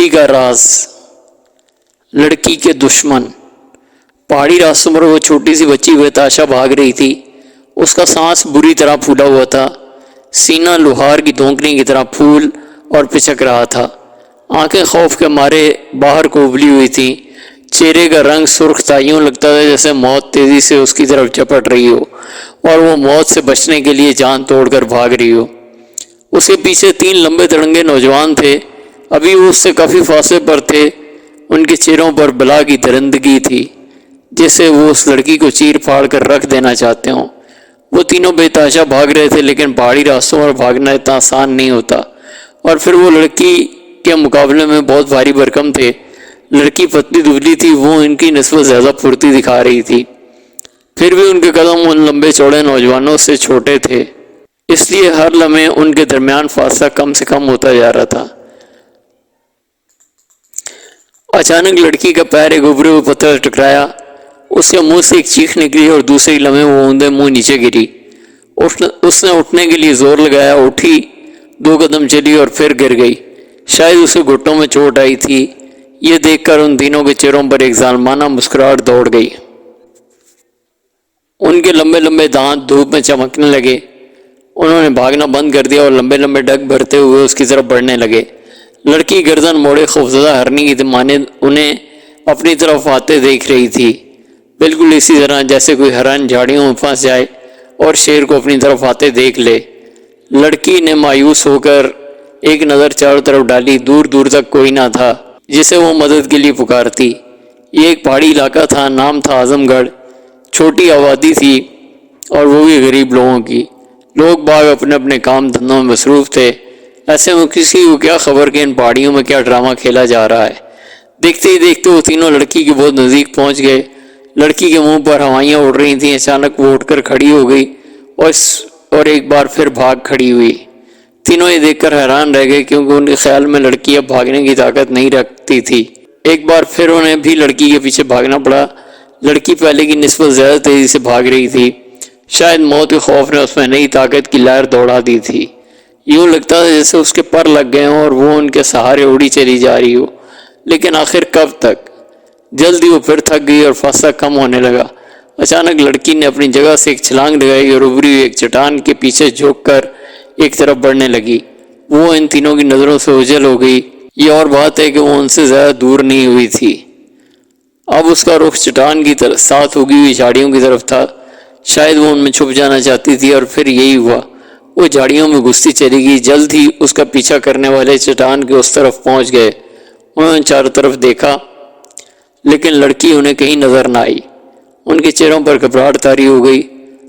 چوری کا راز، لڑکی کے دشمن۔ پہاڑی راستوں پر وہ چھوٹی سی بچی بتاشا بھاگ رہی تھی۔ اس کا سانس بری طرح پھولا ہوا تھا، سینہ لوہار کی دھونکنی کی طرح پھول اور پچک رہا تھا۔ آنکھیں خوف کے مارے باہر کو ابلی ہوئی تھیں، چہرے کا رنگ سرخ تھا، یوں لگتا تھا جیسے موت تیزی سے اس کی طرف چپٹ رہی ہو اور وہ موت سے بچنے کے لیے جان توڑ کر بھاگ رہی ہو۔ اس کے پیچھے 3 لمبے تڑنگے نوجوان تھے، ابھی وہ اس سے کافی فاصلے پر تھے۔ ان کے چہروں پر بلا کی درندگی تھی، جیسے وہ اس لڑکی کو چیر پھاڑ کر رکھ دینا چاہتے ہوں۔ وہ تینوں بے تحاشا بھاگ رہے تھے، لیکن پہاڑی راستوں پر بھاگنا اتنا آسان نہیں ہوتا، اور پھر وہ لڑکی کے مقابلے میں بہت بھاری بھرکم تھے۔ لڑکی پتلی دبلی تھی، وہ ان کی نسبت زیادہ پھرتی دکھا رہی تھی، پھر بھی ان کے قدم ان لمبے چوڑے نوجوانوں سے چھوٹے تھے، اس لیے ہر لمحے ان کے درمیان فاصلہ کم سے کم ہوتا جا رہا تھا۔ اچانک لڑکی کا پیر ایک ابھرے ہوئے پتھر سے ٹکرایا، اس کے منہ سے ایک چیخ نکلی اور دوسرے لمحے وہ اوندے منہ نیچے گری۔ اس نے اٹھنے کے لیے زور لگایا، اٹھی، 2 قدم چلی اور پھر گر گئی۔ شاید اسے گھٹنوں میں چوٹ آئی تھی۔ یہ دیکھ کر ان تینوں کے چہروں پر ایک ظالمانہ مسکراہٹ دوڑ گئی۔ ان کے لمبے لمبے دانت دھوپ میں چمکنے لگے۔ انہوں نے بھاگنا بند کر دیا اور لمبے لمبے ڈگ بھرتے ہوئے اس کی طرف بڑھنے لگے۔ لڑکی گردن موڑے خوفزدہ ہرنی کی مانند انہیں اپنی طرف آتے دیکھ رہی تھی، بالکل اسی طرح جیسے کوئی ہرن جھاڑیوں میں پھنس جائے اور شیر کو اپنی طرف آتے دیکھ لے۔ لڑکی نے مایوس ہو کر ایک نظر چاروں طرف ڈالی، دور دور تک کوئی نہ تھا جسے وہ مدد کے لیے پکارتی۔ یہ ایک پہاڑی علاقہ تھا، نام تھا اعظم گڑھ۔ چھوٹی آبادی تھی اور وہ بھی غریب لوگوں کی۔ لوگ باغ اپنے اپنے کام دھندوں میں مصروف تھے۔ ایسے میں کسی کو کیا خبر کہ ان پہاڑیوں میں کیا ڈرامہ کھیلا جا رہا ہے۔ دیکھتے ہی دیکھتے وہ تینوں لڑکی کے بہت نزدیک پہنچ گئے۔ لڑکی کے منہ پر ہوائیاں اڑ رہی تھیں۔ اچانک وہ اٹھ کر کھڑی ہو گئی اور ایک بار پھر بھاگ کھڑی ہوئی۔ تینوں یہ دیکھ کر حیران رہ گئے، کیونکہ ان کے خیال میں لڑکی اب بھاگنے کی طاقت نہیں رکھتی تھی۔ ایک بار پھر انہیں بھی لڑکی کے پیچھے بھاگنا پڑا۔ لڑکی پہلے کی نسبت زیادہ تیزی سے بھاگ رہی تھی، شاید موت کے خوف نے اس میں نئی طاقت کی لہر دوڑا دی تھی۔ یوں لگتا تھا جیسے اس کے پر لگ گئے ہوں اور وہ ان کے سہارے اڑی چلی جا رہی ہو، لیکن آخر کب تک؟ جلدی وہ پھر تھک گئی اور فاصلہ کم ہونے لگا۔ اچانک لڑکی نے اپنی جگہ سے ایک چھلانگ لگائی اور ابھری ہوئی ایک چٹان کے پیچھے جھک کر ایک طرف بڑھنے لگی۔ وہ ان تینوں کی نظروں سے اوجھل ہو گئی۔ یہ اور بات ہے کہ وہ ان سے زیادہ دور نہیں ہوئی تھی۔ اب اس کا رخ چٹان کی طرف ساتھ اگی ہوئی جھاڑیوں کی طرف تھا۔ شاید وہ ان میں چھپ جانا چاہتی تھی، اور پھر یہی ہوا۔ وہ جھاڑیوں میں گھستی چلی گئی۔ جلد ہی اس کا پیچھا کرنے والے چٹان کے اس طرف پہنچ گئے۔ انہوں نے چاروں طرف دیکھا، لیکن لڑکی انہیں کہیں نظر نہ آئی۔ ان کے چہروں پر گھبراہٹ طاری ہو گئی۔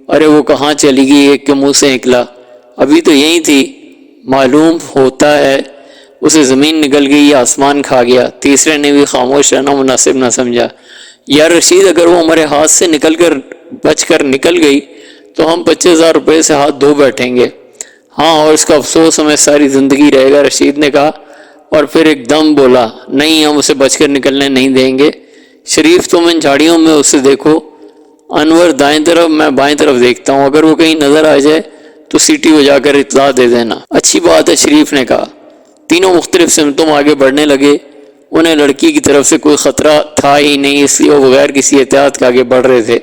ارے وہ کہاں چلی گئی؟ ایک کے منہ سے نکلا۔ ابھی تو یہی تھی۔ معلوم ہوتا ہے اسے زمین نکل گئی یا آسمان کھا گیا۔ تیسرے نے بھی خاموش رہنا مناسب نہ سمجھا۔ یار رشید، اگر وہ ہمارے ہاتھ سے بچ کر نکل گئی تو ہم 25,000 روپے سے ہاتھ دھو بیٹھیں گے۔ ہاں، اور اس کا افسوس ہمیں ساری زندگی رہے گا، رشید نے کہا، اور پھر ایک دم بولا، نہیں، ہم اسے بچ کر نکلنے نہیں دیں گے۔ شریف، تم ان جھاڑیوں میں اسے دیکھو۔ انور دائیں طرف، میں بائیں طرف دیکھتا ہوں۔ اگر وہ کہیں نظر آ جائے تو سیٹی بجا کر اطلاع دے دینا۔ اچھی بات ہے، شریف نے کہا۔ تینوں مختلف سمتوں میں آگے بڑھنے لگے۔ انہیں لڑکی کی طرف سے کوئی خطرہ تھا ہی نہیں، اس لیے وہ بغیر کسی احتیاط کے آگے بڑھ رہے تھے۔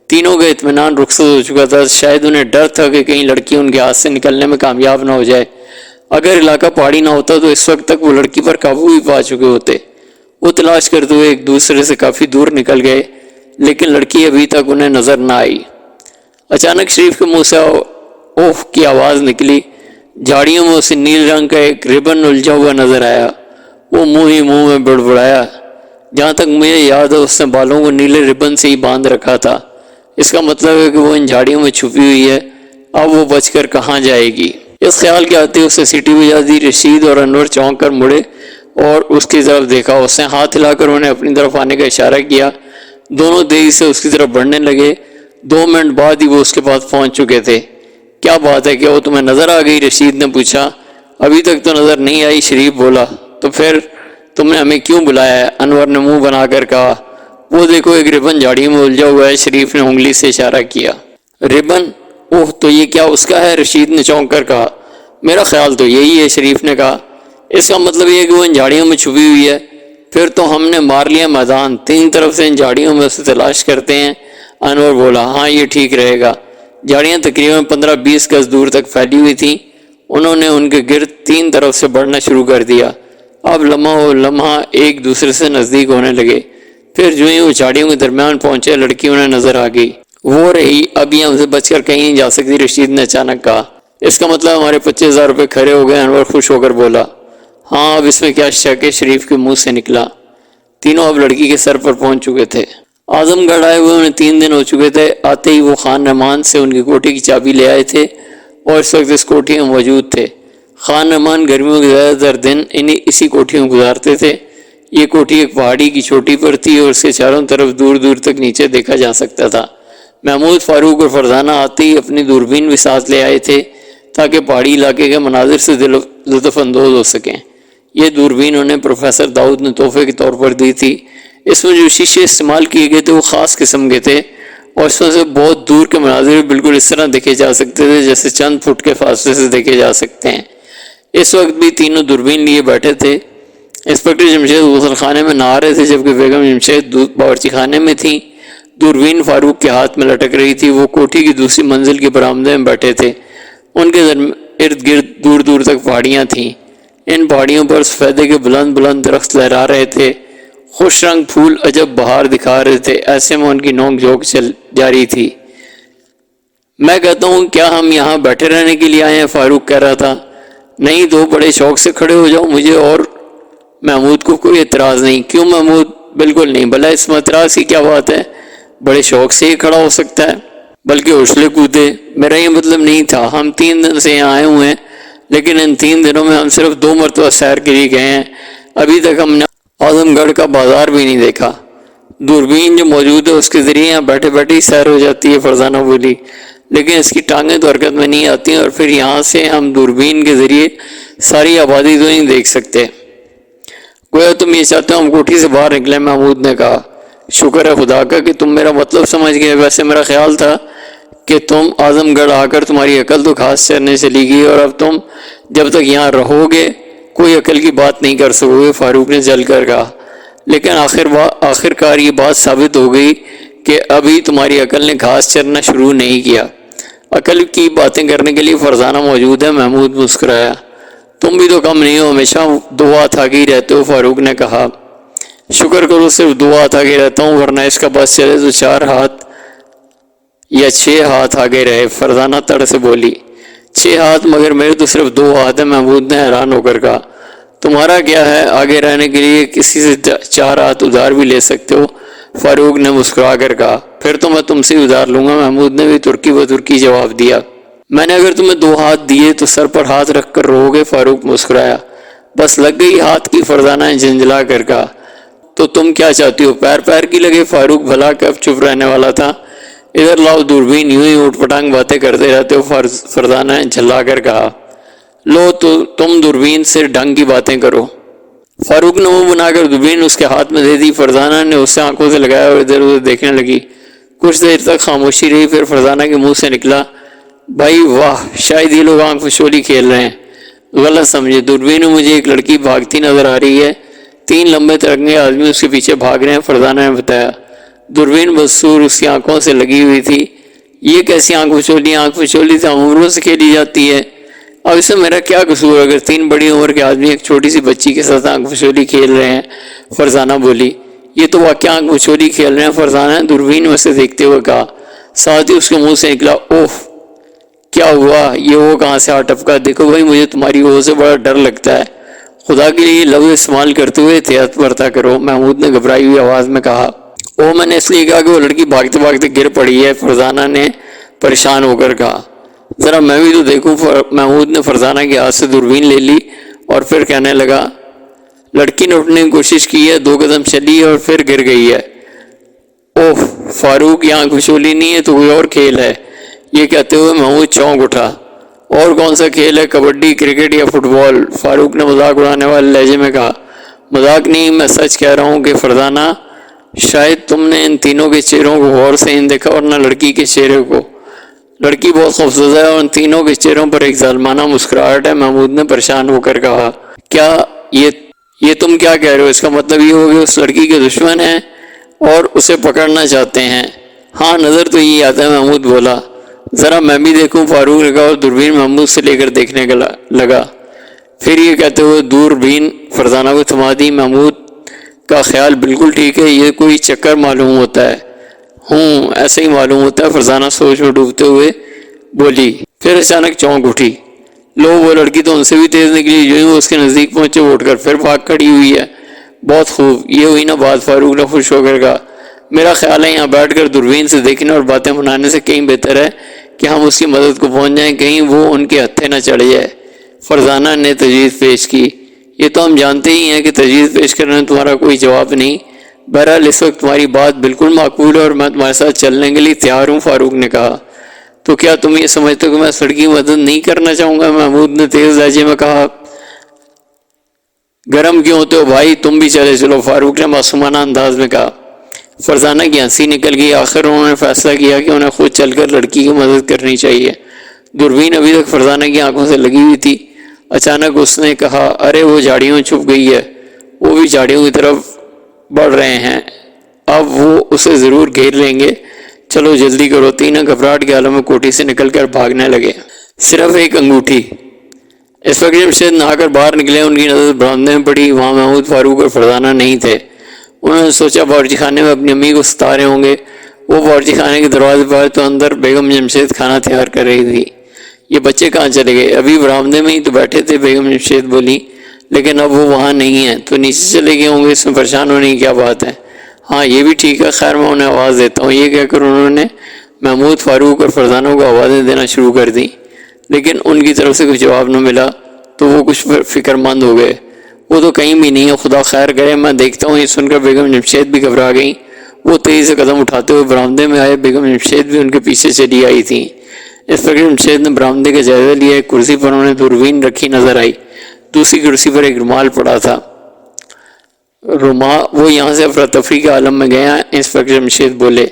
تینوں کا اطمینان رخصت ہو چکا تھا۔ شاید انہیں ڈر تھا کہ کہیں لڑکی ان کے ہاتھ سے نکلنے میں کامیاب نہ ہو جائے۔ اگر علاقہ پہاڑی نہ ہوتا تو اس وقت تک وہ لڑکی پر قابو بھی پا چکے ہوتے۔ وہ تلاش کرتے ہوئے ایک دوسرے سے کافی دور نکل گئے، لیکن لڑکی ابھی تک انہیں نظر نہ آئی۔ اچانک شریف کے منہ سے اوہ کی آواز نکلی۔ جھاڑیوں میں اسے نیل رنگ کا ایک ربن الجھا ہوا نظر آیا۔ وہ منہ میں بڑبڑایا، جہاں تک مجھے یاد ہے اس نے بالوں کو نیلے ربن سے ہی باندھ رکھا تھا۔ اس کا مطلب ہے کہ وہ ان جھاڑیوں میں چھپی ہوئی ہے۔ اب وہ بچ کر کہاں جائے گی؟ اس خیال کے آتے اسے سیٹی بجا دی۔ رشید اور انور چونک کر مڑے اور اس کی طرف دیکھا۔ اس نے ہاتھ ہلا کر انہیں اپنی طرف آنے کا اشارہ کیا۔ دونوں تیزی سے اس کی طرف بڑھنے لگے۔ 2 منٹ بعد ہی وہ اس کے پاس پہنچ چکے تھے۔ کیا بات ہے، کیا وہ تمہیں نظر آ گئی؟ رشید نے پوچھا۔ ابھی تک تو نظر نہیں آئی، شریف بولا۔ تو پھر تم نے ہمیں کیوں بلایا ہے؟ انور نے منہ بنا کر کہا۔ وہ دیکھو، ایک ربن جھاڑیوں میں الجھا ہوا ہے، شریف نے انگلی سے اشارہ کیا۔ ربن؟ اوہ، تو یہ کیا اس کا ہے؟ رشید نے چونک کر کہا۔ میرا خیال تو یہی ہے، شریف نے کہا۔ اس کا مطلب یہ ہے کہ وہ ان جھاڑیوں میں چھپی ہوئی ہے۔ پھر تو ہم نے مار لیا میدان، تین طرف سے ان جھاڑیوں میں اسے تلاش کرتے ہیں۔ انور بولا، ہاں یہ ٹھیک رہے گا۔ جھاڑیاں تقریباً 15-20 گز دور تک پھیلی ہوئی تھیں۔ انہوں نے ان کے گرد تین طرف سے بڑھنا شروع کر دیا۔ اب لمحہ و لمحہ ایک دوسرے سے نزدیک ہونے لگے۔ پھر جو ہی وہ جھاڑیوں کے درمیان پہنچے، لڑکی انہیں نظر آ گئی۔ وہ رہی، اب یہ ہم سے بچ کر کہیں نہیں جا سکتی، رشید نے اچانک کہا۔ اس کا مطلب ہمارے 25,000 روپے کھڑے ہو گئے، انور خوش ہو کر بولا۔ ہاں، اب اس میں کیا شک ہے، شریف کے منہ سے نکلا۔ تینوں اب لڑکی کے سر پر پہنچ چکے تھے۔ اعظم گڑھ آئے ہوئے انہیں 3 دن ہو چکے تھے۔ آتے ہی وہ خان رحمان سے ان کی کوٹھی کی چابی لے آئے تھے اور اس وقت اس کوٹھی میں موجود تھے۔ خان رحمان گرمیوں کے زیادہ تر دن اسی کوٹھی میں گزارتے تھے۔ یہ کوٹھی ایک پہاڑی کی چوٹی پر تھی اور اس کے چاروں طرف دور دور تک نیچے دیکھا جا سکتا تھا۔ محمود، فاروق اور فرزانہ آتے ہی اپنی دوربین بھی ساتھ لے آئے تھے تاکہ پہاڑی علاقے کے مناظر سے لطف اندوز ہو سکیں۔ یہ دوربین انہیں پروفیسر داؤد نے تحفے کے طور پر دی تھی۔ اس میں جو شیشے استعمال کیے گئے تھے وہ خاص قسم کے تھے اور اس میں سے بہت دور کے مناظر بالکل اس طرح دیکھے جا سکتے تھے جیسے چند فٹ کے فاصلے سے دیکھے جا سکتے ہیں۔ اس وقت بھی تینوں دوربین لیے بیٹھے تھے۔ انسپکٹر جمشید غسل خانے میں نہا رہے تھے جبکہ بیگم جمشید باورچی خانے میں تھیں۔ دوربین فاروق کے ہاتھ میں لٹک رہی تھی۔ وہ کوٹھی کی دوسری منزل کے برآمدے میں بیٹھے تھے۔ ان کے ارد گرد دور دور تک پہاڑیاں تھیں۔ ان پہاڑیوں پر سفیدے کے بلند بلند درخت لہرا رہے تھے۔ خوش رنگ پھول عجب بہار دکھا رہے تھے۔ ایسے میں ان کی نوک جھونک جاری تھی۔ میں کہتا ہوں کیا ہم یہاں بیٹھے رہنے کے لیے آئے ہیں، فاروق کہہ رہا تھا۔ نہیں تو بڑے شوق سے کھڑے ہو جاؤ، مجھے اور محمود کو کوئی اعتراض نہیں۔ کیوں محمود؟ بالکل نہیں، بھلا اس میں اعتراض کی کیا بات ہے؟ بڑے شوق سے ہی کھڑا ہو سکتا ہے، بلکہ اچھلے کودے۔ میرا یہ مطلب نہیں تھا۔ ہم 3 دن سے یہاں آئے ہوئے ہیں، لیکن ان 3 دنوں میں ہم صرف 2 مرتبہ سیر کے لیے گئے ہیں۔ ابھی تک ہم نے اعظم گڑھ کا بازار بھی نہیں دیکھا۔ دوربین جو موجود ہے اس کے ذریعے یہاں بیٹھے بیٹھے ہی سیر ہو جاتی ہے، فرزانہ بولی، لیکن اس کی ٹانگیں تو حرکت میں نہیں آتی اور پھر یہاں سے ہم دوربین کے ذریعے ساری آبادی تو نہیں دیکھ سکتے۔ گویا تم یہ چاہتے ہو ہم کوٹھی سے باہر نکلیں، محمود نے کہا۔ شکر ہے خدا کا کہ تم میرا مطلب سمجھ گئے، ویسے میرا خیال تھا کہ تم اعظم گڑھ آ کر تمہاری عقل تو گھاس چرنے چلی گئی اور اب تم جب تک یہاں رہو گے کوئی عقل کی بات نہیں کر سکو گے، فاروق نے جل کر کہا۔ لیکن آخر کار یہ بات ثابت ہو گئی کہ ابھی تمہاری عقل نے گھاس چرنا شروع نہیں کیا۔ عقل کی باتیں کرنے کے لیے فرزانہ موجود ہے، محمود مسکرایا۔ تم بھی تو کم نہیں ہو، ہمیشہ 2 ہاتھ آگے ہی رہتے ہو، فاروق نے کہا۔ شکر کرو صرف 2 ہاتھ آگے رہتا ہوں، ورنہ اس کا بس چلے تو 4 ہاتھ یا 6 ہاتھ آگے رہے، فرزانہ تڑ سے بولی۔ 6 ہاتھ؟ مگر میرے تو صرف 2 ہاتھ ہیں، محمود نے حیران ہو کر کہا۔ تمہارا کیا ہے، آگے رہنے کے لیے کسی سے 4 ہاتھ ادھار بھی لے سکتے ہو، فاروق نے مسکرا کر کہا۔ پھر تو میں تم سے ہی ادھار لوں گا، محمود نے بھی ترکی و ترکی جواب دیا۔ میں نے اگر تمہیں 2 ہاتھ دیے تو سر پر ہاتھ رکھ کر رہو گے، فاروق مسکرایا۔ بس لگ گئی ہاتھ کی، فرزانہ نے جھنجھلا کر کہا۔ تو تم کیا چاہتی ہو، پیر کی لگے؟ فاروق بھلا کب چپ رہنے والا تھا۔ ادھر لاؤ دوربین، یوں ہی اوٹ پٹانگ باتیں کرتے رہتے ہو، فرزانہ نے جھلا کر کہا۔ لو تو تم دوربین سے ڈھنگ کی باتیں کرو۔ فاروق نے منہ بنا کر دوربین اس کے ہاتھ میں دے دی۔ فرزانہ نے اسے آنکھوں سے لگایا اور ادھر ادھر دیکھنے لگی۔ کچھ دیر تک خاموشی رہی، پھر فرزانہ کے منہ سے نکلا، بھائی واہ، شاید یہ لوگ آنکھ فشولی کھیل رہے ہیں۔ غلط سمجھے، دوربین میں مجھے ایک لڑکی بھاگتی نظر آ رہی ہے، 3 لمبے ترنگے آدمی اس کے پیچھے بھاگ رہے ہیں، فرزانہ نے بتایا۔ دوربین بدسور اس کی آنکھوں سے لگی ہوئی تھی۔ یہ کیسی آنکھ فشولی تو عمروں سے کھیلی جاتی ہے۔ اب اس میں میرا کیا قصور اگر 3 بڑی عمر کے آدمی ایک چھوٹی سی بچی کے ساتھ آنکھ فشولی کھیل رہے ہیں، فرزانہ بولی۔ یہ تو واقعہ آنکھ فشولی کھیل رہے ہیں، فرزانہ نے دوربین میں سے دیکھتے ہوئے کہا۔ ساتھ ہی اس کے منہ سے نکلا، اوف کیا ہوا، یہ وہ کہاں سے آ ٹپکا؟ دیکھو بھائی، مجھے تمہاری وہ سے بڑا ڈر لگتا ہے، خدا کے لیے لفظ استعمال کرتے ہوئے احتیاط برتا کرو، محمود نے گھبرائی ہوئی آواز میں کہا۔ او، میں نے اس لیے کہا کہ وہ لڑکی بھاگتے بھاگتے گر پڑی ہے، فرزانہ نے پریشان ہو کر کہا۔ ذرا میں بھی تو دیکھوں، محمود نے فرزانہ کے ہاتھ سے دوربین لے لی اور پھر کہنے لگا۔ لڑکی نے اٹھنے کی کوشش کی ہے، 2 قدم چلی اور پھر گر گئی ہے۔ اوہ فاروق، یہ آنکھ فشولی نہیں ہے تو کوئی اور کھیل ہے، یہ کہتے ہوئے محمود چونک اٹھا۔ اور کون سا کھیل ہے، کبڈی، کرکٹ یا فٹ بال؟ فاروق نے مذاق اڑانے والے لہجے میں کہا۔ مذاق نہیں، میں سچ کہہ رہا ہوں کہ فرزانہ، شاید تم نے ان تینوں کے چہروں کو غور سے نہیں دیکھا ورنہ لڑکی کے چہرے کو۔ لڑکی بہت خوفزدہ ہے اور ان تینوں کے چہروں پر ایک ظالمانہ مسکراہٹ ہے، محمود نے پریشان ہو کر کہا۔ کیا یہ تم کیا کہہ رہے ہو؟ اس کا مطلب یہ ہو کہ اس لڑکی کے دشمن ہیں اور اسے پکڑنا چاہتے ہیں۔ ہاں نظر تو یہی آتا ہے، محمود بولا۔ ذرا میں بھی دیکھوں، فاروق نے کہا اور دوربین محمود سے لے کر دیکھنے لگا۔ پھر یہ کہتے ہوئے دوربین فرزانہ کو تھما دی۔ محمود کا خیال بالکل ٹھیک ہے، یہ کوئی چکر معلوم ہوتا ہے۔ ایسا ہی معلوم ہوتا ہے، فرزانہ سوچ میں ڈوبتے ہوئے بولی۔ پھر اچانک چونک اٹھی۔ وہ لڑکی تو ان سے بھی تیز نکلی، جو ہی وہ اس کے نزدیک پہنچے وہ اٹھ کر پھر بھاگ کھڑی ہوئی ہے۔ بہت خوب، یہ ہوئی نا بات، فاروق نے خوش ہو کر کہا۔ میرا خیال ہے یہاں بیٹھ کر دوربین سے دیکھنے اور باتیں بنانے سے کہیں بہتر ہے کہ ہم اس کی مدد کو پہنچ جائیں، کہیں وہ ان کے ہتھے نہ چڑھ جائے۔ فرزانہ نے تجویز پیش کی۔ یہ تو ہم جانتے ہی ہیں کہ تجویز پیش کرنے میں تمہارا کوئی جواب نہیں، بہرحال اس وقت تمہاری بات بالکل معقول ہے اور میں تمہارے ساتھ چلنے کے لیے تیار ہوں، فاروق نے کہا۔ تو کیا تم یہ سمجھتے ہو کہ میں اس لڑکی کی مدد نہیں کرنا چاہوں گا؟ محمود نے تیز لہجے میں کہا۔ گرم کیوں ہوتے ہو بھائی، تم بھی چلے چلو، فاروق نے معصومانہ انداز میں کہا۔ فرزانہ کی ہنسی نکل گئی۔ آخر انہوں نے فیصلہ کیا کہ انہیں خود چل کر لڑکی کی مدد کرنی چاہیے۔ دوربین ابھی تک فرزانہ کی آنکھوں سے لگی ہوئی تھی۔ اچانک اس نے کہا، ارے وہ جھاڑیوں میں چھپ گئی ہے، وہ بھی جھاڑیوں کی طرف بڑھ رہے ہیں، اب وہ اسے ضرور گھیر لیں گے، چلو جلدی کرو۔ تینوں گھبراہٹ کے عالم میں کوٹھی سے نکل کر بھاگنے لگے۔ صرف ایک انگوٹھی۔ اس وقت جمشید نہا کر باہر نکلے، ان کی نظر برآمدے میں پڑی۔ وہاں محمود، فاروق اور فرزانہ نہیں تھے۔ انہوں نے سوچا باورچی خانے میں اپنی امی کو ستا رہے ہوں گے۔ وہ باورچی خانے کے دروازے پر تو اندر بیگم جمشید کھانا تیار کر رہی تھی۔ یہ بچے کہاں چلے گئے؟ ابھی برآمدے میں ہی تو بیٹھے تھے، بیگم جمشید بولی، لیکن اب وہ وہاں نہیں ہیں تو نیچے چلے گئے ہوں گے، اس میں پریشان ہونے کی کیا بات ہے؟ ہاں یہ بھی ٹھیک ہے، خیر میں انہیں آواز دیتا ہوں۔ یہ کہہ کر انہوں نے محمود، فاروق اور فرزانہ کو آوازیں دینا شروع کر دیں، لیکن ان کی طرف سے کچھ جواب نہ ملا تو وہ کچھ فکر مند ہو گئے۔ وہ تو کہیں بھی نہیں ہے، خدا خیر کرے، میں دیکھتا ہوں۔ یہ سن کر بیگم جمشید بھی گھبرا گئیں۔ وہ تیزی سے قدم اٹھاتے ہوئے برآمدے میں آئے۔ بیگم جمشید بھی ان کے پیچھے چلی آئی تھیں۔ اس پر جمشید نے برآمدے کا جائزہ لیا۔ ایک کرسی پر انہیں دوربین رکھی نظر آئی، دوسری کرسی پر ایک رومال پڑا تھا۔ وہ یہاں سے افراتفری کے عالم میں گیا، انسپکٹر جمشید بولے۔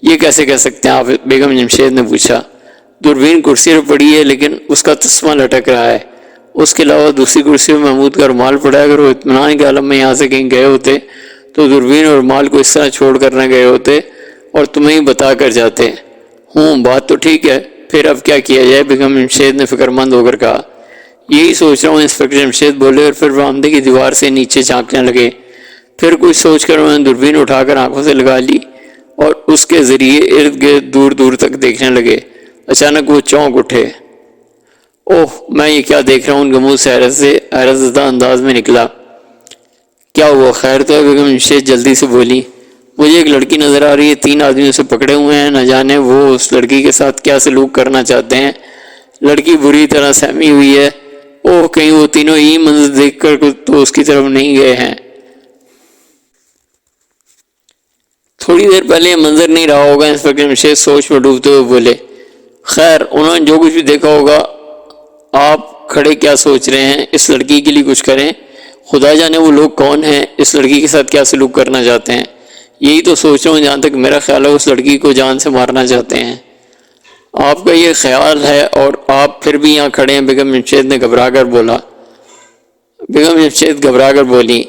یہ کیسے کہہ سکتے ہیں آپ؟ بیگم جمشید نے پوچھا۔ دوربین کرسی پر پڑی ہے لیکن اس کا تسمہ لٹک رہا ہے، اس کے علاوہ دوسری کرسی پر محمود کا رومال پڑا ہے۔ اگر وہ اطمینان کے عالم میں یہاں سے کہیں گئے ہوتے تو دوربین اور رومال کو اس طرح چھوڑ کر نہ گئے ہوتے اور تمہیں ہی بتا کر جاتے۔ بات تو ٹھیک ہے، پھر اب کیا کیا جائے؟ بیگم جمشید نے فکر مند ہو کر کہا۔ یہی سوچ رہا ہوں، انسپکٹر جمشید بولے اور پھر برآمدے کی دیوار سے نیچے جھانکنے لگے۔ پھر کچھ سوچ کر انہوں نے دوربین اٹھا کر آنکھوں سے لگا لی اور اس کے ذریعے ارد گرد دور دور تک دیکھنے لگے۔ اچانک وہ چونک اٹھے۔ اوہ، میں یہ کیا دیکھ رہا ہوں؟ ان کے منہ سے حیرت زدہ انداز میں نکلا۔ کیا ہوا؟ خیر تو ہے؟ بیگم جمشید جلدی سے بولی۔ مجھے ایک لڑکی نظر آ رہی ہے، 3 آدمی اسے پکڑے ہوئے ہیں، نہ جانے وہ اس لڑکی کے ساتھ کیا سلوک کرنا چاہتے ہیں۔ لڑکی بری طرح سہمی ہوئی ہے۔ اوہ، کہیں وہ تینوں ہی منظر دیکھ کر تو اس کی طرف نہیں گئے ہیں؟ تھوڑی دیر پہلے یہ منظر نہیں رہا ہوگا، انسپکٹر جمشید سوچ میں ڈوبتے ہوئے بولے۔ خیر، انہوں نے جو کچھ بھی دیکھا ہوگا، آپ کھڑے کیا سوچ رہے ہیں؟ اس لڑکی کے لیے کچھ کریں، خدا جانے وہ لوگ کون ہیں، اس لڑکی کے ساتھ کیا سلوک کرنا چاہتے ہیں۔ یہی تو سوچ رہا ہوں، جہاں تک میرا خیال ہے اس لڑکی کو جان سے مارنا چاہتے ہیں۔ آپ کا یہ خیال ہے اور آپ پھر بھی یہاں کھڑے ہیں؟ بیگم جمشید نے گھبرا کر بولی۔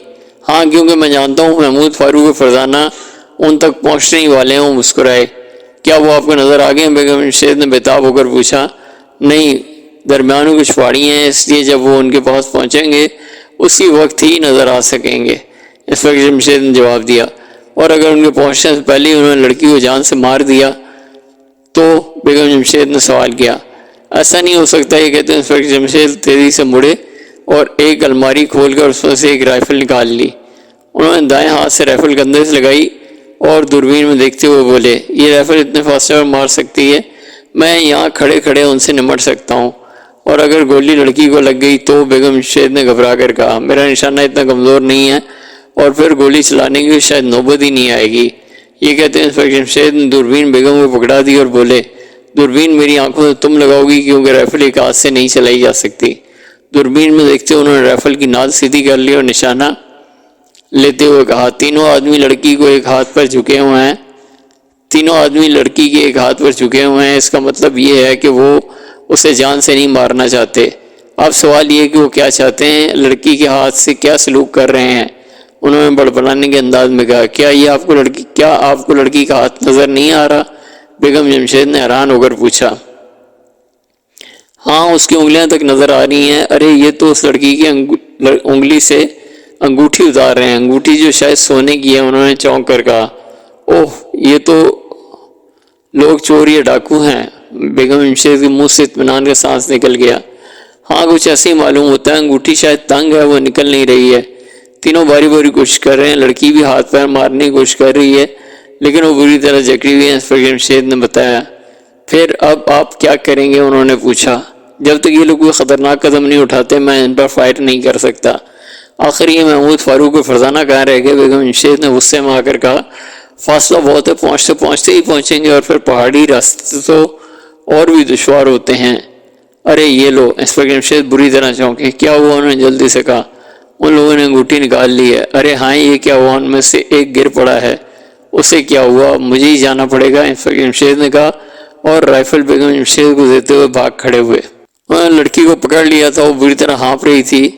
ہاں، کیونکہ میں جانتا ہوں محمود، فاروق اور فرزانہ ان تک پہنچنے ہی والے ہیں۔ وہ مسکرائے۔ کیا وہ آپ کو نظر آ گئے؟ بیگم جمشید نے بےتاب ہو کر پوچھا۔ نہیں، درمیان میں کچھ پہاڑی ہیں، اس لیے جب وہ ان کے پاس پہنچیں گے اسی وقت ہی نظر آ سکیں گے، انسپکٹر جمشید نے جواب دیا۔ اور اگر ان کے پہنچنے سے پہلے انہوں نے لڑکی کو جان سے مار دیا تو؟ بیگم جمشید نے سوال کیا۔ ایسا نہیں ہو سکتا، یہ کہتے ہیں انسپکٹر جمشید تیزی سے مڑے اور ایک الماری کھول کر اس میں سے ایک رائفل نکال لی۔ انہوں نے دائیں ہاتھ سے رائفل کندھے سے لگائی اور دوربین میں دیکھتے ہوئے بولے، یہ رائفل اتنے فاصلے پر مار سکتی ہے، میں یہاں کھڑے کھڑے ان سے نمٹ سکتا ہوں، اور اگر گولی لڑکی کو لگ گئی تو؟ بیگم جمشید نے گھبرا کر کہا۔ میرا نشانہ اتنا کمزور نہیں ہے اور پھر گولی چلانے کی شاید نوبت ہی نہیں آئے گی۔ یہ کہتے ہیں انسپکٹر جمشید نے دوربین بیگم کو پکڑا دی اور بولے، دوربین میری آنکھوں سے تم لگاؤ گی کیونکہ رائفل ایک ہاتھ سے نہیں چلائی جا سکتی۔ دوربین میں دیکھتے انہوں نے رائفل کی نال سیدھی کر لی اور نشانہ لیتے ہوئے کہا، تینوں آدمی لڑکی کے ایک ہاتھ پر جھکے ہوئے ہیں، اس کا مطلب یہ ہے کہ وہ اسے جان سے نہیں مارنا چاہتے۔ اب سوال یہ کہ وہ کیا چاہتے ہیں، لڑکی کے ہاتھ سے کیا سلوک کر رہے ہیں؟ انہوں نے بڑبڑانے کے انداز میں کہا، کیا آپ کو لڑکی کا ہاتھ نظر نہیں آ رہا؟ بیگم جمشید نے حیران ہو کر پوچھا۔ ہاں، اس کی انگلیاں تک نظر آ رہی ہیں۔ ارے یہ تو اس لڑکی کی انگلی سے انگوٹھی اتار رہے ہیں، انگوٹھی جو شاید سونے کی ہے۔ انہوں نے چونک کر کہا، اوہ، یہ تو لوگ چور یا ڈاکو ہیں۔ بیگم جمشید کے منہ سے اطمینان کا سانس نکل گیا۔ ہاں، کچھ ایسے ہی معلوم ہوتا ہے، انگوٹھی شاید تنگ ہے، وہ نکل نہیں رہی ہے۔ تینوں باری باری کوشش کر رہے ہیں، لڑکی بھی ہاتھ پیر مارنے کی کوشش کر رہی ہے لیکن وہ بری طرح جکڑی ہوئی ہے، بیگم جمشید نے بتایا۔ پھر اب آپ کیا کریں گے؟ انہوں نے پوچھا۔ جب تک یہ لوگ کوئی خطرناک قدم نہیں اٹھاتے میں ان پر فائر نہیں کر سکتا۔ آخر یہ محمود فاروق اور فرزانہ کہاں رہ گئے؟ بیگم جمشید نے غصے میں آ کر کہا، فاصلہ بہت ہے، پہنچتے ہی پہنچیں گے، اور پھر پہاڑی راستے تو اور بھی دشوار ہوتے ہیں۔ ارے یہ لو، انسپکٹر جمشید بری طرح چونکے۔ کیا ہوا؟ انہوں نے جلدی سے کہا۔ ان لوگوں نے انگوٹھی نکال لی ہے۔ ارے ہاں، یہ کیا ہوا؟ ان میں سے ایک گر پڑا ہے۔ اسے کیا ہوا؟ مجھے ہی جانا پڑے گا، انسپکٹر جمشید نے کہا، اور رائفل بیگم جمشید کو دیتے ہوئے بھاگ کھڑے ہوئے۔ انہوں نے لڑکی کو پکڑ لیا تھا، وہ بری طرح ہانپ رہی تھی۔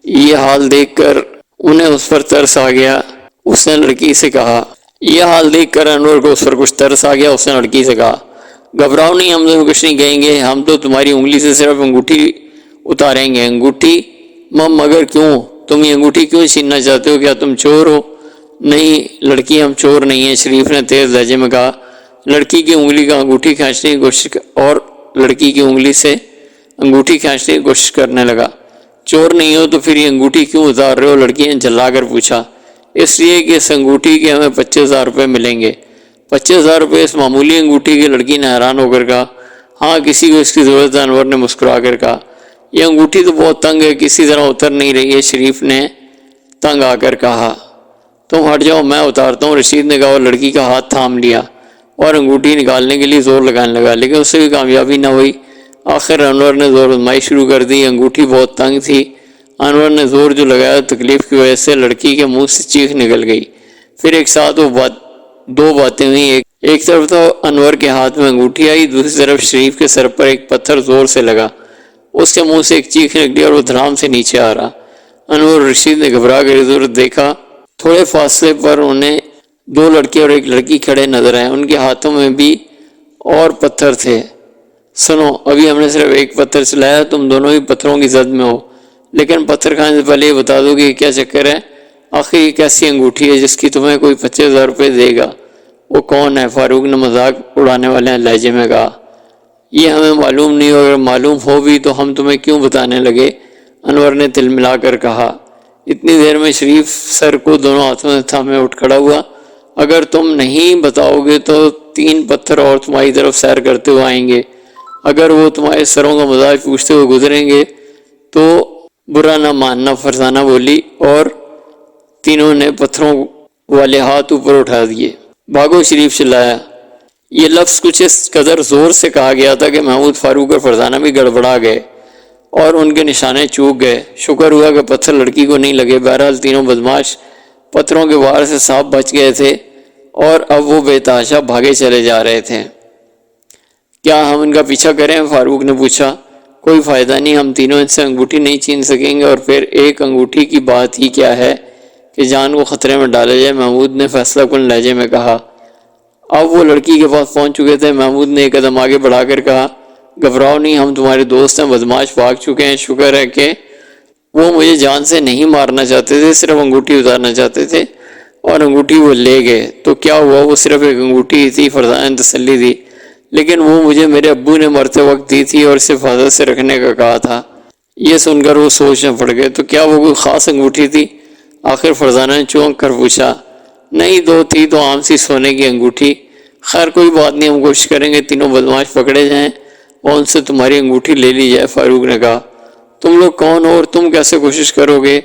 یہ حال دیکھ کر انہیں اس پر ترس آ گیا۔ اس نے لڑکی سے کہا، یہ حال دیکھ کر انور کو اس پر کچھ ترس آ گیا۔ اس نے لڑکی سے کہا، گھبراؤ نہیں، ہم تمہیں کچھ نہیں کہیں گے، ہم تو تمہاری انگلی سے صرف انگوٹھی اتاریں گے۔ انگوٹھی؟ مگر کیوں؟ تم یہ انگوٹھی کیوں چھیننا چاہتے ہو؟ کیا تم چور ہو؟ نہیں لڑکی، ہم چور نہیں ہیں، شریف نے تیز لہجے میں کہا۔ لڑکی کی انگلی کا انگوٹھی کھینچنے کی کوشش اور لڑکی کی انگلی سے انگوٹھی کھینچنے کی کوشش کرنے لگا۔ چور نہیں ہو تو پھر یہ انگوٹھی کیوں اتار رہے ہو؟ لڑکی نے جھلا کر پوچھا۔ اس لیے کہ اس انگوٹھی کے ہمیں 25,000 روپے ملیں گے۔ 25,000 روپے اس معمولی انگوٹھی کی؟ لڑکی نے حیران ہو کر کہا۔ ہاں، کسی کو اس کی ضرورت ہے، انور نے مسکرا کر کہا۔ یہ انگوٹھی تو بہت تنگ ہے، کسی طرح اتر نہیں رہی ہے، شریف نے تنگ آ کر کہا۔ تم ہٹ جاؤ، میں اتارتا ہوں، رشید نے کہا، اور لڑکی کا ہاتھ تھام لیا اور انگوٹھی نکالنے کے لیے زور لگانے لگا، لیکن اس سے بھی کامیابی نہ ہوئی۔ آخر انور نے زور آزمائی شروع کر دی۔ انگوٹھی بہت تنگ تھی، انور نے زور جو لگایا، تکلیف کی وجہ سے لڑکی کے منہ سے چیخ نکل گئی۔ پھر ایک ساتھ دو باتیں ہوئیں، ایک طرف تو انور کے ہاتھ میں انگوٹھی آئی، دوسری طرف شریف کے سر پر ایک پتھر زور سے لگا، اس کے منہ سے ایک چیخ نکلی اور وہ دھڑام سے نیچے آ رہا۔ انور اور رشید نے گھبرا کر ادھر دیکھا۔ تھوڑے فاصلے پر انہیں دو لڑکے اور ایک لڑکی کھڑے نظر آئے، ان کے ہاتھوں میں بھی اور پتھر تھے۔ سنو، ابھی ہم نے صرف ایک پتھر چلایا، تم دونوں ہی پتھروں کی زد میں ہو، لیکن پتھر کھانے سے پہلے یہ بتا دو کہ یہ کیا چکر ہے؟ آخر یہ کیسی انگوٹھی ہے جس کی تمہیں کوئی 25,000 روپے دے گا؟ وہ کون ہے؟ فاروق نے مذاق اڑانے والے لہجے میں کہا۔ یہ ہمیں معلوم نہیں، اور اگر معلوم ہو بھی تو ہم تمہیں کیوں بتانے لگے؟ انور نے تل ملا کر کہا۔ اتنی دیر میں شریف سر کو دونوں ہاتھوں سے تھامے اٹھ کھڑا ہوا۔ اگر تم نہیں بتاؤ گے تو 3 پتھر اور تمہاری طرف سیر کرتے ہوئے آئیں گے، اگر وہ تمہارے سروں کا مزاج پوچھتے ہوئے گزریں گے تو برا نہ ماننا، فرزانہ بولی، اور تینوں نے پتھروں والے ہاتھ اوپر اٹھا دیے۔ بھاگو، شریف چلایا۔ یہ لفظ کچھ اس قدر زور سے کہا گیا تھا کہ محمود فاروق اور فرزانہ بھی گڑبڑا گئے اور ان کے نشانے چوک گئے۔ شکر ہوا کہ پتھر لڑکی کو نہیں لگے۔ بہرحال تینوں بدماش پتھروں کے وار سے صاف بچ گئے تھے اور اب وہ بے تحاشا بھاگے چلے جا رہے تھے۔ کیا ہم ان کا پیچھا کریں؟ فاروق نے پوچھا۔ کوئی فائدہ نہیں، ہم تینوں ان سے انگوٹھی نہیں چھین سکیں گے، اور پھر ایک انگوٹھی کی بات ہی کیا ہے کہ جان کو خطرے میں ڈالا جائے، محمود نے فیصلہ کن لہجے میں کہا۔ اب وہ لڑکی کے پاس پہنچ چکے تھے۔ محمود نے ایک قدم آگے بڑھا کر کہا، گھبراؤ نہیں، ہم تمہارے دوست ہیں، بدماش بھاگ چکے ہیں۔ شکر ہے کہ وہ مجھے جان سے نہیں مارنا چاہتے تھے، صرف انگوٹھی اتارنا چاہتے تھے، اور انگوٹھی وہ لے گئے تو کیا ہوا؟ وہ صرف ایک انگوٹھی ہی تھی، فرزانہ نے تسلی دی، لیکن وہ مجھے میرے ابو نے مرتے وقت دی تھی اور اسے حفاظت سے رکھنے کا کہا تھا۔ یہ سن کر وہ سوچ میں پڑ گئے، تو کیا وہ کوئی خاص انگوٹھی تھی؟ آخر فرزانہ نے چونک کر پوچھا۔ نہیں، 2 تھی تو عام سی سونے کی انگوٹھی۔ خیر کوئی بات نہیں، ہم کوشش کریں گے تینوں بدماش پکڑے جائیں اور ان سے تمہاری انگوٹھی لے لی جائے، فاروق نے کہا۔ تم لوگ کون ہو اور تم کیسے کوشش کرو گے؟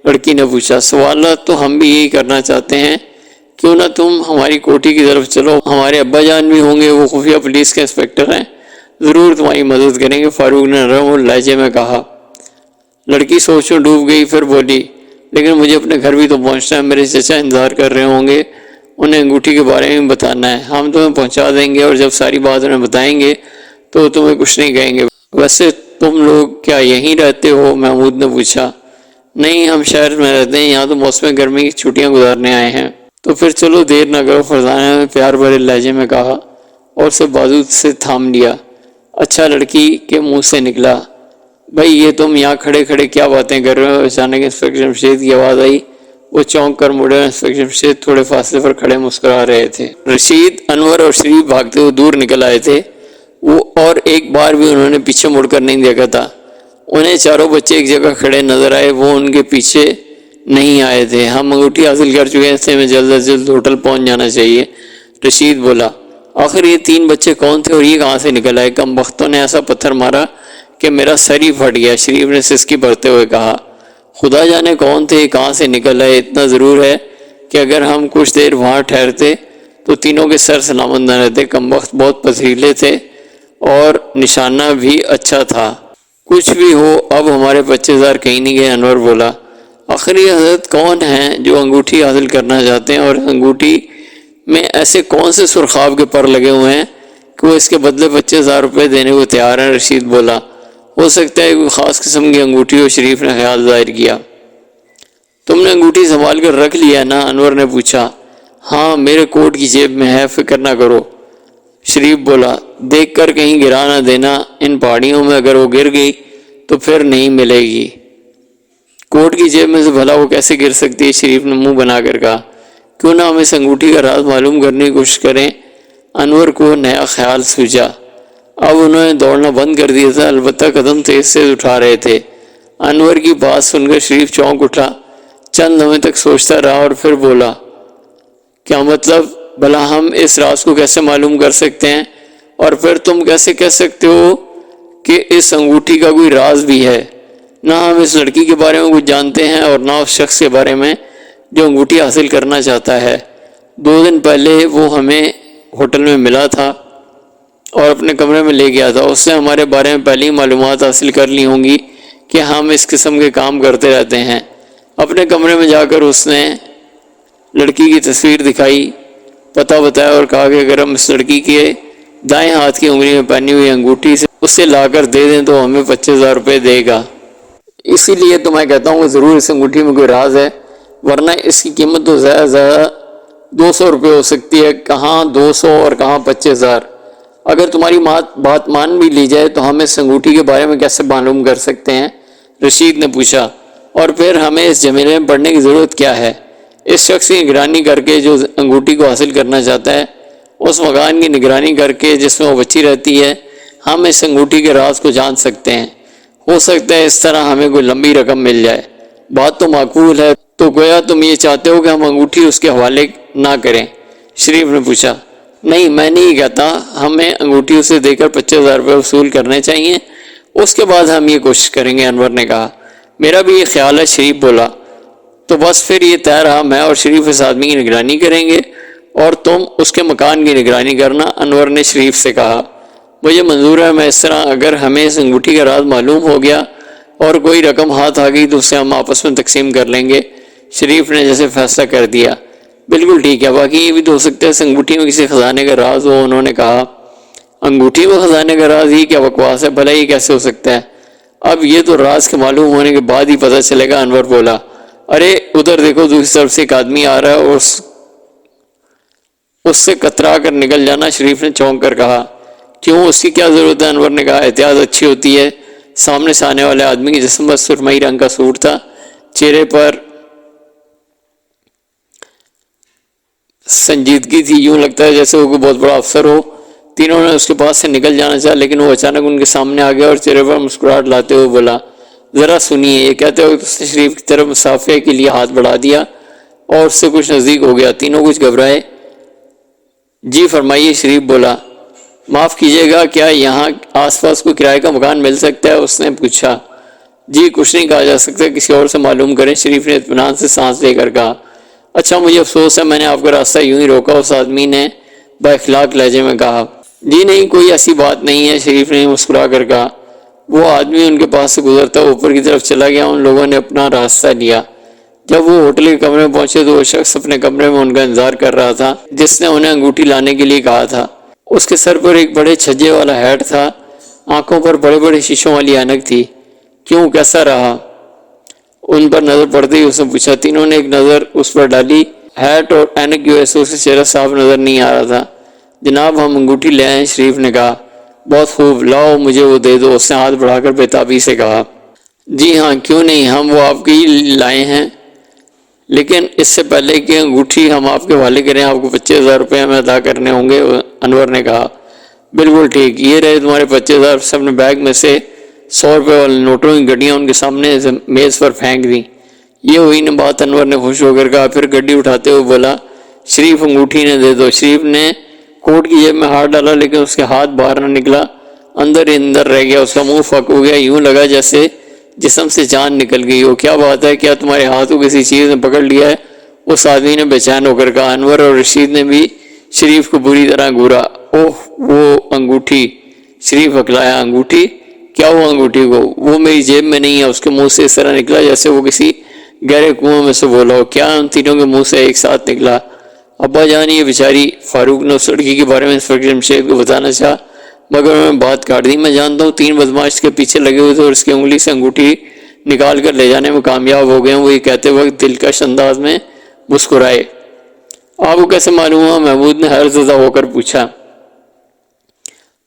لڑکی نے پوچھا۔ سوالات تو ہم بھی یہی کرنا چاہتے ہیں، کیوں نہ تم ہماری کوٹھی کی طرف چلو، ہمارے ابا جان بھی ہوں گے، وہ خفیہ پولیس کے انسپکٹر ہیں، ضرور تمہاری مدد کریں گے، فاروق نے نرم لہجے میں کہا۔ لڑکی سوچ میں ڈوب گئی، پھر بولی، لیکن مجھے اپنے گھر بھی تو پہنچنا ہے، میرے چچا انتظار کر رہے ہوں گے، انہیں انگوٹھی کے بارے میں بتانا ہے، ہم تمہیں پہنچا دیں گے اور جب ساری بات انہیں بتائیں گے تو تمہیں کچھ نہیں کہیں گے۔ ویسے تم لوگ کیا یہیں رہتے ہو؟ محمود نے پوچھا۔ نہیں، ہم شہر میں رہتے ہیں، یہاں تو موسم گرمی کی چھٹیاں گزارنے آئے ہیں۔ تو پھر چلو دیر نہ کرو، فرزانہ نے پیار بھرے لہجے میں کہا اور اسے بازو سے تھام لیا۔ اچھا، لڑکی کے منہ سے نکلا، بھائی یہ تم یہاں کھڑے کھڑے کیا باتیں کر رہے ہو؟ اچانک انسپکٹر جمشید کی آواز آئی۔ وہ چونک کر مڑے۔ انسپکٹر جمشید تھوڑے فاصلے پر کھڑے مسکرا رہے تھے۔ رشید، انور اور شریف بھاگتے ہوئے دور نکل آئے تھے۔ وہ اور ایک بار بھی انہوں نے پیچھے مڑ کر نہیں دیکھا تھا۔ انہیں چاروں بچے ایک جگہ کھڑے نظر آئے، وہ ان کے پیچھے نہیں آئے تھے۔ ہم انگوٹھی حاصل کر چکے ہیں، اس لیے ہمیں جلد از جلد ہوٹل پہنچ جانا چاہیے، رشید بولا۔ آخر یہ 3 بچے کون تھے اور یہ کہاں سے نکل آئے؟ کم بختوں نے ایسا پتھر مارا کہ میرا سر ہی پھٹ گیا، شریف نے سسکی بھرتے ہوئے کہا۔ خدا جانے کون تھے، کہاں سے نکل آئے۔ اتنا ضرور ہے کہ اگر ہم کچھ دیر وہاں ٹھہرتے تو تینوں کے سر سلامت نہ رہتے۔ کم بخت بہت پتھریلے تھے اور نشانہ بھی اچھا تھا۔ کچھ بھی ہو، اب ہمارے 25,000 کہیں نہیں گئے، انور بولا۔ آخر یہ حضرت کون ہیں جو انگوٹھی حاصل کرنا چاہتے ہیں، اور انگوٹھی میں ایسے کون سے سرخاب کے پر لگے ہوئے ہیں کہ وہ اس کے بدلے 25,000 روپے دینے کو تیار ہیں، رشید بولا۔ ہو سکتا ہے کوئی خاص قسم کی انگوٹھی ہو، شریف نے خیال ظاہر کیا۔ تم نے انگوٹھی سنبھال کر رکھ لیا نا؟ انور نے پوچھا۔ ہاں، میرے کوٹ کی جیب میں ہے، فکر نہ کرو، شریف بولا۔ دیکھ کر کہیں گرا نہ دینا، ان پہاڑیوں میں اگر وہ گر گئی تو پھر نہیں ملے گی۔ کوٹ کی جیب میں سے بھلا وہ کیسے گر سکتی ہے؟ شریف نے منہ بنا کر کہا۔ کیوں نہ ہم اس انگوٹھی کا راز معلوم کرنے کی کوشش کریں؟ انور کو نیا خیال سوچا۔ اب انہوں نے دوڑنا بند کر دیا تھا، البتہ قدم تیز سے اٹھا رہے تھے۔ انور کی بات سن کر شریف چونک اٹھا، چند لمحے تک سوچتا رہا اور پھر بولا، کیا مطلب؟ بھلا ہم اس راز کو کیسے معلوم کر سکتے ہیں؟ اور پھر تم کیسے کہہ سکتے ہو کہ اس انگوٹھی کا کوئی راز بھی ہے؟ نہ ہم اس لڑکی کے بارے میں کچھ جانتے ہیں اور نہ اس شخص کے بارے میں جو انگوٹھی حاصل کرنا چاہتا ہے۔ 2 دن پہلے وہ ہمیں ہوٹل میں ملا تھا اور اپنے کمرے میں لے گیا تھا۔ اس نے ہمارے بارے میں پہلی معلومات حاصل کر لی ہوں گی کہ ہم اس قسم کے کام کرتے رہتے ہیں۔ اپنے کمرے میں جا کر اس نے لڑکی کی تصویر دکھائی، پتہ بتایا اور کہا کہ اگر ہم اس لڑکی کے دائیں ہاتھ کی انگلی میں پہنی ہوئی انگوٹھی سے اسے لا کر دے دیں تو ہمیں 25,000 روپے دے گا۔ اسی لیے تو میں کہتا ہوں کہ ضرور اس انگوٹھی میں کوئی راز ہے، ورنہ اس کی قیمت تو زیادہ سے زیادہ 200 روپے ہو سکتی ہے، کہاں 200 اور کہاں 25,000۔ اگر تمہاری بات مان بھی لی جائے تو ہم اس انگوٹھی کے بارے میں کیسے معلوم کر سکتے ہیں؟ رشید نے پوچھا۔ اور پھر ہمیں اس جھمیلے میں پڑنے کی ضرورت کیا ہے؟ اس شخص کی نگرانی کر کے جو انگوٹھی کو حاصل کرنا چاہتا ہے، اس مکان کی نگرانی کر کے جس میں وہ بچی رہتی ہے، ہم اس انگوٹھی کے راز کو جان سکتے ہیں۔ ہو سکتا ہے اس طرح ہمیں کوئی لمبی رقم مل جائے۔ بات تو معقول ہے، تو گویا تم یہ چاہتے ہو کہ ہم انگوٹھی اس کے حوالے نہ کریں؟ شریف نے پوچھا۔ نہیں، میں نہیں کہتا، ہمیں انگوٹھی اسے دے کر 25,000 روپے وصول کرنے چاہیے، اس کے بعد ہم یہ کوشش کریں گے، انور نے کہا۔ میرا بھی یہ خیال ہے، شریف بولا۔ تو بس پھر یہ طے رہا، میں اور شریف اس آدمی کی نگرانی کریں گے اور تم اس کے مکان کی نگرانی کرنا، انور نے شریف سے کہا۔ مجھے منظور ہے، میں اس طرح اگر ہمیں اس انگوٹھی کا راز معلوم ہو گیا اور کوئی رقم ہاتھ آ گئی تو اسے ہم آپس میں تقسیم کر لیں گے، شریف نے جیسے فیصلہ کر دیا۔ بالکل ٹھیک ہے، باقی یہ بھی تو ہو سکتا ہے اس انگوٹھی میں کسی خزانے کا راز ہو، انہوں نے کہا۔ انگوٹھی میں خزانے کا راز؟ ہی کیا بکواس ہے، بھلا یہ کیسے ہو سکتا ہے؟ اب یہ تو راز کے معلوم ہونے کے بعد ہی پتہ چلے گا، انور بولا۔ ارے ادھر دیکھو، دوسری طرف سے ایک آدمی آ رہا ہے اور اس سے کترا کر نکل جانا، شریف نے چونک کر کہا۔ کیوں، اس کی کیا ضرورت ہے؟ انور نے کہا۔ احتیاط اچھی ہوتی ہے۔ سامنے سے آنے والے آدمی کی جسم پر سرمئی رنگ کا سوٹ تھا، چہرے پر سنجیدگی تھی، یوں لگتا ہے جیسے وہ کوئی بہت بڑا افسر ہو۔ تینوں نے اس کے پاس سے نکل جانا چاہا، لیکن وہ اچانک ان کے سامنے آ گیا اور چہرے پر مسکراہٹ لاتے ہوئے بولا، ذرا سنیے۔ یہ کہتے ہوئے اس نے شریف کی طرف مسافے کے لیے ہاتھ بڑھا دیا اور اس سے کچھ نزدیک ہو گیا۔ تینوں کچھ گھبرائے۔ جی فرمائیے، شریف بولا۔ معاف کیجیے گا، کیا یہاں آس پاس کوئی کرائے کا مکان مل سکتا ہے؟ اس نے پوچھا۔ جی کچھ نہیں کہا جا سکتا، کسی اور سے معلوم کریں، شریف نے اطمینان سے سانس لے کر کہا۔ اچھا، مجھے افسوس ہے، میں نے آپ کا راستہ یوں ہی روکا، اس آدمی نے با اخلاق لہجے میں کہا۔ جی نہیں، کوئی ایسی بات نہیں ہے، شریف نے مسکرا کر کہا۔ وہ آدمی ان کے پاس سے گزرتا اوپر کی طرف چلا گیا، ان لوگوں نے اپنا راستہ لیا۔ جب وہ ہوٹل کے کمرے میں پہنچے تو وہ شخص اپنے کمرے میں ان کا انتظار کر رہا تھا جس نے انہیں انگوٹھی لانے کے لیے کہا تھا۔ اس کے سر پر ایک بڑے چھجے والا ہیٹ تھا آنکھوں پر بڑے بڑے شیشوں والی اینک تھی۔ کیوں، کیسا رہا؟ ان پر نظر پڑتے ہی اس نے پوچھا۔ تینوں نے ایک نظر اس پر ڈالی۔ ہیٹ اور اینک کی وجہ سے اسے چہرہ صاف نظر نہیں آ رہا تھا۔ جناب ہم انگوٹھی لے آئے، شریف نے کہا۔ بہت خوب، لاؤ مجھے وہ دے دو، اس نے ہاتھ بڑھا کر بےتابی سے کہا۔ جی ہاں، کیوں نہیں، ہم وہ آپ کے ہی لائے ہیں، لیکن اس سے پہلے کہ انگوٹھی ہم آپ کے حوالے کریں آپ کو 25,000 روپے ہمیں ادا کرنے ہوں گے، انور نے کہا۔ بالکل ٹھیک، یہ رہے تمہارے 25,000۔ سب نے بیگ میں سے 100 روپے والے نوٹوں کی گڈیاں ان کے سامنے میز پر پھینک دیں۔ یہ ہوئی نہ بات، انور نے خوش ہو کر کہا۔ پھر گڈی اٹھاتے ہوئے بولا، شریف انگوٹھی نے دے دو۔ شریف نے کوٹ کی جیب میں ہاتھ ڈالا، لیکن اس کے ہاتھ باہر نہ نکلا، اندر ہی اندر رہ گیا۔ اس کا منہ پھک ہو گیا، یوں لگا جیسے جسم سے جان نکل گئی ہو۔ کیا بات ہے، کیا تمہارے ہاتھ کو کسی چیز نے پکڑ لیا ہے؟ اس آدمی نے بے چین ہو کر کہا۔ انور اور رشید نے بھی شریف کو بری طرح گھورا۔ اوہ وہ انگوٹھی، شریف ہکلایا۔ انگوٹھی؟ کیا ہوا انگوٹھی کو؟ وہ میری جیب میں نہیں ہے۔ اس کے منہ سے اس طرح نکلا جیسے وہ کسی گہرے کنویں میں سے بولا ہو۔ کیا ان تینوں کے منہ سے ایک ساتھ نکلا؟ ابا جان یہ بیچاری، فاروق نے اس لڑکی کے بارے میں انسپکٹر جمشید کو بتانا چاہا، مگر میں بات کاٹ دی۔ میں جانتا ہوں 3 بدماش اس کے پیچھے لگے ہوئے تھے اور اس کی انگلی سے انگوٹھی نکال کر لے جانے میں کامیاب ہو گئے ہیں۔ وہ یہ کہتے وقت دلکش انداز میں مسکرائے۔ آپ کو کیسے معلوم ہوا؟ محمود نے حیرت زدہ ہو کر پوچھا۔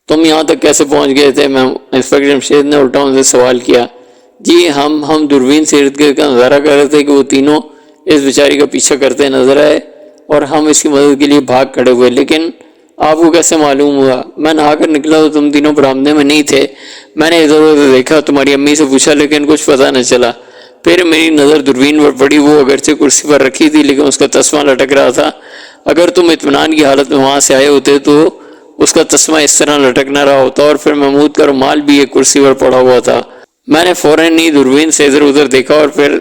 تم یہاں تک کیسے پہنچ گئے تھے؟ انسپکٹر جمشید نے الٹا ان سے سوال کیا۔ جی ہم دوربین سے ارد گرد کا نظارہ کر رہے تھے کہ وہ تینوں اس بیچاری کا پیچھا کرتے نظر آئے اور ہم اس کی مدد کے لیے بھاگ کھڑے ہوئے۔ لیکن آپ کو کیسے معلوم ہوا؟ میں نہا کر نکلا تو تم تینوں برآمدے میں نہیں تھے۔ میں نے ادھر ادھر دیکھا، تمہاری امی سے پوچھا، لیکن کچھ پتہ نہ چلا۔ پھر میری نظر دوربین پر پڑی، وہ اگرچہ کرسی پر رکھی تھی لیکن اس کا تسمہ لٹک رہا تھا۔ اگر تم اطمینان کی حالت میں وہاں سے آئے ہوتے تو اس کا تسمہ اس طرح لٹک نہ رہا ہوتا، اور پھر محمود کا رومال بھی ایک کرسی پر پڑا ہوا تھا۔ میں نے فوراً ہی دوربین سے ادھر ادھر دیکھا اور پھر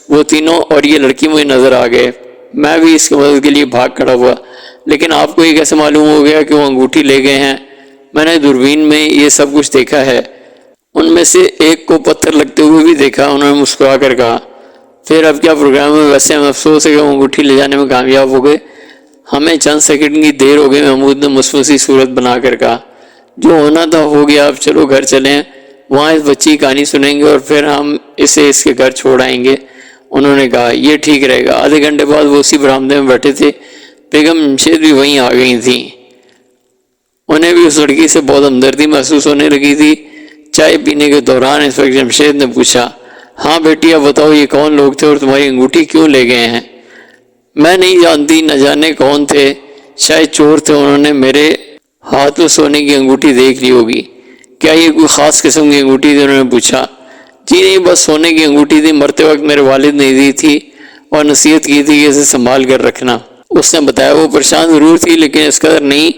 وہ تینوں اور یہ لڑکی مجھے نظر آ گئے۔ میں بھی اس کی مدد کے لیے بھاگ کھڑا ہوا۔ لیکن آپ کو یہ کیسے معلوم ہو گیا کہ وہ انگوٹھی لے گئے ہیں؟ میں نے دوربین میں یہ سب کچھ دیکھا ہے۔ ان میں سے ایک کو پتھر لگتے ہوئے بھی دیکھا، انہوں نے مسکرا کر کہا۔ پھر اب کیا پروگرام ہے؟ ویسے ہم افسوس ہے کہ وہ انگوٹھی لے جانے میں کامیاب ہو گئے۔ ہمیں چند سیکنڈ کی دیر ہو گئی، محمود نے مسموسی صورت بنا کر کہا۔ جو ہونا تھا ہو گیا، اب چلو گھر چلیں، وہاں اس بچی کی کہانی سنیں گے اور پھر ہم اسے اس کے گھر چھوڑ آئیں گے، انہوں نے کہا۔ یہ ٹھیک رہے گا۔ آدھے گھنٹے بعد وہ اسی برآمدے میں بیٹھے تھے۔ بیگم جمشید بھی وہیں آ گئی تھیں۔ انہیں بھی اس لڑکی سے بہت ہمدردی محسوس ہونے لگی تھی۔ چائے پینے کے دوران انسپکٹر جمشید نے پوچھا، ہاں بیٹی اب بتاؤ یہ کون لوگ تھے اور تمہاری انگوٹھی کیوں لے گئے ہیں؟ میں نہیں جانتی، نہ جانے کون تھے، شاید چور تھے، انہوں نے میرے ہاتھ میں سونے کی انگوٹھی دیکھ لی ہوگی۔ کیا یہ کوئی خاص قسم کی انگوٹھی تھی؟ انہوں نے پوچھا۔ جی نہیں، بس سونے کی انگوٹھی تھی، مرتے وقت میرے والد نے دی تھی اور نصیحت کی تھی کہ اسے سنبھال کر رکھنا، اس نے بتایا۔ وہ پریشان ضرور تھی لیکن اس قدر نہیں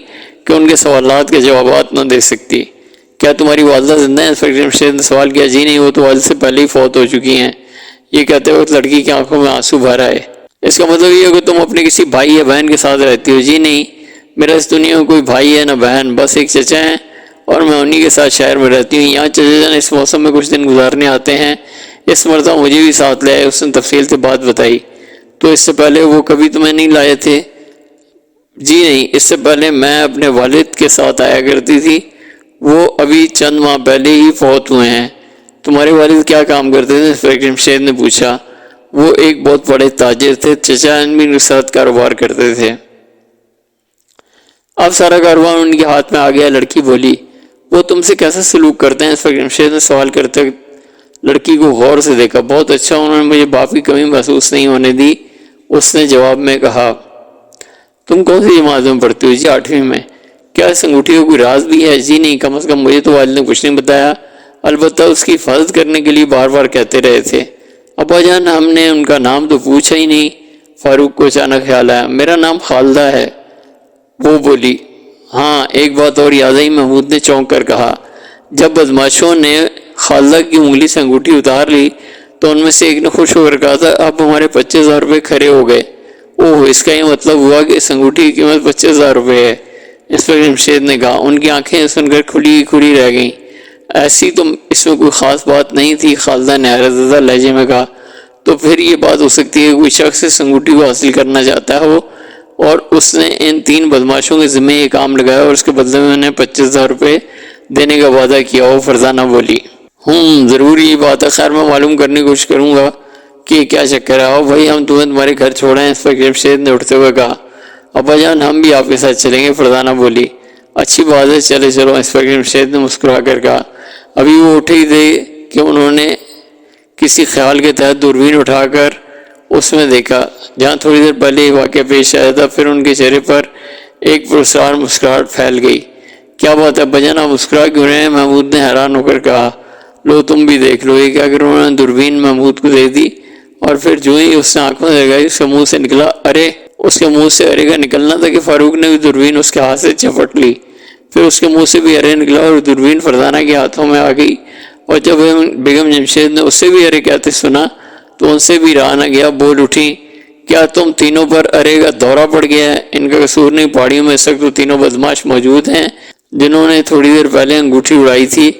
کہ ان کے سوالات کے جوابات نہ دے سکتی۔ کیا تمہاری والدہ زندہ ہیں؟ انسپکٹر جمشید نے سوال کیا۔ جی نہیں، وہ تو والد سے پہلے ہی فوت ہو چکی ہیں۔ یہ کہتے وقت لڑکی کی آنکھوں میں آنسو بھر آئے۔ اس کا مطلب یہ ہے کہ تم اپنے کسی بھائی یا بہن کے ساتھ رہتی ہو؟ جی نہیں، میرا اس دنیا میں کوئی بھائی ہے نہ بہن، بس ایک چچا ہیں اور میں انہی کے ساتھ شہر میں رہتی ہوں۔ یہاں چچا جان اس موسم میں کچھ دن گزارنے آتے ہیں، اس مرتبہ مجھے بھی ساتھ لے آئے۔ اس نے تفصیل سے بات بتائی۔ تو اس سے پہلے وہ کبھی تمہیں نہیں لائے تھے؟ جی نہیں، اس سے پہلے میں اپنے والد کے ساتھ آیا کرتی تھی، وہ ابھی چند ماہ پہلے ہی فوت ہوئے ہیں۔ تمہارے والد کیا کام کرتے تھے؟ انسپکٹر جمشید نے پوچھا۔ وہ ایک بہت بڑے تاجر تھے، چچا بھی ان کے ساتھ کاروبار کرتے تھے۔ اب سارا کاروبار ان کے ہاتھ میں آ گیا۔ لڑکی بولی۔ وہ تم سے کیسا سلوک کرتے ہیں؟ انسپکٹر جمشید نے سوال کرتے لڑکی کو غور سے دیکھا۔ بہت اچھا، انہوں نے مجھے باپ کی کمی محسوس نہیں ہونے دی، اس نے جواب میں کہا۔ تم کون سی جماعت میں پڑھتی ہو؟ جی 8ویں میں۔ کیا اس انگوٹھی کا کوئی راز بھی ہے؟ جی نہیں، کم از کم مجھے تو والد نے کچھ نہیں بتایا، البتہ اس کی حفاظت کرنے کے لیے بار بار کہتے رہے تھے۔ ابا جان ہم نے ان کا نام تو پوچھا ہی نہیں۔ فاروق کو اچانک خیال آیا۔ میرا نام خالدہ ہے، وہ بولی۔ ہاں ایک بات اور یاد آئی، محمود نے چونک کر کہا۔ جب بدماشوں نے خالدہ کی انگلی سے انگوٹھی اتار لی تو ان میں سے ایک نے خوش ہو کر کہا تھا، اب ہمارے 25,000 روپے کھڑے ہو گئے۔ اوہ، اس کا یہ مطلب ہوا کہ اس انگوٹھی کی قیمت 25,000 روپے ہے، انسپکٹر جمشید نے کہا۔ ان کی آنکھیں سن کر کھلی کھلی رہ گئیں۔ ایسی تو اس میں کوئی خاص بات نہیں تھی، خالدہ نے حیرت زدہ لہجے میں کہا۔ تو پھر یہ بات ہو سکتی ہے کہ کوئی شخص اس انگوٹھی کو حاصل کرنا چاہتا ہو اور اس نے ان 3 بدماشوں کے ذمہ یہ کام لگایا اور اس کے بدلے میں انہیں 25,000 روپے دینے کا وعدہ کیا ہو۔ فرزانہ بولی ضرور یہ بات ہے، خیر میں معلوم کرنے کی کوشش کروں گا کہ یہ کیا چکر ہے۔ آؤ بھائی ہم تمہیں تمہارے گھر چھوڑیں، انسپکٹر جمشید نے اٹھتے ہوئے کہا۔ ابا جان ہم بھی آپ کے ساتھ چلیں گے، فرزانہ بولی۔ اچھی بات ہے، چلے چلو، انسپکٹر جمشید نے مسکرا کر کہا۔ ابھی وہ اٹھے ہی تھے کہ انہوں نے کسی خیال کے تحت دوربین اٹھا کر اس میں دیکھا جہاں تھوڑی دیر پہلے یہ واقعہ پیش آیا تھا۔ پھر ان کے چہرے پر ایک پرسرار مسکراہٹ پھیل گئی۔ کیا بات ہے بجن، آپ مسکرا کیوں رہے ہیں؟ محمود نے حیران ہو کر کہا۔ لو تم بھی دیکھ لو۔ یہ کیا کر انہوں نے دوربین محمود کو دے دی اور پھر جو ہی اس نے آنکھوں سے لگائی اس کے منہ سے نکلا ارے۔ اس کے منہ سے ارے کا نکلنا تھا کہ فاروق نے بھی دوربین اس کے ہاتھ سے چپٹ لی۔ پھر اس کے منہ سے بھی ارے نکلا اور دوربین فرزانہ کے ہاتھوں میں آ گئی، اور جب بیگم جمشید نے اس سے بھی ارے کہتے سنا تو ان سے بھی رہا نہ گیا، بول اٹھی۔ کیا تم تینوں پر ارے کا دورہ پڑ گیا ہے؟ ان کا قصور نہیں، پہاڑیوں میں اس وقت تو تینوں بدماش موجود ہیں جنہوں نے تھوڑی دیر پہلے انگوٹھی اڑائی تھی۔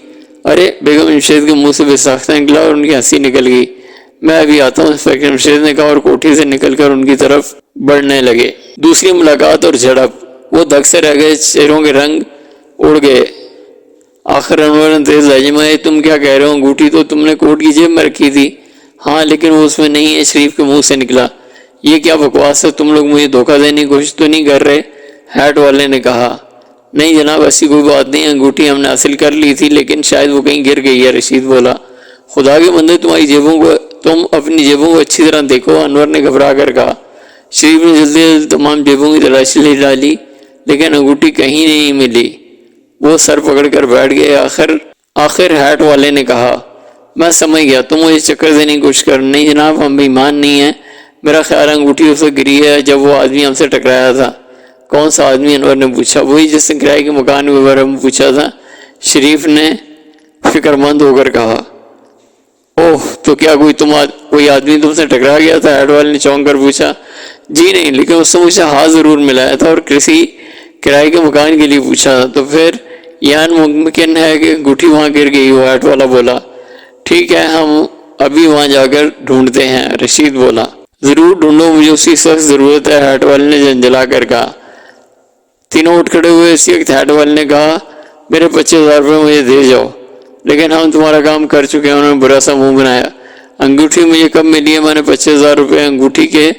ارے بیگم جمشید کے منہ سے بے ساختہ نکلا اور ان کی ہنسی نکل گئی۔ میں ابھی آتا ہوں، انسپکٹر جمشید نے کہا اور کوٹھی سے نکل کر ان کی طرف بڑھنے لگے۔ دوسری ملاقات اور جھڑپ، وہ دھک سے رہ گئے، چہروں کے رنگ اڑ گئے۔ آخر انور نے تیز لہجے میں تم کیا کہہ رہے ہو؟ انگوٹھی تو تم نے کوٹ کی جیب میں رکھی تھی۔ ہاں لیکن وہ اس میں نہیں ہے، شریف کے منہ سے نکلا۔ یہ کیا بکواس ہے، تم لوگ مجھے دھوکہ دینے کی کوشش تو نہیں کر رہے؟ ہیٹ والے نے کہا۔ نہیں جناب ایسی کوئی بات نہیں، انگوٹھی ہم نے حاصل کر لی تھی لیکن شاید وہ کہیں گر گئی ہے، رشید بولا۔ خدا کے بندے تم اپنی جیبوں کو اچھی طرح دیکھو، انور نے گھبرا کر کہا۔ شریف نے جلدی جلدی تمام جیبوں کی تلاشی لے ڈالی لیکن انگوٹھی کہیں نہیں ملی۔ وہ سر پکڑ کر بیٹھ گئے۔ آخر ہیٹ والے نے کہا۔ میں سمجھ گیا، تم مجھے چکر دینے کی کوشش کر۔ نہیں جناب ہم بےایمان نہیں ہیں، میرا خیال انگوٹھی اسے گری ہے جب وہ آدمی ہم سے ٹکرایا تھا۔ کون سا آدمی؟ انور نے پوچھا۔ وہی جس نے کرائے کے مکان کے بارے میں پوچھا تھا، شریف نے فکر مند ہو کر کہا۔ اوہ تو کیا کوئی آدمی تم سے ٹکرا گیا تھا؟ ہیڈ والے نے چونک کر پوچھا۔ جی نہیں، لیکن اس نے مجھے ہاتھ ضرور ملایا تھا اور کسی کرائے کے مکان کے لیے پوچھا تھا، تو پھر یہ ممکن ہے کہ انگوٹھی وہاں گر گئی ہو، ہیڈ والا بولا۔ ٹھیک ہے ہم ابھی وہاں جا کر ڈھونڈتے ہیں، رشید بولا۔ ضرور ڈھونڈو، مجھے اسی سخت ضرورت ہے، ہیڈ والے نے جھنجھلا کر کہا۔ تینوں اٹھ کھڑے ہوئے۔ اسی وقت ہیڈ والے نے کہا میرے 25,000 روپے مجھے دے جاؤ، لیکن ہم تمہارا کام کر چکے ہیں۔ انہوں نے برا سا منہ بنایا۔ انگوٹھی مجھے کب ملی ہے؟ میں نے 25,000 روپے انگوٹھی کے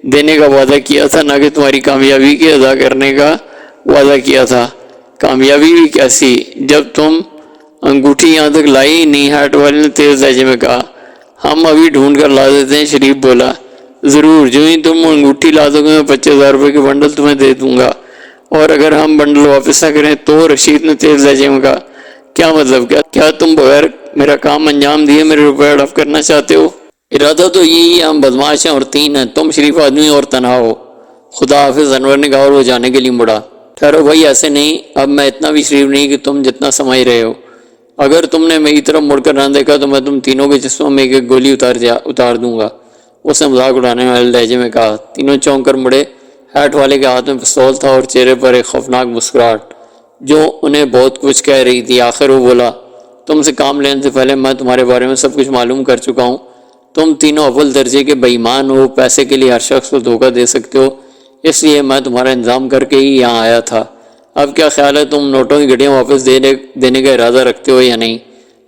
دینے کا وعدہ کیا تھا، نہ کہ تمہاری کامیابی کے ادا کرنے کا وعدہ کیا تھا۔ کامیابی بھی کیسی جب تم انگوٹھی یہاں تک لائی نہیں، ہیٹ والے نے تیز لہجے میں کہا۔ ہم ابھی ڈھونڈ کر لا دیتے ہیں، شریف بولا۔ ضرور، جو ہی تم انگوٹھی لا دو گے میں 25,000 روپے کے بنڈل تمہیں دے دوں گا، اور اگر ہم بنڈل واپس نہ کریں تو؟ رشید نے تیز لہجے میں کہا۔ کیا مطلب؟ کیا تم بغیر میرا کام انجام دیے میرے روپے ہڑپ کرنا چاہتے ہو؟ ارادہ تو یہی ہے، ہم بدماش ہیں اور 3 ہیں، تم شریف آدمی اور تنہا ہو۔ خدا حافظ، انور نے کہا اور وہ جانے کے لیے مڑا۔ ٹھہرو بھائی، ایسے نہیں، اب میں اتنا بھی شریف نہیں کہ تم جتنا سمجھ رہے ہو۔ اگر تم نے میری طرف مڑ کر نہ دیکھا تو میں تم تینوں کے جسموں میں ایک گولی اتار دوں گا، اس نے مذاق اڑانے والے لہجے میں کہا۔ تینوں چونک کر مڑے۔ ہیٹ والے کے ہاتھ میں پستول تھا اور چہرے پر ایک خوفناک مسکراہٹ جو انہیں بہت کچھ کہہ رہی تھی۔ آخر وہ بولا، تم سے کام لینے سے پہلے میں تمہارے بارے میں سب کچھ معلوم کر چکا ہوں۔ تم تینوں اول درجے کے بے ایمان ہو، پیسے کے لیے ہر شخص کو دھوکہ دے سکتے ہو، اس لیے میں تمہارا انتظام کر کے ہی یہاں آیا تھا۔ اب کیا خیال ہے، تم نوٹوں کی گڈیاں واپس دینے کا ارادہ رکھتے ہو یا نہیں؟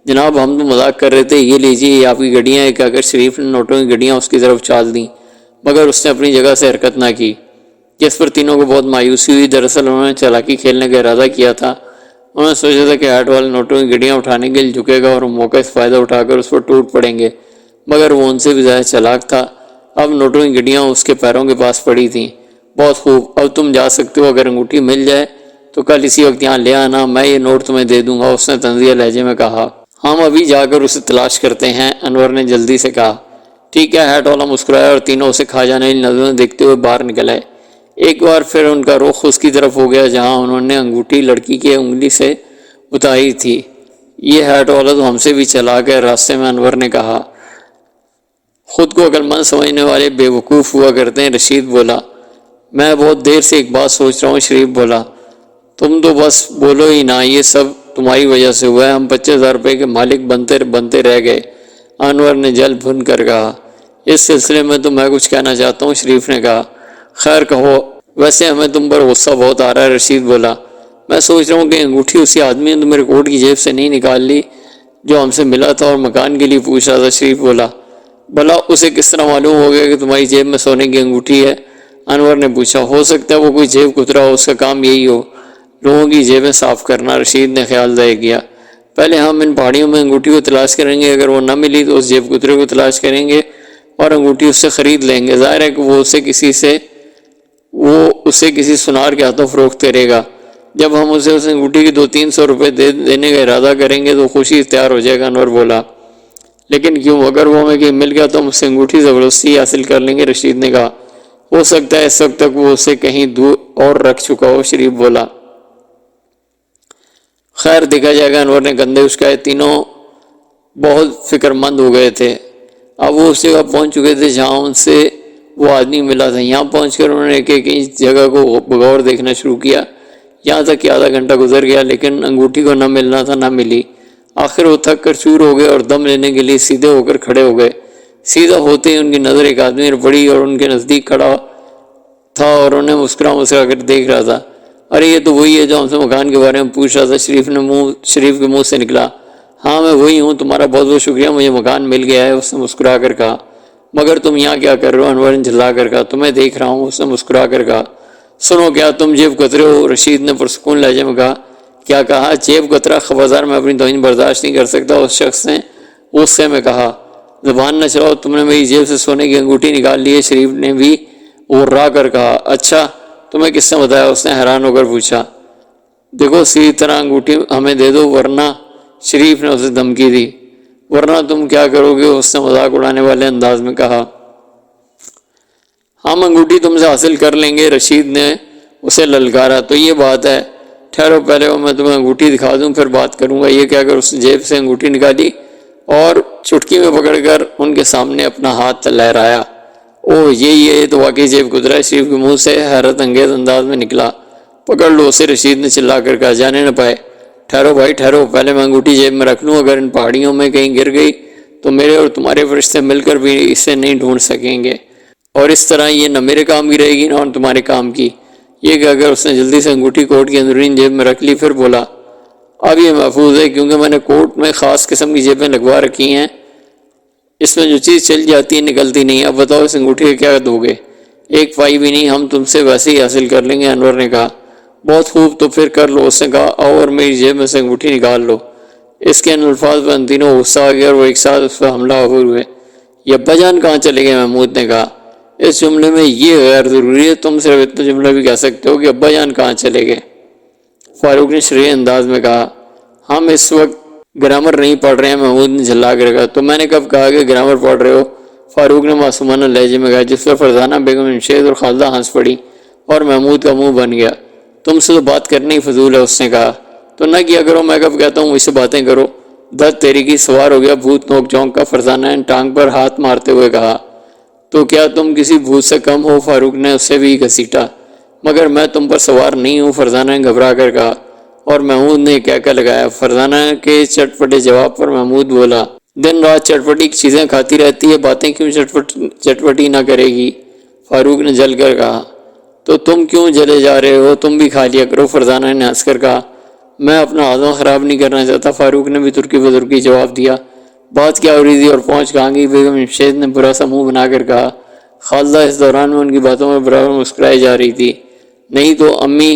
جناب ہم تو مذاق کر رہے تھے، یہ لیجیے یہ آپ کی گڈیاں۔ ایک کہہ کر شریف نے نوٹوں کی گڈیاں اس کی طرف چال دیں، مگر اس نے اپنی جگہ سے حرکت نہ کی، جس پر تینوں کو بہت مایوسی ہوئی۔ دراصل انہوں نے چالاکی کھیلنے کا ارادہ کیا تھا۔ انہوں نے سوچا تھا کہ ہیٹ والے نوٹوں کی گڈیاں اٹھانے کے لیے جھکے گا اور موقع سے فائدہ اٹھا کر اس پر ٹوٹ پڑیں گے، مگر وہ ان سے بھی زیادہ چالاک تھا۔ اب نوٹوں کی گڈیاں اس کے پیروں کے پاس پڑی تھیں۔ بہت خوب، اب تم جا سکتے ہو، اگر انگوٹھی مل جائے تو کل اسی وقت یہاں لے آنا، میں یہ نوٹ تمہیں دے دوں گا، اس نے طنزیہ لہجے میں کہا۔ ہم ابھی جا کر اسے تلاش کرتے ہیں، انور نے جلدی سے کہا۔ ٹھیک ہے، ہیٹ والا مسکرایا اور تینوں اسے کھا جانے والی نظریں دیکھتے ہوئے باہر نکل آئے۔ ایک بار پھر ان کا رخ اس کی طرف ہو گیا جہاں انہوں نے انگوٹھی لڑکی کی انگلی سے اتاری تھی۔ یہ ہیٹ والا تو ہم سے بھی چلاک ہے، راستے میں انور نے کہا۔ خود کو عقل مند سمجھنے والے بے وقوف ہوا کرتے ہیں، رشید بولا۔ میں بہت دیر سے ایک بات سوچ رہا ہوں، شریف بولا۔ تم تو بس بولو ہی نہ، یہ سب تمہاری وجہ سے ہوا ہے، ہم 25,000 روپے کے مالک بنتے رہ گئے، انور نے جل بھن کر کہا۔ اس سلسلے میں تو میں کچھ کہنا چاہتا ہوں، شریف نے کہا۔ خیر کہو، ویسے ہمیں تم پر غصہ بہت آ رہا ہے، رشید بولا۔ میں سوچ رہا ہوں کہ انگوٹھی اسی آدمی نے تو میرے کوٹ کی جیب سے نہیں نکال لی جو ہم سے ملا تھا اور مکان کے لیے پوچھ رہا تھا۔ شریف بولا، بھلا اسے کس طرح معلوم ہو گیا کہ تمہاری جیب میں سونے کی انگوٹھی ہے؟ انور نے پوچھا۔ ہو سکتا ہے وہ کوئی جیب کترا ہو، اس کا کام یہی ہو، لوگوں کی جیبیں صاف کرنا۔ رشید نے خیال ظاہر کیا۔ پہلے ہم ان پہاڑیوں میں انگوٹھی کو تلاش کریں گے، اگر وہ نہ ملی تو اس جیب کترے کو تلاش کریں گے اور انگوٹھی اس سے خرید لیں گے۔ ظاہر ہے کہ وہ اسے کسی سنار کے ہاتھوں فروخت کرے گا۔ جب ہم اسے اس انگوٹھی کی 200-300 روپے دینے کا ارادہ کریں گے تو خوشی اختیار ہو جائے گا۔ انور بولا، لیکن کیوں؟ اگر وہ ہمیں کہیں مل گیا تو ہم اس سے انگوٹھی زبردستی حاصل کر لیں گے۔ رشید نے کہا، ہو سکتا ہے اس وقت تک وہ اسے کہیں دور اور رکھ چکا ہو۔ شریف بولا، خیر دیکھا جائے گا۔ انور نے کندھے اچکائے۔ تینوں بہت فکر مند ہو گئے تھے۔ اب وہ اس جگہ پہنچ چکے تھے جہاں ان سے وہ آدمی ملا تھا۔ یہاں پہنچ کر انہوں نے ایک جگہ کو بغور دیکھنا شروع کیا، یہاں تک کہ آدھا گھنٹہ گزر گیا لیکن انگوٹھی کو نہ ملنا تھا، نہ ملی۔ آخر وہ تھک کر چور ہو گئے اور دم لینے کے لیے سیدھے ہو کر کھڑے ہو گئے۔ سیدھا ہوتے ہی ان کی نظر ایک آدمی پر پڑی اور ان کے نزدیک کھڑا تھا اور انہیں مسکرا کر دیکھ رہا تھا۔ ارے یہ تو وہی ہے جو ہم سے مکان کے بارے میں پوچھ رہا تھا۔ شریف کے منہ سے نکلا، ہاں میں وہی ہوں، تمہارا بہت بہت شکریہ، مجھے مکان مل گیا ہے۔ اس نے مسکرا کر کہا۔ مگر تم یہاں کیا کر رہے ہو؟ انور نے جھلا کر کہا۔ تمہیں دیکھ رہا ہوں۔ اس نے مسکرا کر کہا۔ سنو، کیا تم جیب کترے ہو؟ رشید نے پرسکون لہجے میں کہا۔ کیا کہا؟ جیب کترا؟ خبردار، میں اپنی توہین برداشت نہیں کر سکتا، اس شخص نے غصے میں کہا۔ زبان نہ چلاؤ، تم نے میری جیب سے سونے کی انگوٹھی نکال لی ہے۔ شریف نے بھی غرا کر کہا۔ اچھا، تمہیں کس نے بتایا؟ اس نے حیران ہو کر پوچھا۔ دیکھو سیدھی طرح انگوٹھی ہمیں دے دو ورنہ، شریف نے اسے دھمکی دی۔ ورنہ تم کیا کرو گے؟ اس نے مذاق اڑانے والے انداز میں کہا۔ ہم انگوٹھی تم سے حاصل کر لیں گے، رشید نے اسے للکارا۔ تو یہ بات ہے، ٹھہرو پہلے میں تمہیں انگوٹھی دکھا دوں پھر بات کروں گا۔ یہ کہہ کر اس نے جیب سے انگوٹھی نکالی اور چٹکی میں پکڑ کر ان کے سامنے اپنا ہاتھ لہرایا۔ اوہ یہ تو واقعی جیب کترا ہے، شریف کے منہ سے حیرت انگیز انداز میں نکلا۔ پکڑ لو اسے، رشید نے چلا کر کہا۔ جانے نہ پائے۔ ٹھہرو بھائی ٹھہرو، پہلے میں انگوٹھی جیب میں رکھ لوں، اگر ان پہاڑیوں میں کہیں گر گئی تو میرے اور تمہارے فرشتے مل کر بھی اسے نہیں ڈھونڈ سکیں گے، اور اس طرح یہ نہ میرے کام کی رہے گی نہ تمہارے کام کی۔ یہ کہ اگر اس نے جلدی سے انگوٹھی کوٹ کی اندرونی جیب میں رکھ لی، پھر بولا، اب یہ محفوظ ہے کیونکہ میں نے کوٹ میں خاص قسم کی جیبیں لگوا رکھی ہیں، اس میں جو چیز چل جاتی ہے نکلتی نہیں۔ اب بتاؤ اس انگوٹھی کا کیا دو گے؟ ایک پائی بھی نہیں، ہم تم سے ویسے ہی حاصل کر لیں گے۔ انور نے کہا۔ بہت خوب، تو پھر کر لو۔ اس نے کہا، آؤ اور میری جیب میں سے انگوٹھی نکال لو۔ اس کے ان الفاظ پر ان تینوں غصہ آ گیا اور وہ ایک ساتھ اس پر حملہ آور ہوئے۔ یہ ابا جان کہاں چلے گئے؟ محمود نے کہا۔ اس جملے میں یہ غیر ضروری ہے، تم صرف اتنا جملہ بھی کہہ سکتے ہو کہ ابا جان کہاں چلے گئے۔ فاروق نے شرعی انداز میں کہا۔ ہم اس وقت گرامر نہیں پڑھ رہے ہیں، محمود نے جھلا کر کہا۔ تو میں نے کب کہا کہ گرامر پڑھ رہے ہو؟ فاروق نے معصومانہ لہجے میں کہا، جس پر فرزانہ بیگم جمشید اور خالدہ ہنس پڑی اور محمود کا منہ بن گیا۔ تم سے تو بات کرنا ہی فضول ہے، اس نے کہا۔ تو نہ کیا کرو، میں کب کہتا ہوں مجھ سے باتیں کرو؟ درد تیری کی سوار ہو گیا بھوت نوک جھونک کا، فرزانہ نے ٹانگ پر ہاتھ مارتے ہوئے کہا۔ تو کیا تم کسی بھوت سے کم ہو؟ فاروق نے اسے بھی گھسیٹا۔ مگر میں تم پر سوار نہیں ہوں، فرزانہ نے گھبرا کر کہا، اور محمود نے کہہ لگایا۔ فرزانہ کے چٹپٹے جواب پر محمود بولا، دن رات چٹپٹی چیزیں کھاتی رہتی ہے، باتیں کیوں چٹپٹی نہ کرے گی؟ فاروق نے جل کر کہا۔ تو تم کیوں جلے جا رہے ہو؟ تم بھی کھا لیا کرو، فرزانہ نے ہنس کر کہا۔ میں اپنا ہاضمہ خراب نہیں کرنا چاہتا، فاروق نے بھی ترکی بدرکی جواب دیا۔ بات کیا ہو رہی تھی اور پہنچ کہاں گئی؟ بیگم جمشید نے برا سا منہ بنا کر کہا۔ خالدہ اس دوران میں ان کی باتوں میں برابر مسکرائی جا رہی تھی۔ نہیں تو امی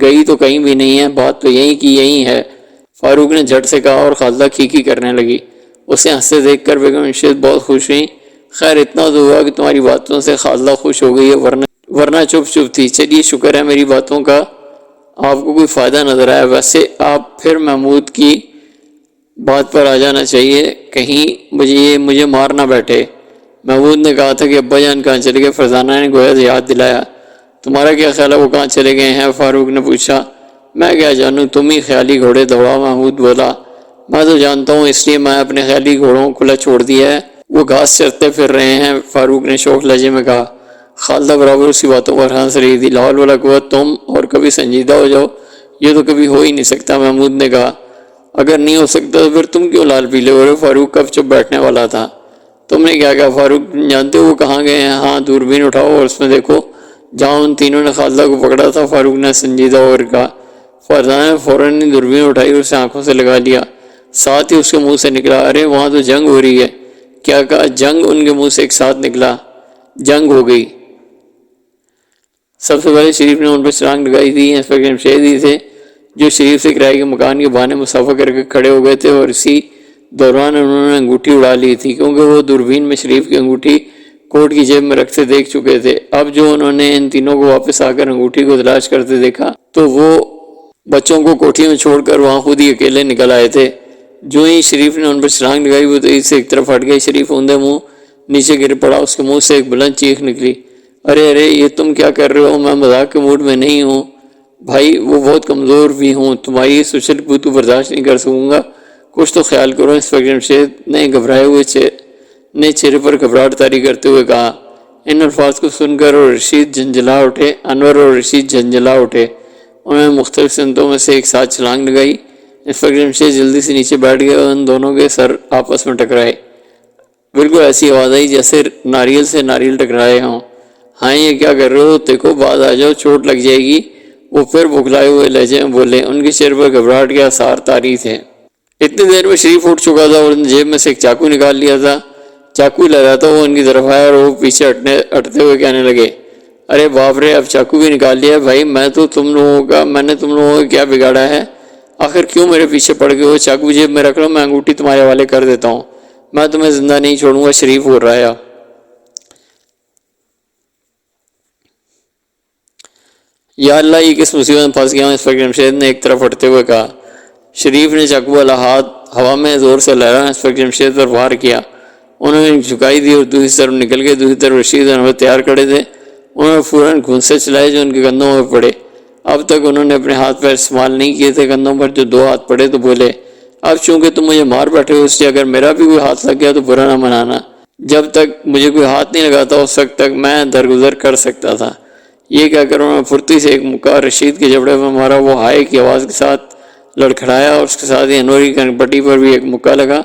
گئی تو کہیں بھی نہیں ہے، بات تو یہی کی یہی ہے، فاروق نے جھٹ سے کہا، اور خالدہ کھیکی کرنے لگی۔ اسے ہنستے دیکھ کر بیگم جمشید بہت خوش ہوئی۔ خیر اتنا تو ہوا کہ تمہاری باتوں سے خالدہ خوش ہو گئی ہے، ورنہ چپ تھی۔ چلیے شکر ہے میری باتوں کا آپ کو کوئی فائدہ نظر آیا۔ ویسے آپ پھر محمود کی بات پر آ جانا چاہیے، کہیں مجھے مار نہ بیٹھے۔ محمود نے کہا تھا کہ ابا جان کہاں چلے گئے؟ فرزانہ نے گویا یاد دلایا۔ تمہارا کیا خیال ہے وہ کہاں چلے گئے ہیں؟ فاروق نے پوچھا۔ میں کیا جانوں، تم ہی خیالی گھوڑے دوڑاؤ، محمود بولا۔ میں تو جانتا ہوں، اس لیے میں اپنے خیالی گھوڑوں کو کھلا چھوڑ دیا ہے، وہ گھاس چرتے پھر رہے ہیں، فاروق نے شوخ لہجے میں کہا۔ خالدہ برابر اسی باتوں پر ہنس رہی تھی۔ لاحول ولا قوت، تم اور کبھی سنجیدہ ہو جاؤ، یہ تو کبھی ہو ہی نہیں سکتا، محمود نے کہا۔ اگر نہیں ہو سکتا تو پھر تم کیوں لال پیلے ہو رہے؟ فاروق کب چپ بیٹھنے والا تھا۔ تم نے کیا کہا؟ فاروق جانتے ہو وہ کہاں گئے ہیں؟ ہاں، دوربین اٹھاؤ اور اس میں دیکھو جہاں ان تینوں نے خالدہ کو پکڑا تھا، فاروق نے سنجیدہ ہو کر کہا۔ فرزانہ نے فوراً دوربین اٹھائی اور اسے آنکھوں سے لگا لیا، ساتھ ہی اس کے منہ سے نکلا، ارے وہاں تو جنگ ہو رہی ہے۔ کیا کہا؟ جنگ؟ ان کے منہ سے ایک ساتھ نکلا، جنگ ہو گئی۔ سب سے پہلے شریف نے ان پر چھلانگ لگائی تھی۔ انسپکٹر جمشید ہی تھے جو شریف سے کرائے کے مکان کے بہانے مسافہ کر کے کھڑے ہو گئے تھے، اور اسی دوران انہوں نے انگوٹھی اڑا لی تھی، کیونکہ وہ دوربین میں شریف کی انگوٹھی کوٹ کی جیب میں رکھتے دیکھ چکے تھے۔ اب جو انہوں نے ان تینوں کو واپس آ کر انگوٹھی کو تلاش کرتے دیکھا تو وہ بچوں کو کوٹھی میں چھوڑ کر وہاں خود ہی اکیلے نکل آئے تھے۔ جو ہی شریف نے ان پر چھلانگ لگائی وہ تیزی سے ایک طرف ہٹ گئی۔ شریف اوندے منہ نیچے گر پڑا، اس کے منہ سے ایک بلند چیخ نکلی، ارے ارے یہ تم کیا کر رہے ہو؟ میں مذاق کے موڈ میں نہیں ہوں بھائی، وہ بہت کمزور بھی ہوں، تمہاری اس اچھل کودو برداشت نہیں کر سکوں گا، کچھ تو خیال کرو۔ انسپکٹر جمشید نے گھبرائے ہوئے چہرے پر گھبراہٹ طاری کرتے ہوئے کہا۔ ان الفاظ کو سن کر انور اور رشید جھنجھلا اٹھے۔ انہوں نے مختلف سمتوں میں سے ایک ساتھ چھلانگ لگائی۔ انسپکٹر جمشید جلدی سے نیچے بیٹھ گئے اور ان دونوں کے سر آپس میں ٹکرائے۔ بالکل ایسی آواز آئی جیسے ناریل سے ناریل ٹکرائے ہوں۔ ہاں یہ کیا کر رہے ہو؟ دیکھو باز آ جاؤ، چوٹ لگ جائے گی، وہ پھر بکھلائے ہوئے لہجے میں بولے۔ ان کے چہرے پر گھبراہٹ کے آثار طاری تھے۔ اتنی دیر میں شریف اٹھ چکا تھا اور ان جیب میں سے ایک چاقو نکال لیا تھا۔ چاقو لہراتا وہ ان کی طرف آیا اور وہ پیچھے ہٹتے ہوئے کہنے لگے، ارے باپ رے، اب چاقو بھی نکال لیا بھائی، میں نے تم لوگوں کا کیا بگاڑا ہے؟ آخر کیوں میرے پیچھے پڑ گئے ہو؟ چاقو جیب میں رکھ لو، میں انگوٹھی تمہارے حوالے کر دیتا ہوں، میں تمہیں زندہ نہیں چھوڑوں گا۔ شریف بول رہا ہے۔ یا اللہ، یہ کس مصیبت میں پھنس گیا ہوں؟ انسپکٹر جمشید نے ایک طرف ہٹتے ہوئے کہا۔ شریف نے چاقو والا ہاتھ ہوا میں زور سے لہرا انسپکٹر جمشید پر وار کیا۔ انہوں نے جھکائی دی اور دوسری طرف نکل گئے۔ دوسری طرف رشید اور انور تیار کھڑے تھے۔ انہوں نے فوراً گھونسے چلائے جو ان کے کندھوں میں پڑے۔ اب تک انہوں نے اپنے ہاتھ پیر استعمال نہیں کیے تھے کندھوں پر، جو دو ہاتھ پڑے تو بولے، اب چونکہ تم مجھے مار بیٹھے ہو، اس لیے اگر میرا بھی کوئی ہاتھ لگ گیا تو برا نہ منانا۔ جب تک مجھے کوئی ہاتھ نہیں لگاتا اس وقت تک میں درگزر کر سکتا تھا۔ یہ کہہ کر انہوں نے پھرتی سے ایک مکہ رشید کے جبڑے پر مارا۔ وہ ہائے کی آواز کے ساتھ لڑکھڑایا اور اس کے ساتھ ہی انور کی کنپٹی پر بھی ایک مکہ لگا۔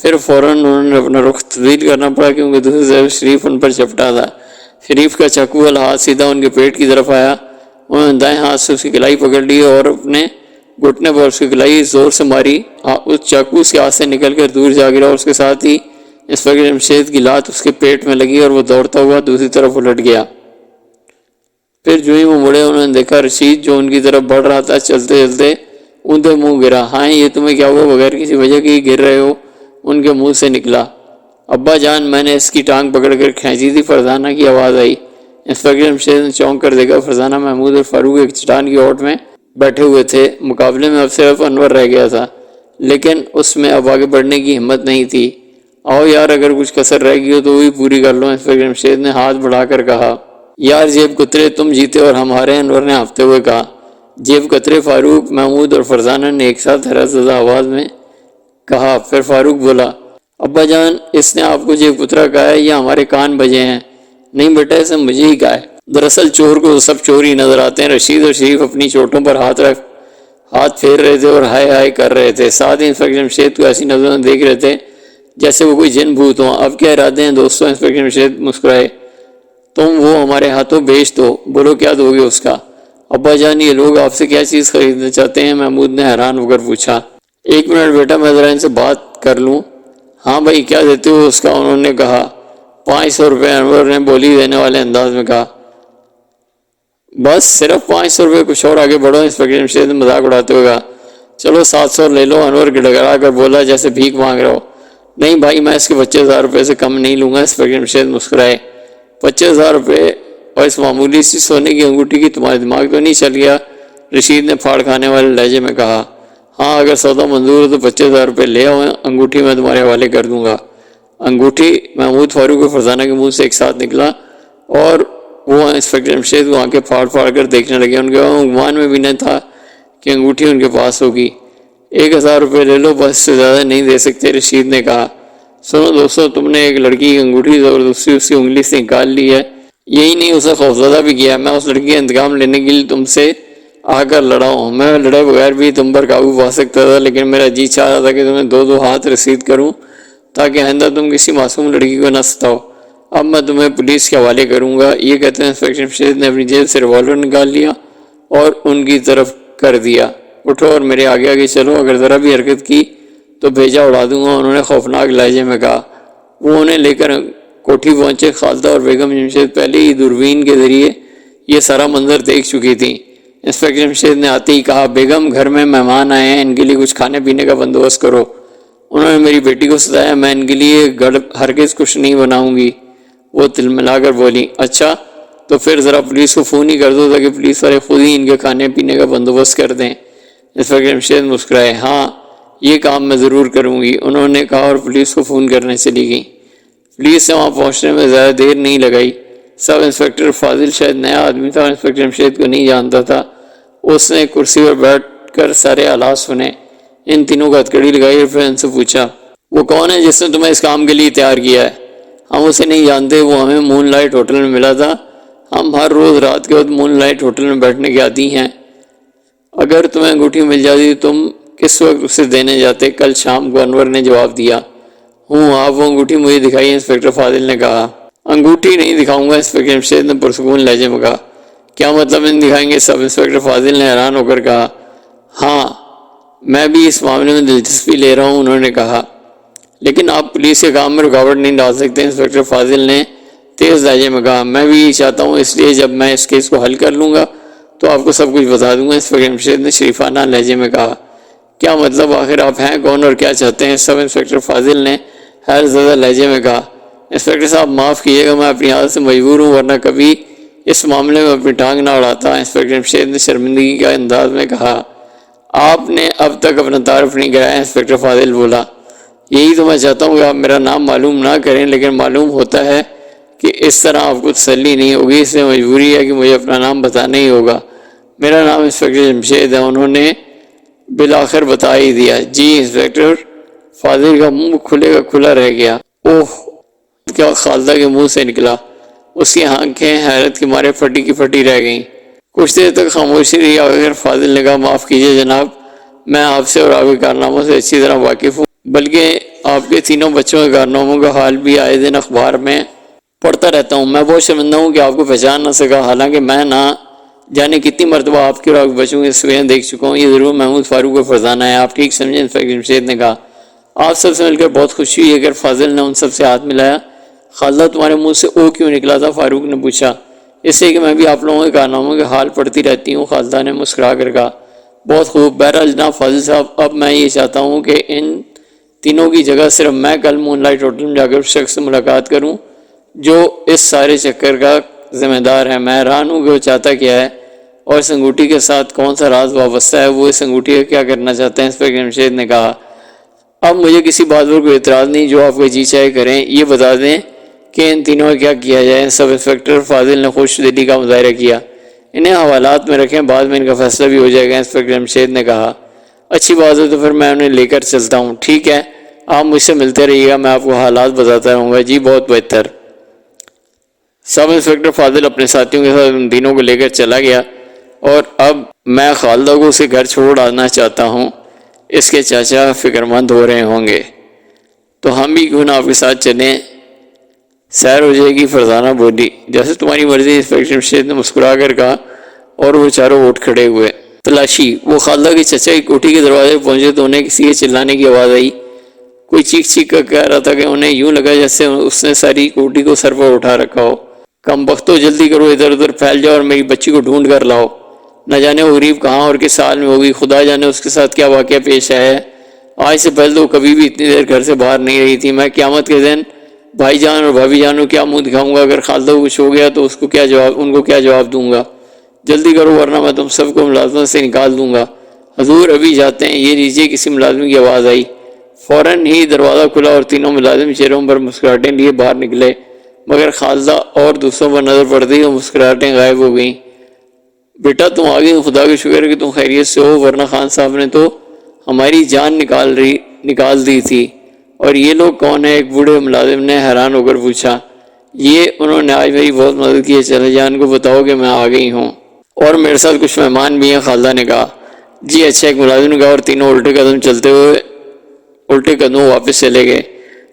پھر فوراً انہوں نے اپنا رخ تبدیل کرنا پڑا کیونکہ دوسری طرف شریف ان پر چپٹا تھا۔ شریف کا چاقو والا ہاتھ سیدھا ان کے پیٹ کی طرف آیا۔ انہوں نے دائیں ہاتھ سے اس کی کلائی پکڑ لی اور اپنے گھٹنے پر اس کی کلائی زور سے ماری۔ اس چاقو اس کے ہاتھ سے نکل کر دور جا گرا اور اس کے ساتھ ہی انسپکٹر جمشید کی لات اس کے پیٹ میں لگی اور وہ دوڑتا ہوا دوسری طرف الٹ گیا۔ پھر جو ہی وہ مڑے انہوں نے دیکھا رشید جو ان کی طرف بڑھ رہا تھا، چلتے چلتے اوندے منہ گرا۔ ہاں یہ تمہیں کیا ہوا؟ بغیر کسی وجہ کے گر رہے ہو؟ ان کے منہ سے نکلا۔ ابا جان، میں نے اس کی ٹانگ پکڑ کر کھینچی تھی، فرزانہ کی آواز آئی۔ انسپکٹر جمشید نے چونک کر دیکھا۔ فرزانہ، محمود اور فاروق ایک چٹان کی اوٹ میں بیٹھے ہوئے تھے۔ مقابلے میں اب صرف انور رہ گیا تھا، لیکن اس میں اب آگے بڑھنے کی ہمت نہیں تھی۔ آؤ یار، اگر کچھ کسر رہ گئی ہو تو وہی پوری کر لو، انسپکٹر جمشید نے ہاتھ بڑھا کر کہا۔ یار جیب کترے، تم جیتے اور ہم ہارے، انور نے ہانپتے ہوئے کہا۔ جیب کترے؟ فاروق، محمود اور فرزانہ نے ایک ساتھ حیرت زدہ آواز میں کہا۔ پھر فاروق بولا، ابا جان، اس نے آپ کو جیب کترا کہا ہے یا ہمارے کان بجے ہیں؟ نہیں بیٹا، اسے مجھے ہی کہا ہے۔ دراصل چور کو سب چور ہی نظر آتے ہیں۔ رشید اور شریف اپنی چوٹوں پر ہاتھ پھیر رہے تھے اور ہائے ہائے کر رہے تھے، ساتھ ہی انسپکٹر جمشید کو ایسی نظروں میں دیکھ رہے تھے جیسے وہ کوئی جن بھوت ہوں۔ اب کیا ارادے ہیں دوستوں؟ انسپکٹر جمشید مسکرائے۔ تم وہ ہمارے ہاتھوں بیچ دو۔ بولو کیا دو گے اس کا؟ ابا جان، یہ لوگ آپ سے کیا چیز خریدنا چاہتے ہیں؟ محمود نے حیران ہو کر پوچھا۔ ایک منٹ بیٹا، میں ذرا ان سے بات کر لوں۔ ہاں بھائی، کیا دیتے ہو اس کا؟ انہوں نے کہا۔ 500 روپے، انور نے بولی دینے والے انداز میں کہا۔ بس صرف 500 روپے؟ کچھ اور آگے بڑھو، انسپکٹر جمشید نے مذاق اڑاتے ہوئے کہا۔ چلو 700 لے لو، انور گڑگڑا کر بولا جیسے بھیک مانگ رہا ہو۔ نہیں بھائی، میں اس کے 25,000 روپے سے کم نہیں لوں گا، انسپکٹر جمشید مسکرائے۔ 25,000 روپے اور اس معمولی سی سونے کی انگوٹھی کی تمہارے دماغ تو نہیں چل گیا؟ رشید نے پھاڑ کھانے والے لہجے میں کہا۔ ہاں اگر سودا منظور ہو تو 25,000 روپے لے آؤ، انگوٹھی میں تمہارے حوالے کر دوں گا۔ انگوٹھی؟ محمود، فاروق اور فرزانہ کے منہ سے ایک ساتھ نکلا اور وہ انسپکٹر جمشید کو آنکھیں پھاڑ پھاڑ کر دیکھنے لگے۔ ان کے گمان میں بھی نہیں تھا کہ انگوٹھی ان کے پاس ہوگی۔ 1,000 روپے لے لو، بس اس سے زیادہ نہیں دے سکتے، رشید نے کہا۔ سنو دوستو، تم نے ایک لڑکی کی انگوٹھی زبردستی اس کی انگلی سے نکال لی ہے، یہی نہیں اسے خوفزدہ بھی کیا۔ میں اس لڑکی کا انتقام لینے کے لیے تم سے آ کر لڑا ہوں۔ میں لڑے بغیر بھی تم پر قابو پا سکتا تھا، لیکن میرا جی چاہ رہا تھا کہ تمہیں 2 ہاتھ رسید کروں تاکہ آئندہ تم کسی معصوم لڑکی کو نہ ستاؤ۔ اب میں تمہیں پولیس کے حوالے کروں گا۔ یہ کہتے ہیں انسپکٹر جمشید نے اپنی جیب سے ریوالور نکال لیا اور ان کی طرف کر دیا۔ اٹھو اور میرے آگے آگے چلو، اگر ذرا بھی حرکت کی تو بھیجا اڑا دوں گا، انہوں نے خوفناک لہجے میں کہا۔ وہ انہیں لے کر کوٹھی پہنچے۔ خالدہ اور بیگم جمشید پہلے ہی دوربین کے ذریعے یہ سارا منظر دیکھ چکی تھیں۔ انسپکٹر جمشید نے آتے ہی کہا، بیگم گھر میں مہمان آئے ہیں، ان کے لیے کچھ کھانے پینے کا بندوبست کرو۔ انہوں نے میری بیٹی کو ستایا، میں ان کے لیے ہرگز کچھ نہیں بناؤں گی۔ وہ تلملا کر بولی، اچھا تو پھر ذرا پولیس کو فون ہی کر دو تاکہ پولیس والے خود ہی ان کے کھانے پینے کا بندوبست کر دیں۔ انسپکٹر جمشید مسکرائے، ہاں یہ کام میں ضرور کروں گی، انہوں نے کہا اور پولیس کو فون کرنے چلی گئی۔ پولیس سے وہاں پہنچنے میں زیادہ دیر نہیں لگائی۔ سب انسپکٹر فاضل شاید نیا آدمی تھا اور انسپکٹر جمشید کو نہیں جانتا تھا۔ اس نے کرسی پر بیٹھ کر سارے حالات سنے، ان تینوں کو ہتھکڑی لگائی اور پھر ان سے پوچھا، وہ کون ہے جس نے تمہیں اس کام کے لیے تیار کیا ہے؟ ہم اسے نہیں جانتے، وہ ہمیں مون لائٹ ہوٹل میں ملا تھا، ہم ہر روز رات کے وقت مون لائٹ ہوٹل میں بیٹھنے کے عادی ہیں۔ اگر تمہیں انگوٹھی مل جاتی تم کس وقت اسے دینے جاتے؟ کل شام کو، انور نے جواب دیا۔ آپ وہ انگوٹھی مجھے دکھائیے، انسپکٹر فاضل نے کہا۔ انگوٹھی نہیں دکھاؤں گا، انسپکٹر جمشید نے پرسکون لہجے میں کہا۔ کیا مطلب نہیں دکھائیں گے؟ سب انسپکٹر فاضل نے حیران ہو کر کہا۔ ہاں میں بھی اس معاملے میں دلچسپی لے رہا ہوں، انہوں نے کہا، لیکن آپ پولیس کے کام میں رکاوٹ نہیں ڈال سکتے، انسپکٹر فاضل نے تیز لہجے میں کہا۔ میں بھی یہ چاہتا ہوں، اس لیے جب میں اس کیس کو حل کر لوں گا تو آپ کو سب کچھ بتا دوں گا، انسپکٹر جمشید نے شریفانہ لہجے میں کہا۔ کیا مطلب؟ آخر آپ ہیں کون اور کیا چاہتے ہیں؟ سب انسپکٹر فاضل نے حیرت زدہ لہجے میں کہا۔ انسپکٹر صاحب معاف کیجیے گا، میں اپنی عادت سے مجبور ہوں، ورنہ کبھی اس معاملے میں اپنی ٹانگ نہ اڑاتا، انسپکٹر جمشید نے شرمندگی کے انداز میں کہا۔ آپ نے اب تک اپنا تعارف نہیں کرایا، انسپکٹر فاضل بولا۔ یہی تو میں چاہتا ہوں کہ آپ میرا نام معلوم نہ کریں، لیکن معلوم ہوتا ہے کہ اس طرح آپ کو تسلی نہیں ہوگی، اس لیے مجبوری ہے کہ مجھے اپنا نام بتانا ہی ہوگا۔ میرا نام انسپکٹر جمشید ہے، انہوں نے بالآخر بتا ہی دیا۔ جی، انسپکٹر فاضل کا منہ کھلے کا کھلا رہ گیا۔ اوہ، کیا خالدہ کے منہ سے نکلا؟ اس کی آنکھیں حیرت کے مارے پھٹی کی پھٹی رہ گئیں۔ کچھ دیر تک خاموشی رہی، آخر فاضل نے کہا، معاف کیجیے جناب، میں آپ سے اور آپ کے کارناموں سے اچھی طرح واقف ہوں، بلکہ آپ کے تینوں بچوں کے کارناموں کا حال بھی آئے دن اخبار میں پڑھتا رہتا ہوں۔ میں بہت شرمندہ ہوں کہ آپ کو پہچان نہ سکا، حالانکہ میں نہ جانے کتنی مرتبہ آپ کے اور آپ کے بچوں کی تصویریں دیکھ چکا ہوں۔ یہ ضرور محمود فاروق کا فرزانہ ہے، آپ ٹھیک سمجھیں، انسپکٹر جمشید نے کہا۔ آپ سب سے مل کر بہت خوشی ہوئی۔ اگر فاضل نے ان سب سے ہاتھ ملایا۔ خالدہ تمہارے منہ سے او کیوں نکلا تھا؟ فاروق نے پوچھا۔ اس لیے کہ میں بھی آپ لوگوں کے کارناموں کے حال پڑھتی رہتی ہوں، خالدہ نے مسکرا کر کہا۔ بہت خوب، بہرحال جناب فاضل صاحب، اب میں یہ چاہتا ہوں کہ ان تینوں کی جگہ صرف میں کل مون لائٹ ہوٹل میں جا کر اس شخص سے ملاقات کروں جو اس سارے چکر کا ذمہ دار ہے۔ میں حیران ہوں کہ وہ چاہتا کیا ہے اور اس انگوٹھی کے ساتھ کون سا راز وابستہ ہے، وہ اس انگوٹھی کا کیا کرنا چاہتے ہیں، انسپکٹر جمشید نے کہا۔ اب مجھے کسی بات پر کوئی اعتراض نہیں، جو آپ کو جی چاہے کریں، یہ بتا دیں کہ ان تینوں کا کیا کیا جائے۔ سب انسپکٹر فاضل نے خوش دلی کا مظاہرہ کیا۔ انہیں حوالات میں رکھیں، بعد میں ان کا فیصلہ بھی ہو جائے گا، انسپکٹر جمشید نے کہا۔ اچھی بات ہے، تو پھر میں انہیں لے کر چلتا ہوں۔ ٹھیک ہے، آپ مجھ سے ملتے رہیے گا، میں آپ کو حالات بتاتا رہوں گا۔ جی بہت بہتر۔ سب انسپکٹر فاضل اپنے ساتھیوں کے ساتھ ان تینوں کو لے کر چلا گیا، اور اب میں خالدہ کو اسے گھر چھوڑ آنا چاہتا ہوں، اس کے چاچا فکر مند ہو رہے ہوں گے، تو ہم بھی کیوں نہ آپ کے ساتھ چلیں، سیر ہو جائے گی، فرزانہ بولی۔ جیسے تمہاری مرضی، انسپکٹر جمشید نے مسکرا کر کہا، اور وہ چاروں اٹھ کھڑے ہوئے۔ تلاشی۔ وہ خالدہ کی چچا کی کوٹھی کے دروازے پہنچے تو انہیں کسی کے چلانے کی آواز آئی۔ کوئی چیخ چیخ کر کہہ رہا تھا کہ انہیں یوں لگا جیسے اس نے ساری کوٹھی کو سر پر اٹھا رکھا ہو۔ کم بختو، جلدی کرو، ادھر ادھر پھیل جاؤ اور میری بچی کو ڈھونڈ کر لاؤ۔ نہ جانے وہ غریب کہاں اور کس حال میں ہوگی، خدا جانے اس کے ساتھ کیا واقعہ پیش آیا ہے۔ آج سے پہلے تو کبھی بھی اتنی دیر گھر سے باہر نہیں رہی تھی۔ میں قیامت کے دن بھائی جان اور بھابھی جان کو کیا منہ دکھاؤں گا؟ اگر خالدہ کو کچھ ہو گیا تو ان کو کیا جواب دوں گا؟ جلدی کرو ورنہ میں تم سب کو ملازمت سے نکال دوں گا۔ حضور ابھی جاتے ہیں، یہ لیجیے، کسی ملازم کی آواز آئی۔ فوراً ہی دروازہ کھلا اور تینوں ملازم چہروں پر مسکراہٹیں لیے باہر نکلے، مگر خالدہ اور دوسروں پر نظر پڑتی وہ مسکراہٹیں غائب ہو گئیں۔ بیٹا تم آ گئی، خدا کا شکر ہے کہ تم خیریت سے ہو، ورنہ خان صاحب نے تو ہماری جان نکال دی تھی۔ اور یہ لوگ کون ہیں؟ ایک بوڑھے ملازم نے حیران ہو کر پوچھا۔ یہ انہوں نے آج میری بہت مدد کی ہے، چلے جان کو بتاؤ کہ میں آ گئی ہوں، اور میرے ساتھ کچھ مہمان بھی ہیں، خالدہ نے کہا۔ جی اچھا، ایک ملازم نے کہا، اور تینوں الٹے قدموں واپس چلے گئے۔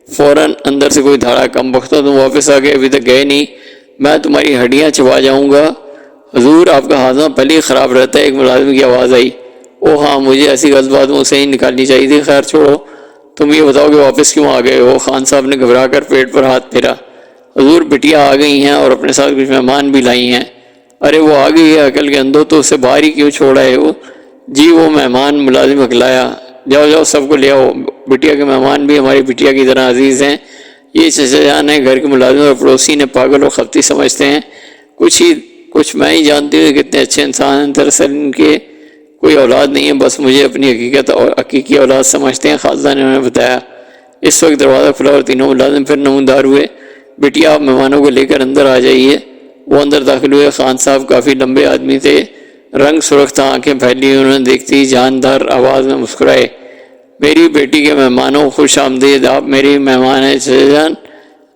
فوراً اندر سے کوئی دھاڑا، کم بختوں تم واپس آ گئے، ابھی تک گئے نہیں، میں تمہاری ہڈیاں چبا جاؤں گا۔ حضور آپ کا ہاضمہ پہلے ہی خراب رہتا ہے، ایک ملازم کی آواز آئی۔ او ہاں، مجھے ایسی غلط بات منہ سے ہی نکالنی چاہیے تھی۔ خیر چھوڑو، تم یہ بتاؤ کہ واپس کیوں آ گئے ہو؟ خان صاحب نے گھبرا کر پیٹ پر ہاتھ پھیرا۔ حضور، بٹیا آ گئی ہیں اور اپنے ساتھ کچھ مہمان بھی لائی ہیں۔ ارے وہ آ گئی ہے، عقل کے اندھو، تو اسے باہر ہی کیوں چھوڑ آئے ہو؟ جی وہ مہمان، ملازم ہکلایا۔ جاؤ جاؤ، سب کو لے آؤ، بٹیا کے مہمان بھی ہماری بٹیا کی طرح عزیز ہیں۔ یہ چچا جان ہیں، گھر کے ملازم اور پڑوسی نے پاگل اور خپتی سمجھتے ہیں۔ کچھ میں ہی جانتی ہوں کتنے اچھے انسان ہیں۔ دراصل ان کے کوئی اولاد نہیں ہے، بس مجھے اپنی حقیقت اور حقیقی اولاد سمجھتے ہیں، خالدہ نے انہیں بتایا۔ اس وقت دروازہ کھلا اور تینوں ملازم پھر نمودار ہوئے۔ بٹیا، آپ مہمانوں کو لے کر اندر آ جائیے۔ وہ اندر داخل ہوئے۔ خان صاحب کافی لمبے آدمی تھے، رنگ سرخ تھا، آنکھیں پھیلی، انہوں نے دیکھتی جاندار آواز میں مسکرائے۔ میری بیٹی کے مہمانوں، خوش آمدید، آپ میری مہمان ہیں چچا جان۔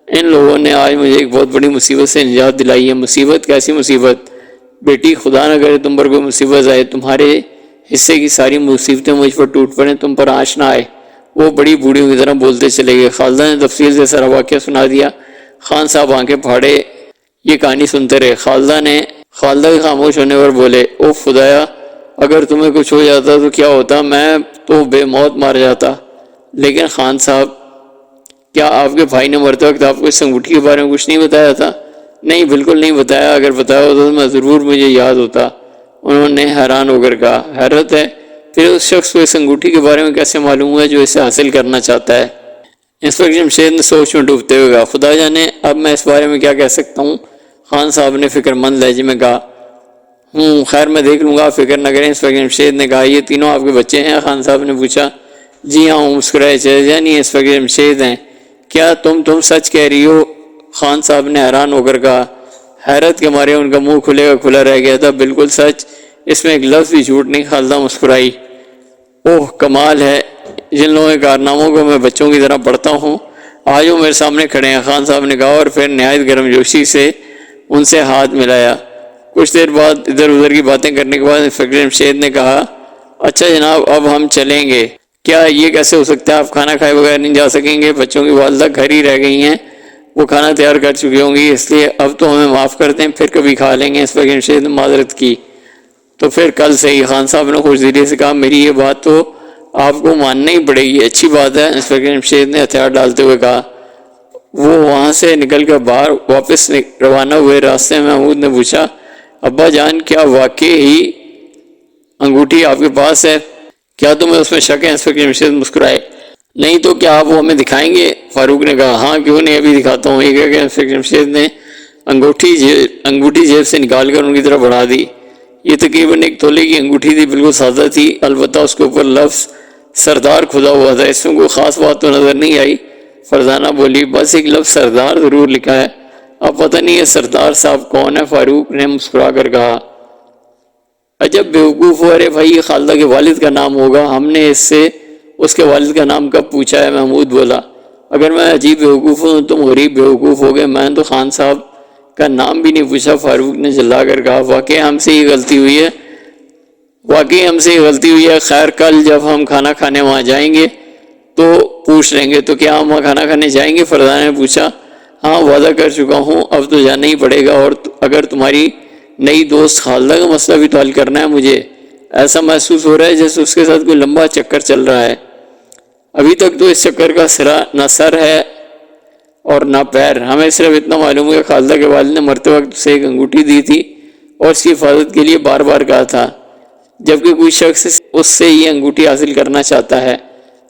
ان لوگوں نے آج مجھے ایک بہت بڑی مصیبت سے نجات دلائی ہے۔ مصیبت؟ کیسی مصیبت؟ بیٹی، خدا نہ کرے تم پر کوئی مصیبت آئے، تمہارے حصے کی ساری مصیبتیں مجھ پر ٹوٹ پڑیں، تم پر آنچ نہ آئے۔ وہ بڑی بوڑھیوں کی طرح بولتے چلے گئے۔ خالدہ نے تفصیل سے سارا واقعہ سنا دیا۔ خان صاحب آنکھیں پھاڑے یہ کہانی سنتے رہے۔ خالدہ کے خاموش ہونے پر بولے، اوہ خدایا، اگر تمہیں کچھ ہو جاتا تو کیا ہوتا؟ میں تو بے موت مار جاتا۔ لیکن خان صاحب، کیا آپ کے بھائی نے مرتے وقت آپ کو اس انگوٹھی کے بارے میں کچھ نہیں بتایا تھا؟ نہیں، بالکل نہیں بتایا، اگر بتایا ہوتا تو میں ضرور مجھے یاد ہوتا، انہوں نے حیران ہو کر کہا۔ حیرت ہے، پھر اس شخص کو اس انگوٹھی کے بارے میں کیسے معلوم ہوا جو اسے حاصل کرنا چاہتا ہے؟ انسپکٹر جمشید نے سوچ میں ڈوبتے ہوئے کہا، خدا جانے اب میں اس بارے میں کیا کہہ سکتا ہوں۔ خان صاحب نے فکر مند لہجے میں کہا، خیر میں دیکھ لوں گا، فکر نہ کریں۔ انسپکٹر جمشید نے کہا، یہ تینوں آپ کے بچے ہیں؟ خان صاحب نے پوچھا۔ جی ہاں، وہ مسکرائے۔ چچا جان، یہ انسپکٹر جمشید ہیں۔ کیا تم سچ کہہ رہی ہو؟ خان صاحب نے حیران ہو کر کہا۔ حیرت کے مارے ان کا منہ کھلے کا کھلا رہ گیا تھا۔ بالکل سچ، اس میں ایک لفظ بھی جھوٹ نہیں۔ خالدہ مسکرائی۔ اوہ کمال ہے، جن لوگوں کے کارناموں کو میں بچوں کی طرح پڑھتا ہوں آج وہ میرے سامنے کھڑے ہیں، خان صاحب نے کہا، اور پھر نہایت گرم جوشی سے ان سے ہاتھ ملایا۔ کچھ دیر بعد ادھر ادھر کی باتیں کرنے کے بعد انسپکٹر جمشید نے کہا، اچھا جناب، اب ہم چلیں گے۔ کیا یہ کیسے ہو سکتا ہے؟ آپ کھانا کھائے بغیر نہیں جا سکیں گے؟ بچوں کی والدہ گھر ہی رہ گئی ہیں، وہ کھانا تیار کر چکی ہوں گی، اس لیے اب تو ہمیں معاف کر دیں، پھر کبھی کھا لیں گے۔ انسپکٹر جمشید نے معذرت کی۔ تو پھر کل سے ہی، خان صاحب نے خوش دلی سے کہا، میری یہ بات تو آپ کو ماننا ہی پڑے گی۔ اچھی بات ہے، انسپکٹر جمشید نے ہتھیار ڈالتے ہوئے کہا۔ وہ وہاں سے نکل کر باہر واپس روانہ ہوئے۔ راستے میں محمود نے پوچھا، ابا جان، کیا واقعی انگوٹھی آپ کے پاس ہے؟ کیا تمہیں اس میں شک ہے؟ انسپکٹر جمشید مسکرائے۔ نہیں تو کیا آپ وہ ہمیں دکھائیں گے؟ فاروق نے کہا، ہاں کیوں نہیں، ابھی دکھاتا ہوں۔ یہ کہہ کے انسپکٹر جمشید نے انگوٹھی جیب سے نکال کر ان کی طرف بڑھا دی۔ یہ تقریباً 1 تولے کی انگوٹھی تھی، بالکل سادہ تھی، البتہ اس کے اوپر لفظ سردار کھدا ہوا تھا۔ اس میں کوئی خاص بات تو نظر نہیں آئی۔ فرزانہ بولی، بس ایک لفظ سردار ضرور لکھا ہے۔ اب پتہ نہیں ہے سردار صاحب کون ہے؟ فاروق نے مسکرا کر کہا۔ عجب بیوقوف ہو، ارے بھائی، یہ خالدہ کے والد کا نام ہوگا، ہم نے اس سے اس کے والد کا نام کب پوچھا ہے؟ محمود بولا۔ اگر میں عجیب بیوقوف ہوں تو تم غریب بیوقوف ہو گئے، میں نے تو خان صاحب کا نام بھی نہیں پوچھا۔ فاروق نے جلا کر کہا، واقعی ہم سے یہ غلطی ہوئی ہے۔ خیر کل جب ہم کھانا کھانے وہاں جائیں گے تو پوچھ لیں گے۔ تو کیا ہم وہاں کھانا کھانے جائیں گے؟ فرزانہ نے پوچھا۔ ہاں، وعدہ کر چکا ہوں، اب تو جانا ہی پڑے گا، اور اگر تمہاری نئی دوست خالدہ کا مسئلہ بھی تو حل کرنا ہے مجھے۔ ایسا محسوس ہو رہا ہے جیسے اس کے ساتھ کوئی لمبا چکر چل رہا ہے۔ ابھی تک تو اس چکر کا نہ سر ہے اور نہ پیر۔ ہمیں صرف اتنا معلوم ہے کہ خالدہ کے والد نے مرتے وقت اسے ایک انگوٹھی دی تھی اور اس کی حفاظت کے لیے بار بار کہا تھا، جبکہ کوئی شخص اس سے یہ انگوٹھی حاصل کرنا چاہتا ہے۔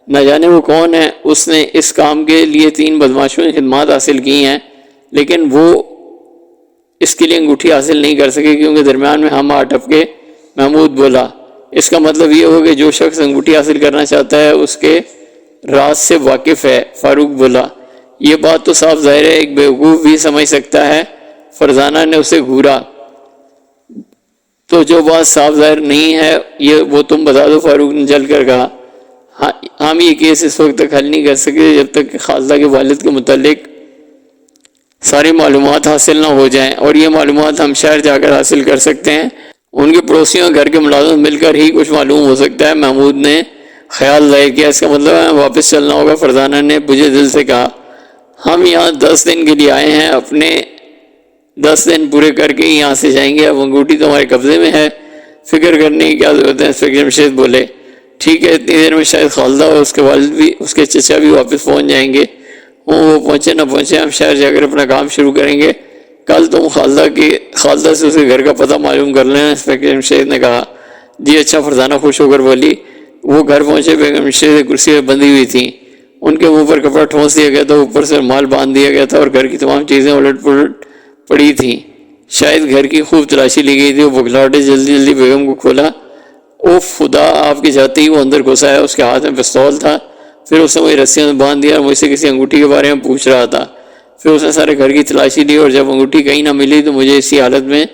نہ جانے وہ کون ہے۔ اس نے اس کام کے لیے 3 بدماشوں نے خدمات حاصل کی ہیں، لیکن وہ اس کے لیے انگوٹھی حاصل نہیں کر سکے کیونکہ درمیان میں ہم آ ٹپکے۔ محمود بولا، اس کا مطلب یہ ہو کہ جو شخص انگوٹھی حاصل کرنا چاہتا ہے اس کے راز سے واقف ہے۔ فاروق بولا، یہ بات تو صاف ظاہر ہے، ایک بیوقوف بھی سمجھ سکتا ہے۔ فرزانہ نے اسے گھورا۔ تو جو بات صاف ظاہر نہیں ہے وہ تم بتا دو، فاروق نے جل کر کہا۔ ہم یہ کیس اس وقت تک حل نہیں کر سکتے جب تک کہ خالدہ کے والد کے متعلق ساری معلومات حاصل نہ ہو جائیں، اور یہ معلومات ہم شہر جا کر حاصل کر سکتے ہیں۔ ان کے پڑوسیوں گھر کے ملازم مل کر ہی کچھ معلوم ہو سکتا ہے۔ محمود نے خیال ظاہر کیا، اس کا مطلب ہے واپس چلنا ہوگا۔ فرزانہ نے بجھے دل سے کہا، ہم یہاں 10 دن کے لیے آئے ہیں، اپنے 10 دن پورے کر کے یہاں سے جائیں گے۔ اب انگوٹھی تو ہمارے قبضے میں ہے، فکر کرنے کی کیا ضرورت ہے؟ انسپکٹر جمشید بولے ٹھیک ہے، اتنی دیر میں شاید خالدہ اور اس کے والد بھی، اس کے چچا بھی واپس پہنچ جائیں گے، وہ پہنچے نہ پہنچے، ہم شہر جا کر اپنا کام شروع کریں گے، کل تم خالدہ سے اس کے گھر کا پتہ معلوم کر لینا۔ انسپکٹر جمشید نے کہا جی اچھا۔ فرزانہ خوش ہو کر بولی۔ وہ گھر پہنچے، بیگم جمشید ایک کرسی پہ بندھی ہوئی تھیں، ان کے منہ پر کپڑا ٹھونس دیا گیا تھا، اوپر سے رومال باندھ دیا گیا تھا اور گھر کی تمام چیزیں الٹ پلٹ پڑی تھیں، شاید گھر کی خوب تلاشی لی گئی تھی۔ وہ بکھلاہٹے جلدی جلدی بیگم کو کھولا۔ اوف خدا، آپ کے جاتے ہی وہ اندر گھس آیا، اس کے ہاتھ میں پستول تھا، پھر اس نے وہی رسیوں سے باندھ دیا اور مجھ سے کسی انگوٹھی کے بارے میں پوچھ رہا تھا، پھر اس نے سارے گھر کی تلاشی لی اور جب انگوٹھی کہیں نہ ملی تو مجھے اسی حالت میں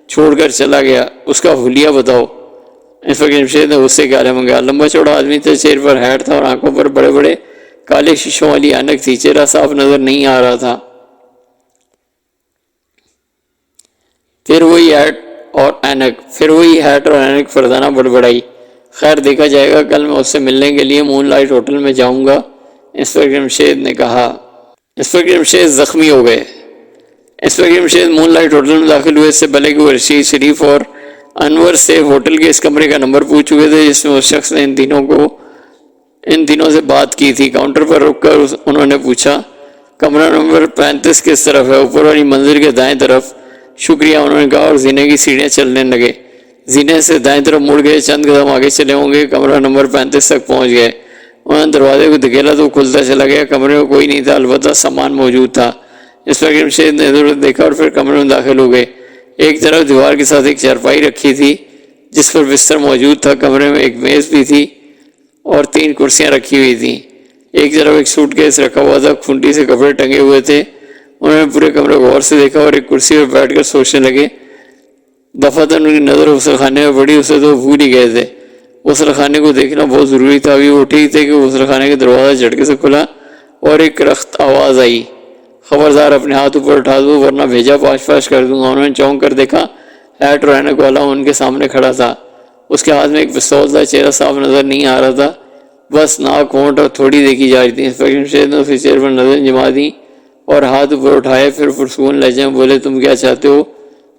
چھوڑ کر چلا گیا۔ اس کا حلیہ بتاؤ۔ انسپکٹر جمشید نے غصے کے عالے منگایا۔ لمبا چوڑا آدمی تھا، چہرے پر ہیٹ تھا اور آنکھوں پر بڑے بڑے کالے شیشوں والی اینک تھی، چہرہ صاف نظر نہیں آ رہا تھا۔ پھر وہی ہیٹ اور اینک، فرزانہ بڑبڑائی۔ خیر دیکھا جائے گا، کل میں اس سے ملنے کے لیے مون لائٹ ہوٹل میں جاؤں گا، انسپکٹر جمشید نے کہا۔ انسپکٹر جمشید زخمی ہو گئے۔ انسپکٹر جمشید مون لائٹ ہوٹل میں داخل ہوئے، اس سے پہلے کہ وہ رشید شریف اور انور سے ہوٹل کے اس کمرے کا نمبر پوچھ چکے تھے جس میں اس شخص نے ان دنوں سے بات کی تھی۔ کاؤنٹر پر رک کر انہوں نے پوچھا کمرہ نمبر 35 کس طرف ہے؟ اوپر والی منزل کے دائیں طرف۔ شکریہ، انہوں نے کہا اور زینے کی سیڑھیاں چلنے لگے۔ زینے سے دائیں طرف مڑ گئے، چند قدم آگے چلے ہوں گے، کمرہ نمبر 35 تک پہنچ گئے۔ انہوں نے دروازے کو دھکیلا تو وہ کھلتا چلا گیا۔ کمرے میں کوئی نہیں تھا، البتہ سامان موجود تھا۔ انسپکٹر جمشید نے ادھر ادھر دیکھا اور پھر کمرے میں داخل ہو گئے۔ ایک طرف دیوار کے ساتھ ایک چارپائی رکھی تھی جس پر بستر موجود تھا، کمرے میں ایک میز بھی تھی اور 3 کرسیاں رکھی ہوئی تھیں۔ ایک طرف ایک سوٹ کیس رکھا ہوا تھا، کھنٹی سے کپڑے ٹنگے ہوئے تھے۔ انہوں نے پورے کمرے کو غور سے دیکھا اور ایک کرسی پر بیٹھ کر سوچنے لگے۔ دفعتاً ان کی نظر غسل خانے میں پڑی، اسے تو بھول ہی گئے تھے۔ غسل خانے کو دیکھنا بہت ضروری تھا۔ ابھی وہ اٹھے ہی تھے کہ غسل خانے کا دروازہ جھٹکے سے کھلا اور ایک رخت آواز آئی، خبردار اپنے ہاتھ اوپر اٹھا دو ورنہ بھیجا پاش پاش کر دوں گا۔ انہوں نے چونک کر دیکھا، ہیٹ اور اینک والا ان کے سامنے کھڑا تھا، اس کے ہاتھ میں ایک پستول تھا، چہرہ صاف نظر نہیں آ رہا تھا، بس ناک ہونٹ اور تھوڑی دیکھی جا رہی تھی۔ انسپکٹر جمشید نے اس کے چہرے پر نظر جما دی اور ہاتھ اوپر اٹھائے، پھر پرسکون لہجے میں بولے تم کیا چاہتے ہو؟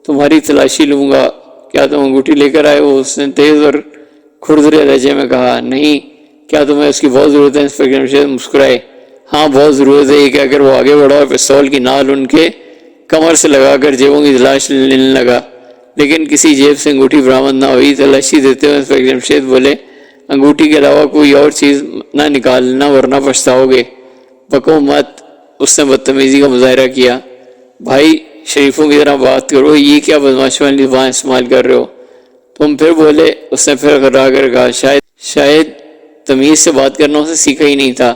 تمہاری تلاشی لوں گا۔ کیا تم انگوٹھی لے کر آئے ہو؟ اس نے تیز اور کھردرے لہجے میں کہا۔ نہیں۔ کیا تمہیں اس کی بہت ضرورت ہے؟ انسپکٹر جمشید مسکرائے۔ ہاں بہت ضرورت ہے، یہ کہہ کر وہ آگے بڑھا اور پستول کی نال ان کے کمر سے لگا کر جیبوں کی تلاش لینے لگا، لیکن کسی جیب سے انگوٹھی برآمد نہ ہوئی۔ تلاشی دیتے ہوئے انسپکٹر جمشید بولے انگوٹھی کے علاوہ کوئی اور چیز نہ نکالنا ورنہ پچھتاؤ گے۔ بکو مت، اس نے بدتمیزی کا مظاہرہ کیا۔ بھائی شریفوں کی طرح بات کرو، یہ کیا بدمعاشی والی زبان استعمال کر رہے ہو؟ تم پھر بولے، اس نے پھر گھبرا کر کہا شاید تمیز سے بات کرنا اسے سیکھا ہی نہیں تھا۔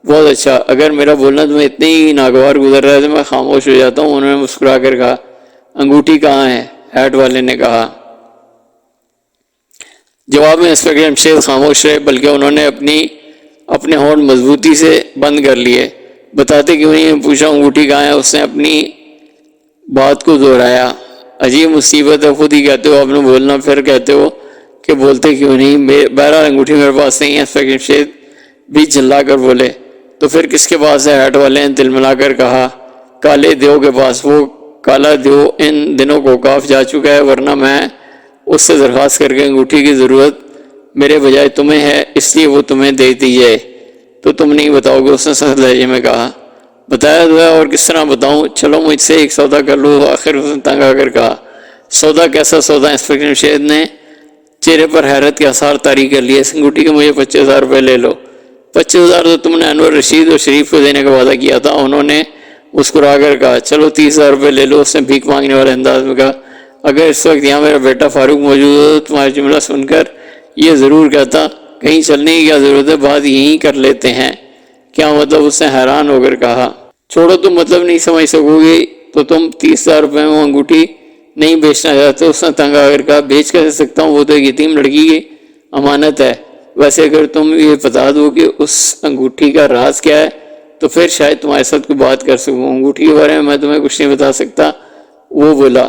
بہت اچھا، اگر میرا بولنا تمہیں اتنے ہی ناگوار گزر رہا ہے تو میں خاموش ہو جاتا ہوں۔ انہوں نے مسکرا کر کہا۔ انگوٹھی کہاں ہے؟ ہیٹ والے نے کہا۔ جواب میں انسپکٹر جمشید خاموش رہے، بلکہ انہوں نے اپنے ہونٹ مضبوطی سے بند کر لیے۔ بتاتے کیوں نہیں؟ میں پوچھا انگوٹھی کہاں ہے؟ اس نے اپنی بات کو دہرایا۔ عجیب مصیبت ہے، خود ہی کہتے ہو آپ نے بولنا، پھر کہتے ہو کہ بولتے کیوں نہیں؟ بہرحال انگوٹھی میرے پاس نہیں ہے، انسپکٹر جمشید بھی جھلا کر بولے۔ تو پھر کس کے پاس ہے؟ ہیٹ والے نے تلملا کر کہا۔ کالے دیو کے پاس۔ وہ کالا دیو ان دنوں کوکاف جا چکا ہے، ورنہ میں اس سے درخواست کر کے انگوٹھی کی ضرورت میرے بجائے تمہیں ہے، اس لیے وہ تمہیں دے دی جائے۔ تو تم نہیں بتاؤ گے؟ اس نے سخت لہجے میں کہا۔ بتایا تو ہے، اور کس طرح بتاؤں؟ چلو مجھ سے ایک سودا کر لو۔ آخر اس نے تنگ آ کر کہا۔ سودا؟ کیسا سودا؟ انسپکٹر جمشید نے چہرے پر حیرت کے آثار طاری کر لیے۔ اس انگوٹھی کے مجھے 25,000 روپے لے لو۔ 25,000 تو تم نے انور، رشید اور شریف کو دینے کا وعدہ کیا تھا، انہوں نے مسکرا کر کہا۔ چلو 30,000 روپے لے لو، اس نے بھیک مانگنے والے انداز میں کہا۔ اگر اس وقت یہاں میرا بیٹا فاروق موجود ہو تو تمہارا جملہ سن کر یہ ضرور کہتا کہیں چلنے کی کیا ضرورت ہے، بات یہیں کر لیتے ہیں۔ کیا مطلب؟ اس نے حیران ہو کر کہا۔ چھوڑو، تم مطلب نہیں سمجھ سکو گے تو تم 30,000 روپے میں وہ انگوٹھی نہیں بیچنا چاہتے؟ اس نے تنگ آ کر کہا۔ بیچ کیسے سکتا ہوں؟ وہ تو ایک یتیم لڑکی کی امانت ہے۔ ویسے اگر تم یہ بتا دو کہ اس انگوٹھی کا راز کیا ہے تو پھر شاید تمہارے ساتھ کوئی بات کر سکوں۔ انگوٹھی کے بارے میں تمہیں کچھ نہیں بتا سکتا، وہ بولا۔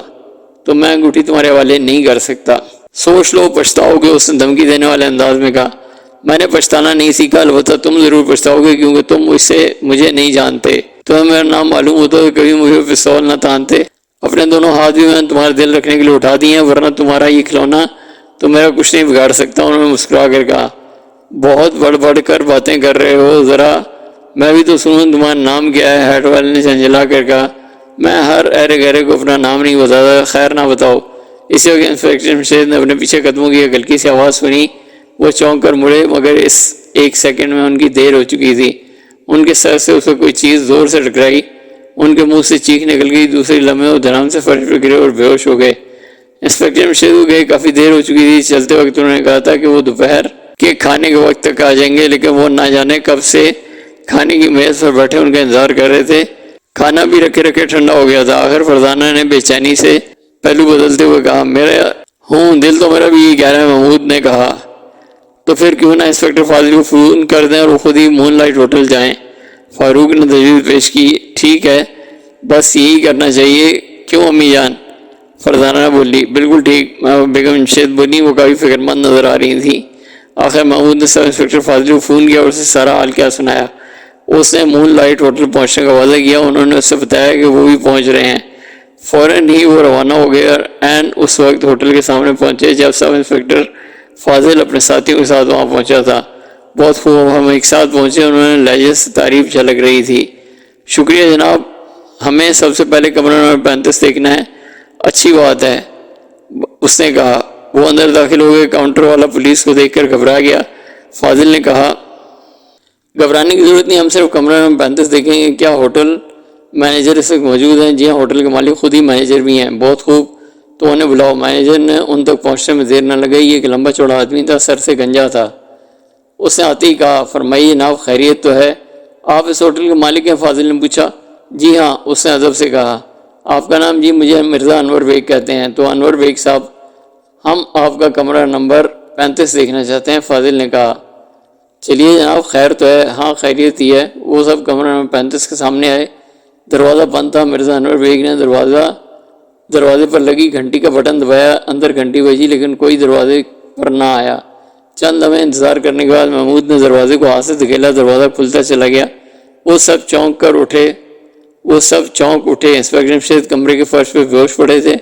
تو میں انگوٹھی تمہارے حوالے نہیں کر سکتا۔ سوچ لو، پچھتاؤ گے، اس نے دھمکی دینے والے انداز میں کہا۔ میں نے پچھتانا نہیں سیکھا، البتہ تم ضرور پچھتاؤ گے کیونکہ تم مجھے نہیں جانتے۔ تمہیں میرا نام معلوم ہوتا تو کبھی مجھے پستول نہ تانتے۔ اپنے دونوں ہاتھ بھی میں نے تمہارے دل رکھنے کے لیے اٹھا دیے ہیں، ورنہ تمہارا یہ کھلونا تو میرا کچھ نہیں بگاڑ سکتا۔ انہوں نے مسکرا کر کہا بہت بڑھ بڑھ کر باتیں کر رہے ہو، ذرا میں بھی تو سنوں تمہارا نام کیا ہے؟ ہیڈ والے نے جھنجھلا کر کہا میں ہر ایرے گہرے کو اپنا نام نہیں بتاتا، خیر نہ بتاؤ۔ اسی وقت انسپکٹر جمشید نے اپنے پیچھے قدموں کی ایک ہلکی سی آواز سنی۔ وہ چونک کر مڑے، مگر اس ایک سیکنڈ میں ان کی دیر ہو چکی تھی۔ ان کے سر سے اسے کوئی چیز زور سے ٹکرائی، ان کے منہ سے چیخ نکل گئی، دوسری لمحے وہ دھڑام سے فرش پر گرے اور بے ہوش ہو گئے۔ انسپکٹر جمشید کو گئے کافی دیر ہو چکی تھی۔ چلتے وقت انہوں نے کہا تھا کہ وہ دوپہر کے کھانے کے وقت تک آ جائیں گے، لیکن وہ نہ جانے کب سے کھانے کی میز پر بیٹھے ان کا انتظار کر رہے تھے۔ کھانا بھی رکھے رکھے ٹھنڈا ہو گیا تھا۔ آخر فرزانہ نے بے چینی سے پہلو بدلتے ہوئے کہا میرا دل تو میرا بھی یہی کہہ رہا ہے۔ محمود نے کہا تو پھر کیوں نہ انسپکٹر فاضل کو فون کر دیں اور وہ خود ہی مون لائٹ ہوٹل جائیں۔ فاروق نے تجویز پیش کی ٹھیک ہے، بس یہی کرنا چاہیے، کیوں امی جان؟ فرزانہ بولی بالکل ٹھیک۔ بیگم جمشید بولی، وہ کافی فکر مند نظر آ رہی تھی۔ آخر محمود نے سب انسپکٹر فاضل کو فون کیا اور اسے سارا حال کیا سنایا۔ اس نے مون لائٹ ہوٹل پہنچنے کا وعدہ کیا۔ انہوں نے اس سے بتایا کہ وہ بھی پہنچ رہے ہیں۔ فوراً ہی وہ روانہ ہو گئے اور عین اس وقت ہوٹل کے سامنے پہنچے جب سب انسپکٹر فاضل اپنے ساتھیوں کے ساتھ وہاں پہنچا تھا۔ بہت خوب، ہم ایک ساتھ پہنچے۔ انہوں نے لہجے سے تعریف جھلک رہی تھی۔ شکریہ جناب، ہمیں سب سے پہلے کمرہ نمبر 35 دیکھنا ہے۔ اچھی بات ہے، اس نے کہا۔ وہ اندر داخل ہو گئے۔ کاؤنٹر والا پولیس کو دیکھ کر گھبرا گیا۔ فاضل نے کہا گھبرانے کی ضرورت نہیں، ہم صرف کمرہ نمبر 35 دیکھیں گے۔ کیا ہوٹل مینیجر اس وقت موجود ہیں؟ جی ہاں، ہوٹل کے مالک خود ہی مینیجر بھی ہیں۔ بہت خوب، تو انہیں بلاؤ۔ مینیجر نے ان تک پہنچنے میں دیر نہ لگائی۔ یہ ایک لمبا چوڑا آدمی تھا، سر سے گنجا تھا۔ اس نے آتے ہی کہا فرمائیے جناب، خیریت تو ہے؟ آپ اس ہوٹل کے مالک ہیں؟ فاضل نے پوچھا۔ جی ہاں، اس نے ادب سے کہا۔ آپ کا نام؟ جی مجھے مرزا انور بیگ کہتے ہیں۔ تو انور بیگ صاحب، ہم آپ کا کمرہ نمبر 35 دیکھنا چاہتے ہیں، فاضل نے کہا۔ چلیے جناب، خیر تو ہے؟ ہاں خیریت ہی ہے۔ وہ سب کمرہ نمبر 35 کے سامنے آئے۔ دروازہ بند تھا۔ مرزا انور بیگ نے دروازے پر لگی گھنٹی کا بٹن دبایا۔ اندر گھنٹی بجی لیکن کوئی دروازے پر نہ آیا۔ چند لمحے انتظار کرنے کے بعد محمود نے دروازے کو ہاتھ سے دھکیلا، دروازہ کھلتا چلا گیا۔ وہ سب چونک اٹھے۔ انسپکٹر جمشید کمرے کے فرش پہ بے ہوش پڑے تھے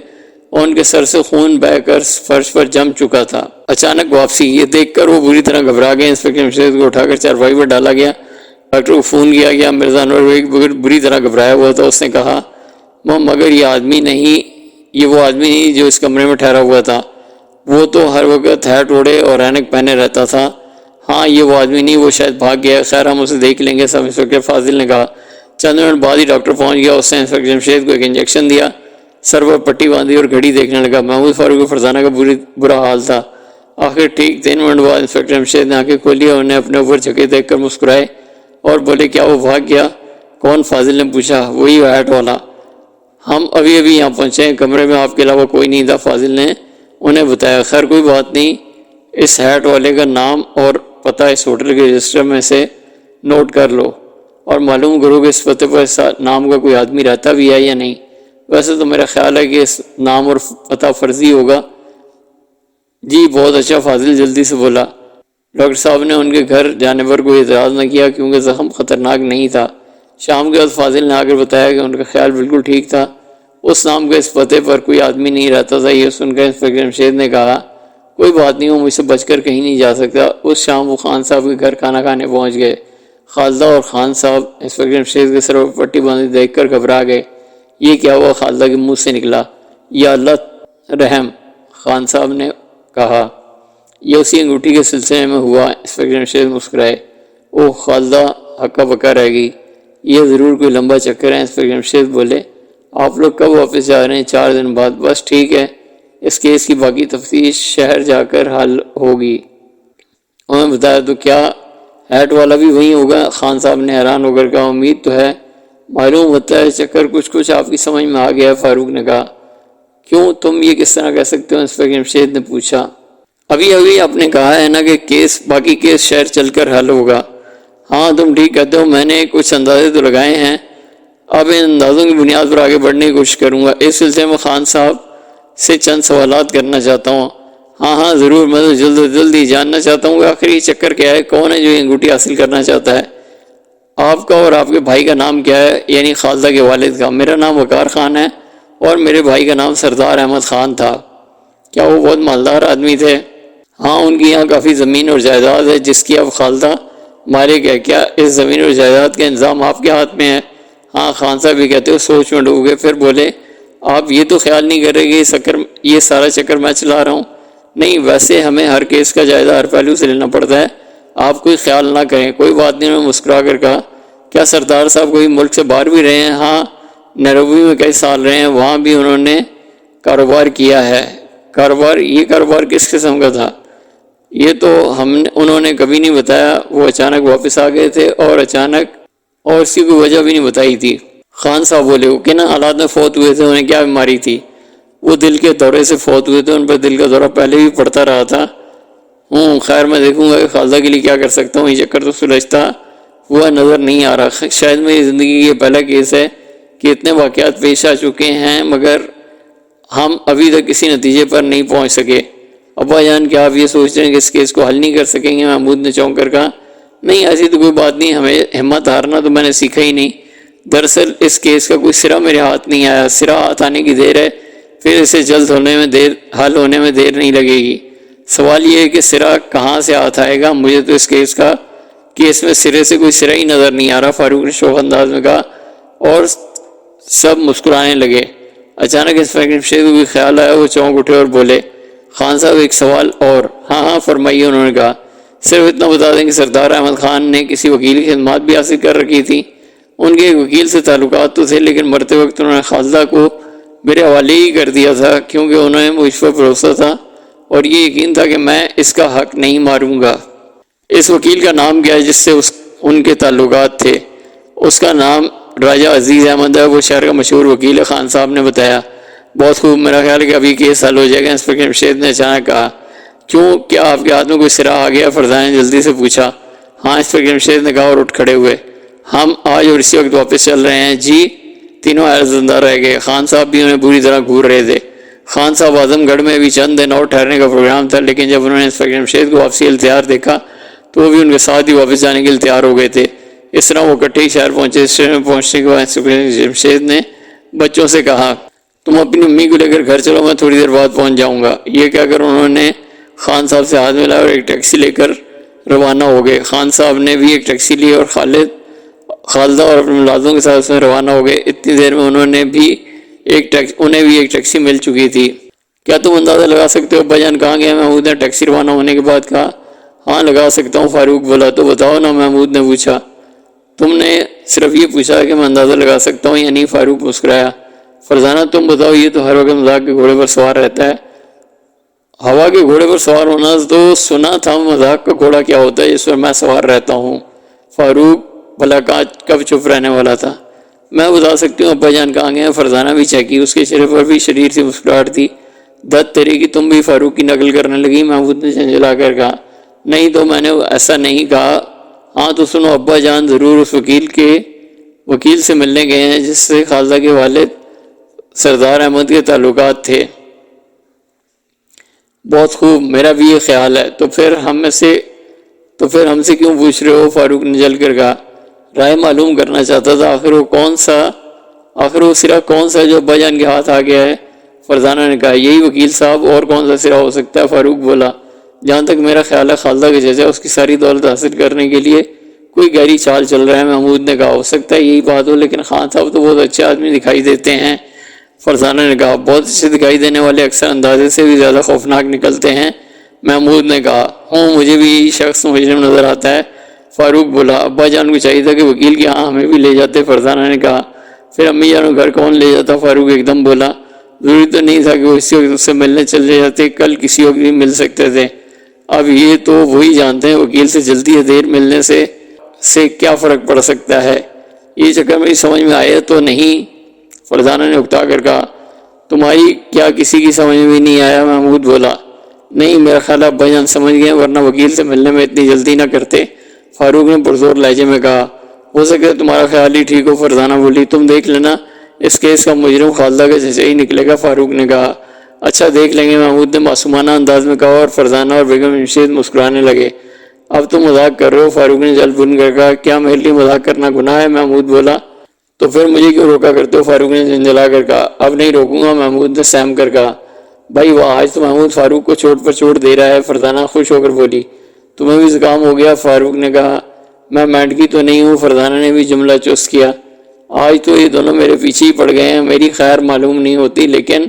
اور ان کے سر سے خون بہہ کر فرش پر جم چکا تھا۔ اچانک واپسی، یہ دیکھ کر وہ بری طرح گھبرا گئے۔ انسپکٹر جمشید کو اٹھا کر چارپائی پر ڈالا گیا۔ ڈاکٹر کو فون کیا گیا۔ مرزا انور بیگ بری طرح گھبرایا ہوا تھا۔ اس نے کہا مگر یہ وہ آدمی نہیں جو اس کمرے میں ٹھہرا ہوا تھا۔ وہ تو ہر وقت ہیٹ اوڑھے اور اینک پہنے رہتا تھا۔ ہاں یہ وہ آدمی نہیں، وہ شاید بھاگ گیا۔ خیر ہم اسے دیکھ لیں گے، سب انسپکٹر فاضل نے کہا۔ چند منٹ بعد ہی ڈاکٹر پہنچ گیا۔ اس نے انسپکٹر جمشید کو ایک انجیکشن دیا، سر پر پٹی باندھی اور گھڑی دیکھنے لگا۔ محمود فاروق و فرزانہ کا برا حال تھا۔ آخر ٹھیک 3 منٹ بعد انسپکٹر جمشید نے آنکھیں کھولی اور انہیں اپنے اوپر جھکے دیکھ کر مسکرائے اور بولے کیا وہ بھاگ گیا؟ کون؟ فاضل نے پوچھا۔ وہی ہیٹ والا۔ ہم ابھی یہاں پہنچے ہیں، کمرے میں آپ کے علاوہ کوئی نہیں تھا، فاضل نے انہیں بتایا۔ خیر کوئی بات نہیں، اس ہیٹ والے کا نام اور پتہ اس ہوٹل کے رجسٹر میں سے نوٹ کر لو اور معلوم کرو کہ اس پتے پر اس نام کا کوئی آدمی رہتا بھی ہے یا نہیں۔ ویسے تو میرا خیال ہے کہ اس نام اور پتہ فرضی ہوگا۔ جی بہت اچھا، فاضل جلدی سے بولا۔ ڈاکٹر صاحب نے ان کے گھر جانے پر کوئی اعتراض نہ کیا کیونکہ زخم خطرناک نہیں تھا۔ شام کے وقت فاضل نے آ کر بتایا کہ ان کا خیال بالکل ٹھیک تھا، اس نام کے اس پتے پر کوئی آدمی نہیں رہتا تھا۔ یہ سن کر انسپکٹر جمشید نے کہا کوئی بات نہیں، وہ مجھ سے بچ کر کہیں نہیں جا سکتا۔ اس شام وہ خان صاحب کے گھر کھانا کھانے پہنچ گئے۔ خالدہ اور خان صاحب انسپکٹر جمشید کے سر پر پٹی باندھی دیکھ کر گھبرا گئے۔ یہ کیا ہوا؟ خالدہ کے منہ سے نکلا۔ یا اللہ رحم، خان صاحب نے کہا۔ یہ اسی انگوٹھی کے سلسلے میں ہوا۔ انسپکٹر جمشید مسکرائے۔ اوہ، خالدہ ہکا بکا رہ گئی۔ یہ ضرور کوئی لمبا چکر ہے۔ انسپکٹر جمشید بولے آپ لوگ کب واپس جا رہے ہیں؟ 4 دن بعد۔ بس ٹھیک ہے، اس کیس کی باقی تفتیش شہر جا کر حل ہوگی۔ انہوں نے بتایا تو کیا ہیٹ والا بھی وہیں ہوگا؟ خان صاحب نے حیران ہو کر کہا امید تو ہے، معلوم ہوتا ہے چکر کچھ آپ کی سمجھ میں آ گیا ہے۔ فاروق نے کہا کیوں، تم یہ کس طرح کہہ سکتے ہو؟ انسپکٹر جمشید نے پوچھا۔ ابھی آپ نے کہا ہے نا کہ باقی کیس شہر چل کر حل ہوگا۔ ہاں تم ٹھیک کہتے ہو، میں نے کچھ اندازے تو لگائے ہیں، اب ان اندازوں کی بنیاد پر آگے بڑھنے کی کوشش کروں گا۔ اس سلسلے میں خان صاحب سے چند سوالات کرنا چاہتا ہوں۔ ہاں ضرور، میں تو جلد ہی جاننا چاہتا ہوں کہ آخر یہ چکر کیا ہے، کون ہے جو یہ انگوٹھی حاصل کرنا چاہتا ہے؟ آپ کا اور آپ کے بھائی کا نام کیا ہے؟ یعنی خالدہ کے والد کا۔ میرا نام وقار خان ہے اور میرے بھائی کا نام سردار احمد خان تھا۔ کیا وہ بہت مالدار آدمی تھے؟ ہاں ان کی یہاں کافی زمین اور جائیداد ہے جس کی اب خالدہ مالک ہے، کیا اس زمین اور جائیداد کا انتظام آپ کے ہاتھ میں ہے؟ ہاں خان صاحب بھی کہتے ہو سوچ میں ڈوب گئے، پھر بولے آپ یہ تو خیال نہیں کر رہے کہ یہ سارا چکر میں چلا رہا ہوں؟ نہیں، ویسے ہمیں ہر کیس کا جائزہ ہر پہلو سے لینا پڑتا ہے، آپ کوئی خیال نہ کریں۔ کوئی بات نہیں، انہوں نے مسکرا کر کہا۔ کیا سردار صاحب کوئی ملک سے باہر بھی رہے ہیں؟ ہاں، نیروبی میں کئی سال رہے ہیں، وہاں بھی انہوں نے کاروبار کیا ہے۔ یہ کاروبار کس قسم کا تھا؟ یہ تو انہوں نے کبھی نہیں بتایا، وہ اچانک واپس آ گئے تھے اور اس کی کوئی وجہ بھی نہیں بتائی تھی۔ خان صاحب بولے وہ کن حالات میں فوت ہوئے تھے، انہیں کیا بیماری تھی؟ وہ دل کے دورے سے فوت ہوئے تھے، ان پر دل کا دورہ پہلے بھی پڑتا رہا تھا۔ خیر میں دیکھوں گا کہ خالدہ کے لیے کیا کر سکتا ہوں، یہ چکر تو سلجھتا ہوا نظر نہیں آ رہا۔ شاید میری زندگی یہ پہلا کیس ہے کہ اتنے واقعات پیش آ چکے ہیں مگر ہم ابھی تک کسی نتیجے پر نہیں پہنچ سکے۔ ابا جان کیا آپ یہ سوچتے ہیں کہ اس کیس کو حل نہیں کر سکیں گے؟ محمود نے چونک کر کہا نہیں، ایسی تو کوئی بات نہیں، ہمیں ہمت ہارنا تو میں نے سیکھا ہی نہیں۔ دراصل اس کیس کا کوئی سرا میرے ہاتھ نہیں آیا، سرا ہاتھ آنے کی دیر ہے، پھر اسے جلد حل ہونے میں دیر نہیں لگے گی۔ سوال یہ ہے کہ سرا کہاں سے ہاتھ آئے گا؟ مجھے تو اس کیس میں سرے سے کوئی سرا ہی نظر نہیں آ رہا، فاروق نے شوخ انداز میں کہا، اور سب مسکرانے لگے۔ اچانک انسپکٹر جمشید کو بھی خیال آیا، وہ چونک اٹھے اور بولے خان صاحب ایک سوال اور؟ ہاں فرمائیے، انہوں نے کہا۔ صرف اتنا بتا دیں کہ سردار احمد خان نے کسی وکیل کی خدمات بھی حاصل کر رکھی تھی۔ ان کے ایک وکیل سے تعلقات تو تھے لیکن مرتے وقت انہوں نے خالدہ کو میرے حوالے ہی کر دیا تھا کیونکہ انہیں مجھ پر بھروسہ تھا اور یہ یقین تھا کہ میں اس کا حق نہیں ماروں گا۔ اس وکیل کا نام کیا ہے جس سے ان کے تعلقات تھے؟ اس کا نام راجہ عزیز احمد ہے، وہ شہر کا مشہور وکیل ہے، خان صاحب نے بتایا۔ بہت خوب، میرا خیال ہے کہ ابھی کیس حل ہو جائے گا، انسپکٹر جمشید نے اچانک کہا۔ کیوں، کیا آپ کے ہاتھ میں کوئی سرا آ گیا؟ فرزانہ نے جلدی سے پوچھا۔ ہاں، انسپکٹر جمشید نے کہا اور اٹھ کھڑے ہوئے۔ ہم آج اور اسی وقت واپس چل رہے ہیں؟ جی۔ تینوں حیرت زدہ رہ گئے، خان صاحب بھی انہیں بری طرح گھور رہے تھے۔ خان صاحب اعظم گڑھ میں بھی چند دن اور ٹھہرنے کا پروگرام تھا لیکن جب انہوں نے انسپکٹر جمشید کو واپسی التیار دیکھا تو وہ بھی ان کے ساتھ ہی واپس جانے کے لیے تیار ہو گئے تھے۔ اس طرح وہ اکٹھے ہی شہر پہنچے۔ اسٹیشن میں پہنچنے کے بعد انسپکٹر جمشید نے بچوں سے کہا تم اپنی امی کو لے کر گھر چلو، میں تھوڑی دیر بعد پہنچ جاؤں گا۔ یہ کہہ کر انہوں نے خان صاحب سے ہاتھ ملایا اور ایک ٹیکسی لے کر روانہ ہو گئے۔ خان صاحب نے بھی ایک ٹیکسی لی اور خالدہ اور اپنے ملازموں کے ساتھ اس میں روانہ ہو گئے۔ اتنی دیر میں انہیں بھی ایک ٹیکسی مل چکی تھی۔ کیا تم اندازہ لگا سکتے ہو ابا جان کہاں گئے؟ محمود نے ٹیکسی روانہ ہونے کے بعد کہا۔ ہاں لگا سکتا ہوں، فاروق بولا۔ تو بتاؤ نا، محمود نے پوچھا۔ تم نے صرف یہ پوچھا کہ میں اندازہ لگا سکتا ہوں یا نہیں؟ فاروق مسکرایا۔ فرزانہ تم بتاؤ، یہ تو ہر وقت مذاق کے گھوڑے پر سوار رہتا ہے۔ ہوا کے گھوڑے پر سوار ہونا تو سنا تھا، مذاق کا گھوڑا کیا ہوتا ہے جس پر میں سوار رہتا ہوں؟ فاروق بھلا کب چپ رہنے والا تھا۔ میں بتا سکتی ہوں ابا جان کہاں گئے ہیں؟ فرزانہ بھی چہکی، اس کے چہرے پر بھی شریر سی مسکراہٹ تھی۔ دت تیری کی، تم بھی فاروق کی نقل کرنے لگی؟ محمود نے جھنجھلا کر کہا۔ نہیں تو میں نے ایسا نہیں کہا۔ ہاں تو سنو، ابا جان ضرور اس وکیل سے ملنے گئے ہیں جس سے خالدہ کے والد سردار احمد کے تعلقات تھے۔ بہت خوب، میرا بھی یہ خیال ہے۔ تو پھر ہم سے کیوں پوچھ رہے ہو؟ فاروق نے جل کر کہا۔ رائے معلوم کرنا چاہتا تھا، آخر وہ سرا کون سا جو ابا جان کے ہاتھ آ گیا ہے؟ فرزانہ نے کہا یہی وکیل صاحب، اور کون سا سرا ہو سکتا ہے؟ فاروق بولا۔ جہاں تک میرا خیال ہے خالدہ کے چچا اس کی ساری دولت حاصل کرنے کے لیے کوئی گہری چال چل رہا ہے۔ محمود نے کہا ہو سکتا ہے یہی بات ہو، لیکن خان صاحب تو بہت اچھے آدمی دکھائی دیتے ہیں۔ فرزانہ نے کہا بہت اچھے دکھائی دینے والے اکثر اندازے سے بھی زیادہ خوفناک نکلتے ہیں۔ محمود نے کہا مجھے بھی یہی شخص مجرم نظر آتا ہے۔ فاروق بولا ابا جان کو چاہیے تھا کہ وکیل کے ہاں ہمیں بھی لے جاتے۔ فرزانہ نے کہا پھر امی جان کو گھر کون لے جاتا؟ فاروق ایک دم بولا ضروری تو نہیں تھا کہ وہ اسی وقت اس سے ملنے چلے جاتے، کل کسی وقت بھی مل سکتے تھے۔ اب یہ تو وہی جانتے ہیں وکیل سے جلدی یا دیر ملنے سے کیا فرق پڑ سکتا ہے۔ یہ چکر میری سمجھ میں آیا تو نہیں؟ فرزانہ نے اکتا کر کہا تمہاری کیا کسی کی سمجھ میں نہیں آیا؟ محمود بولا نہیں، میرا خیال ابا جان سمجھ گئے ورنہ وکیل سے ملنے میں اتنی جلدی نہ کرتے۔ فاروق نے پرزور لہجے میں کہا ہو سکتا ہے تمہارا خیال ہی ٹھیک ہو۔ فرزانہ بولی تم دیکھ لینا، اس کیس کا مجرم خالدہ کا چچا ہی نکلے گا۔ فاروق نے کہا اچھا دیکھ لیں گے، محمود نے معصومانہ انداز میں کہا، اور فرزانہ اور بیگم جمشید مسکرانے لگے۔ اب تم مذاق کر رہے ہو؟ فاروق نے جل بن کر کہا کیا میرے لیے مذاق کرنا گناہ ہے؟ محمود بولا تو پھر مجھے کیوں روکا کرتے ہو؟ فاروق نے جھنجھلا کر کہا اب نہیں روکوں گا۔ محمود نے سہم کر کہا بھائی واہ، آج تو محمود فاروق کو چوٹ پر چوٹ دے رہا ہے، فرزانہ خوش ہو کر بولی۔ تمہیں بھی زکام ہو گیا؟ فاروق نے کہا۔ میں مینڈکی تو نہیں ہوں، فرزانہ نے بھی جملہ چست کیا۔ آج تو یہ دونوں میرے پیچھے ہی پڑ گئے ہیں، میری خیر معلوم نہیں ہوتی، لیکن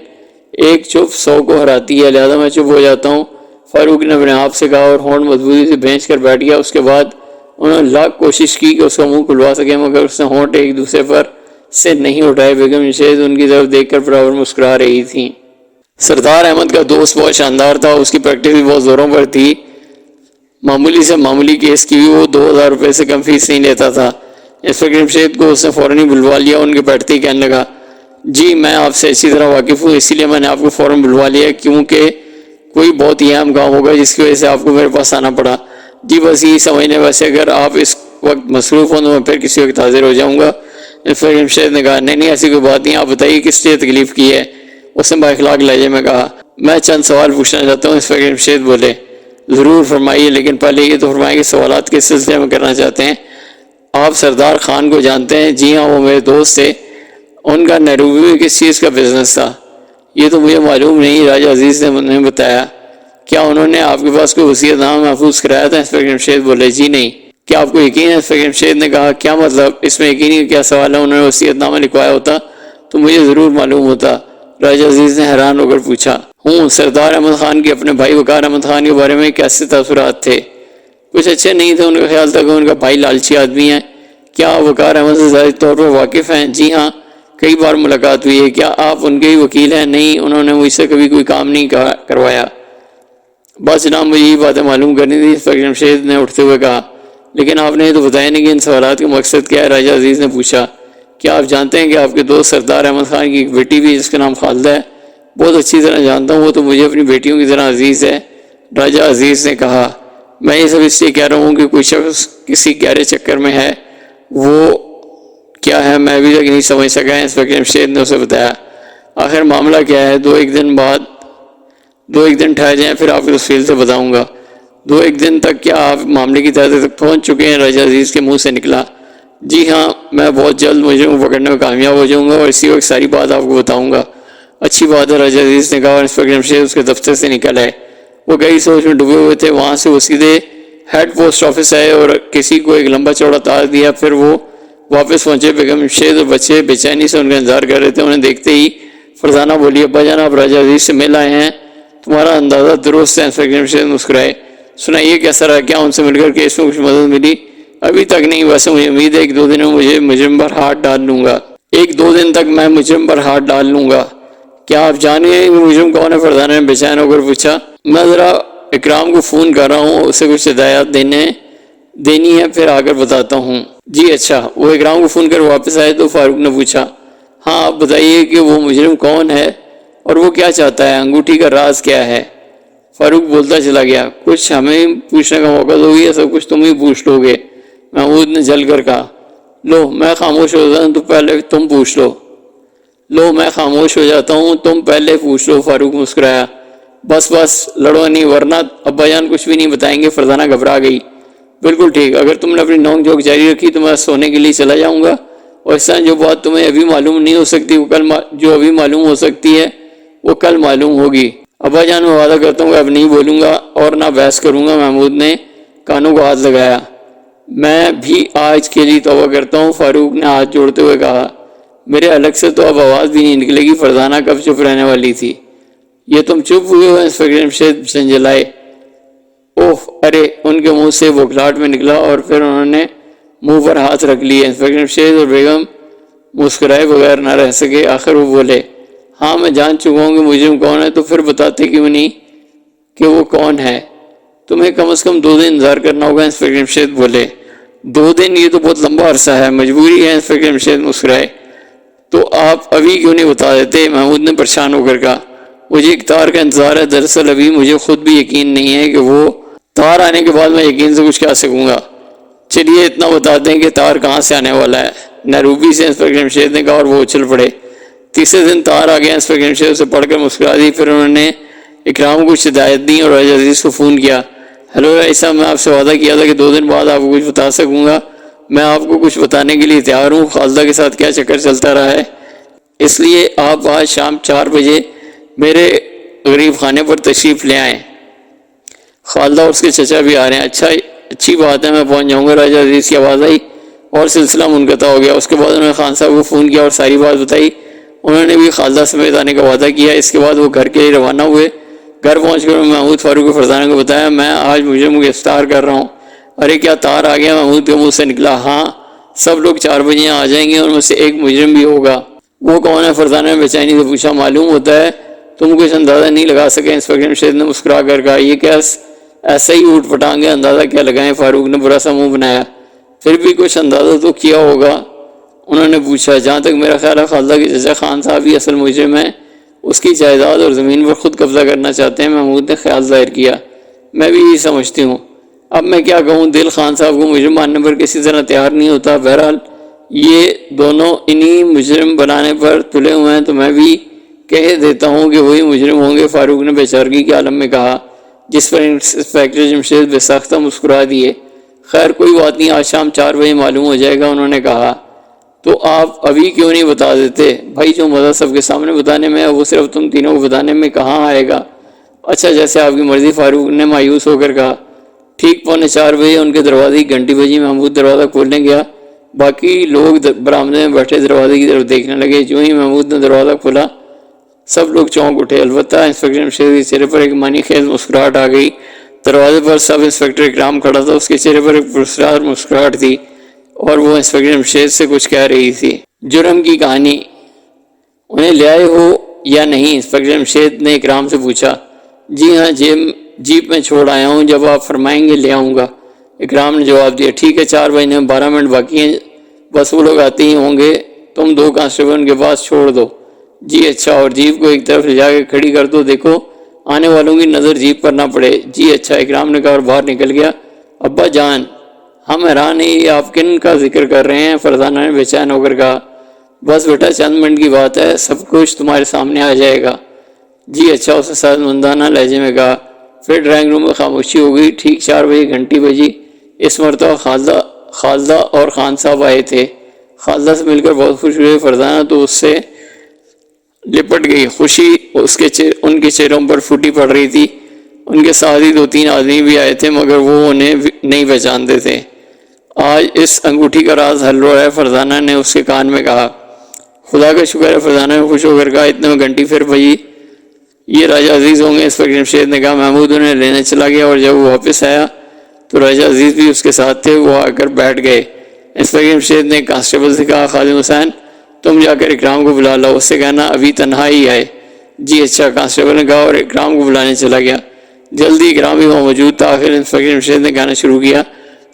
ایک چپ 100 کو ہراتی ہے، لہذا میں چپ ہو جاتا ہوں، فاروق نے اپنے آپ سے کہا اور ہونٹ مضبوطی سے بھینچ کر بیٹھ گیا۔ اس کے بعد انہوں نے لاکھ کوشش کی کہ اس کا منہ کھلوا سکے، مگر اس نے ہونٹ ایک دوسرے پر سے نہیں اٹھائے۔ بیگم جمشید ان کی طرف دیکھ کر برابر مسکرا رہی تھیں۔ سردار احمد کا دوست بہت شاندار تھا، اس کی پریکٹس بھی بہت زوروں پر تھی۔ معمولی سے معمولی کیس کی بھی وہ 2000 روپے سے کم فیس نہیں لیتا تھا۔ انسپکٹر جمشید کو اس نے فوراً ہی بلوا لیا، ان کے بیٹھتے ہی کہنے لگا، جی میں آپ سے اچھی طرح واقف ہوں، اسی لیے میں نے آپ کو فوراً بلوا لیا، کیونکہ کوئی بہت ہی اہم کام ہوگا جس کی وجہ سے آپ کو میرے پاس آنا پڑا۔ جی بس یہی سمجھنے، ویسے اگر آپ اس وقت مصروف ہوں تو میں پھر کسی وقت حاضر ہو جاؤں گا۔ انسپکٹر جمشید نے کہا، نہیں ایسی کوئی بات نہیں، آپ بتائیے کس لیے تکلیف کی ہے؟ اس نے با اخلاق لہجے میں کہا۔ میں چند سوال پوچھنا چاہتا ہوں، انسپکٹر جمشید بولے۔ ضرور فرمائیے، لیکن پہلے یہ تو فرمائیے کہ سوالات کس سلسلے میں کرنا چاہتے ہیں؟ آپ سردار خان کو جانتے ہیں؟ جی ہاں، وہ میرے دوست تھے۔ ان کا نیروبی میں کس چیز کا بزنس تھا؟ یہ تو مجھے معلوم نہیں، راجہ عزیز نے مجھے بتایا۔ کیا انہوں نے آپ کے پاس کوئی وصیت نامہ محفوظ کرایا تھا؟ انسپکٹر جمشید بولے، جی نہیں۔ کیا آپ کو یقین ہے؟ انسپکٹر جمشید نے کہا، کیا مطلب؟ اس میں یقینی کا کیا سوال ہے؟ انہوں نے وصیت نامہ لکھوایا ہوتا تو مجھے ضرور معلوم ہوتا، راجہ عزیز نے حیران ہو کر پوچھا۔ سردار احمد خان کے اپنے بھائی وقار احمد خان کے بارے میں کیسے تاثرات تھے؟ کچھ اچھے نہیں تھے، ان کا خیال تھا کہ ان کا بھائی لالچی آدمی ہے۔ کیا آپ وقار احمد سے ظاہری طور پر واقف ہیں؟ جی ہاں، کئی بار ملاقات ہوئی ہے۔ کیا آپ ان کے ہی وکیل ہیں؟ نہیں، انہوں نے مجھ سے کبھی کوئی کام نہیں کروایا۔ بس جناب، مجھے یہ باتیں معلوم کرنی تھی، انسپکٹر جمشید نے اٹھتے ہوئے کہا۔ لیکن آپ نے یہ تو بتایا نہیں کہ ان سوالات کا مقصد کیا ہے؟ راجہ عزیز نے پوچھا۔ کیا آپ جانتے ہیں کہ آپ کے دوست سردار احمد خان کی ایک بیٹی بھی جس کا نام خالدہ ہے؟ بہت اچھی طرح جانتا ہوں، وہ تو مجھے اپنی بیٹیوں کی طرح عزیز ہے، راجہ عزیز نے کہا۔ میں یہ سب اس لیے کہہ رہا ہوں کہ کوئی شخص کسی گہرے چکر میں ہے، وہ کیا ہے میں ابھی تک نہیں سمجھ سکا ہے، انسپکٹر جمشید نے اسے بتایا۔ آخر معاملہ کیا ہے؟ دو ایک دن ٹھہر جائیں، پھر آپ کو تفصیل سے بتاؤں گا۔ 2 دن تک؟ کیا آپ معاملے کی تہہ تک پہنچ چکے ہیں؟ راجہ عزیز کے منہ سے نکلا۔ جی ہاں، میں بہت جلد مجرم کو پکڑنے میں کامیاب ہو جاؤں گا اور اسی وقت ساری بات آپ کو بتاؤں گا۔ اچھی بات ہے، راجہ عزیز نے کہا، اور انسپکٹر جمشید اس کے دفتر سے نکل آئے۔ وہ گہری سوچ میں ڈوبے ہوئے تھے۔ وہاں سے وہ سیدھے ہیڈ پوسٹ آفس آئے اور کسی کو ایک لمبا چوڑا تار دیا، پھر وہ واپس پہنچے۔ بیگم جمشید اور بچے بے چینی سے ان کا انتظار کر رہے تھے۔ انہیں دیکھتے ہی فرزانہ بولی، ابا جان آپ راجہ عزیز سے مل آئے ہیں؟ تمہارا اندازہ درست ہے، انسپکٹر جمشید مسکرائے۔ سنائیے کیسا رہا؟ کیا ان سے مل کر کیس میں کچھ مدد ملی؟ ابھی تک نہیں، ویسے مجھے امید ہے 1-2 دنوں میں مجھے مجرم پر ہاتھ ڈال لوں گا۔ 1-2 دن تک میں مجرم پر ہاتھ ڈال لوں گا۔ کیا آپ جان گئے کہ مجرم کون ہے؟ فرزانہ نے بے چین ہو کر پوچھا۔ میں ذرا اکرام کو فون کر رہا ہوں، اسے کچھ ہدایات دینی ہے، پھر آ کر بتاتا ہوں۔ جی اچھا۔ وہ اکرام کو فون کر واپس آئے تو فاروق نے پوچھا، ہاں آپ بتائیے کہ وہ مجرم کون ہے اور وہ کیا چاہتا ہے؟ انگوٹھی کا راز کیا ہے؟ فاروق بولتا چلا گیا، کچھ ہمیں پوچھنے کا موقع دو گے یا سب کچھ تم ہی پوچھ لو گے؟ محمود نے جل کر کہا۔ لو میں خاموش ہو جاتا ہوں تو پہلے تم پوچھ لو۔ میں خاموش ہو جاتا ہوں، تم پہلے پوچھ لو، فاروق مسکرایا۔ بس لڑو نہیں، ورنہ ابا جان کچھ بھی نہیں بتائیں گے۔ فرزانہ گھبرا گئی۔ بالکل ٹھیک، اگر تم نے اپنی نوک جھوک جاری رکھی تو میں سونے کے لیے چلا جاؤں گا، اور اس طرح جو بات تمہیں ابھی معلوم نہیں ہو سکتی وہ جو ابھی معلوم ہو سکتی ہے وہ کل معلوم ہوگی۔ ابا جان میں وعدہ کرتا ہوں کہ اب نہیں بولوں گا اور نہ بحث کروں گا۔ محمود نے کانوں کو ہاتھ لگایا۔ میں بھی آج کے لیے توبہ کرتا ہوں، فاروق نے ہاتھ جوڑتے ہوئے کہا۔ میرے الگ سے تو اب آواز بھی نہیں نکلے گی۔ فرزانہ کب چپ رہنے والی تھی۔ یہ تم چپ ہوئے ہو؟ انسپکٹر جمشید جھنجھلائے۔ اوہ ارے، ان کے منہ سے بوکھلاہٹ میں نکلا اور پھر انہوں نے منہ پر ہاتھ رکھ لیے۔ انسپکٹر جمشید اور بیگم مسکرائے بغیر نہ رہ سکے۔ آخر وہ بولے، ہاں میں جان چکا ہوں کہ مجرم کون ہے، تو پھر بتاتے کیوں نہیں کہ وہ کون ہے؟ تمہیں کم از کم 2 دن انتظار کرنا ہوگا، انسپکٹر جمشید بولے۔ 2 دن؟ یہ تو بہت لمبا عرصہ ہے، مجبوری ہے، انسپکٹر جمشید مسکرائے۔ تو آپ ابھی کیوں نہیں بتا دیتے؟ محمود نے پریشان ہو کر کہا۔ مجھے ایک تار کا انتظار ہے، دراصل ابھی مجھے خود بھی یقین نہیں ہے کہ وہ تار آنے کے بعد میں یقین سے کچھ کہہ سکوں گا۔ چلیے اتنا بتا دیں کہ تار کہاں سے آنے والا ہے؟ نیروبی سے، انسپکٹر جمشید نے کہا، اور وہ اچھل پڑے۔ تیسرے دن تار آ گیا۔ انسپکٹر جمشید اسے پڑھ کر مسکرا دی، پھر انہوں نے اکرام کو کچھ ہدایت دی اور راجہ عزیز کو فون کیا۔ ہیلو ایسا، میں آپ سے وعدہ کیا تھا کہ 2 دن بعد آپ کو کچھ بتا سکوں گا۔ میں آپ کو کچھ بتانے کے لیے تیار ہوں۔ خالدہ کے ساتھ کیا چکر چلتا رہا ہے، اس لیے آپ آج شام 4 بجے میرے غریب خانے پر تشریف لے آئیں، خالدہ اور اس کے چچا بھی آ رہے ہیں۔ اچھی بات ہے، میں پہنچ جاؤں گا۔ راجہ عزیز کی آواز آئی اور سلسلہ منقطع ہو گیا۔ اس کے بعد انہوں نے خان صاحب کو فون کیا اور ساری بات بتائی۔ انہوں نے بھی خالدہ سمیت آنے کا وعدہ کیا۔ اس کے بعد وہ گھر کے لیے روانہ ہوئے۔ گھر پہنچ کر محمود فاروق اور فرزانہ کو بتایا، میں آج مجرم کو گرفتار کر رہا ہوں۔ ارے کیا تار آ گیا؟ محمود کے منہ سے نکلا، ہاں سب لوگ 4 بجے آ جائیں گے، ان میں سے ایک مجرم بھی ہوگا۔ وہ کون ہے؟ فرزانہ نے بے چینی سے پوچھا۔ معلوم ہوتا ہے تم کچھ اندازہ نہیں لگا سکے، انسپکٹر جمشید نے مسکرا کر کہا۔ یہ کیا ایسا ہی اوٹ پٹانگے، اندازہ کیا لگائیں؟ فاروق نے برا سا منہ بنایا۔ پھر بھی کچھ اندازہ تو کیا ہوگا، انہوں نے پوچھا۔ جہاں تک میرا خیال ہے خالدہ کے چچا خان صاحب ہی اصل مجرم ہیں، اس کی جائیداد اور زمین پر خود قبضہ کرنا چاہتے ہیں۔ محمود نے خیال ظاہر کیا۔ میں بھی یہی سمجھتی ہوں۔ اب میں کیا کہوں، دل خان صاحب کو مجرم ماننے پر کسی طرح تیار نہیں ہوتا۔ بہرحال یہ دونوں انہی مجرم بنانے پر تلے ہوئے ہیں، تو میں بھی کہہ دیتا ہوں کہ وہی مجرم ہوں گے، فاروق نے بے چارگی کے عالم میں کہا، جس پر انسپکٹر جمشید بے ساختہ مسکرا دیے۔ خیر کوئی بات نہیں، آج شام 4 بجے معلوم ہو جائے گا، انہوں نے کہا۔ تو آپ ابھی کیوں نہیں بتا دیتے؟ بھائی جو مزہ سب کے سامنے بتانے میں ہے وہ صرف تم تینوں کو بتانے میں کہاں آئے گا؟ اچھا جیسے آپ کی مرضی، فاروق نے مایوس ہو کر کہا۔ ٹھیک 3:45 بجے ان کے دروازے کی گھنٹی بجی۔ محمود دروازہ کھولنے گیا، باقی لوگ برآمدے میں بیٹھے دروازے کی طرف دیکھنے لگے۔ جو ہی محمود نے دروازہ کھولا سب لوگ چونک اٹھے، البتہ انسپکٹر جمشید کے چہرے پر ایک معنی خیز مسکراہٹ آ گئی۔ دروازے پر سب انسپکٹر اکرام کھڑا تھا، اس کے چہرے پر ایک پرسرار مسکراہٹ تھی اور وہ انسپکٹر جمشید سے کچھ کہہ رہی تھی۔ جرم کی کہانی انہیں لے آئے ہو یا نہیں؟ انسپکٹر جمشید نے اکرام سے پوچھا۔ جی ہاں، جیپ میں چھوڑ آیا ہوں، جب آپ فرمائیں گے لے آؤں گا، اکرام نے جواب دیا۔ ٹھیک ہے، 4 بجنے میں 12 منٹ باقی ہیں، بس وہ لوگ آتے ہی ہوں گے، تم 2 کانسٹیبل ان کے پاس چھوڑ دو۔ جی اچھا، اور جیپ کو ایک طرف لے جا کے کھڑی کر دو، دیکھو آنے والوں کی نظر جیپ پر نہ پڑے۔ جی اچھا، اکرام نے کہا اور باہر نکل گیا۔ ابا جان ہم حیران ہیں، یہ آپ کن کا ذکر کر رہے ہیں؟ فرزانہ نے بے چین ہو کر کہا۔ بس بیٹا چند منٹ کی بات ہے، سب کچھ تمہارے سامنے آ جائے گا۔ جی اچھا، اس نے سازمندانہ لہجے میں کہا۔ پھر ڈرائنگ روم میں خاموشی ہو گئی۔ ٹھیک 4 بجے گھنٹی بجی۔ اس مرتبہ خالدہ اور خان صاحب آئے تھے۔ خالدہ سے مل کر بہت خوش ہوئے، فرزانہ تو اس سے لپٹ گئی، خوشی ان کے چہروں پر پھوٹی پڑ رہی تھی۔ ان کے ساتھ ہی 2-3 آدمی بھی آئے تھے، مگر وہ انہیں نہیں پہچانتے تھے۔ آج اس انگوٹھی کا راز حل ہو رہا ہے، فرزانہ نے اس کے کان میں کہا۔ خدا کا شکر ہے، فرزانہ نے خوش ہو کر کہا۔ اتنے میں گھنٹی پھر بجی۔ یہ راجہ عزیز ہوں گے، انسپکٹر جمشید نے کہا۔ محمود انہیں لینے چلا گیا اور جب وہ واپس آیا تو راجہ عزیز بھی اس کے ساتھ تھے، وہ آ کر بیٹھ گئے۔ انسپکٹر جمشید نے کانسٹیبل سے کہا، خادم حسین تم جا کر اکرام کو بلا لاؤ، اس سے کہنا ابھی تنہا ہی آئے۔ جی اچھا، کانسٹیبل نے کہا اور اکرام کو بلانے چلا گیا۔ جلدی اکرام بھی وہاں موجود تھا۔ آخر انسپکٹر جمشید نے کہنا شروع کیا۔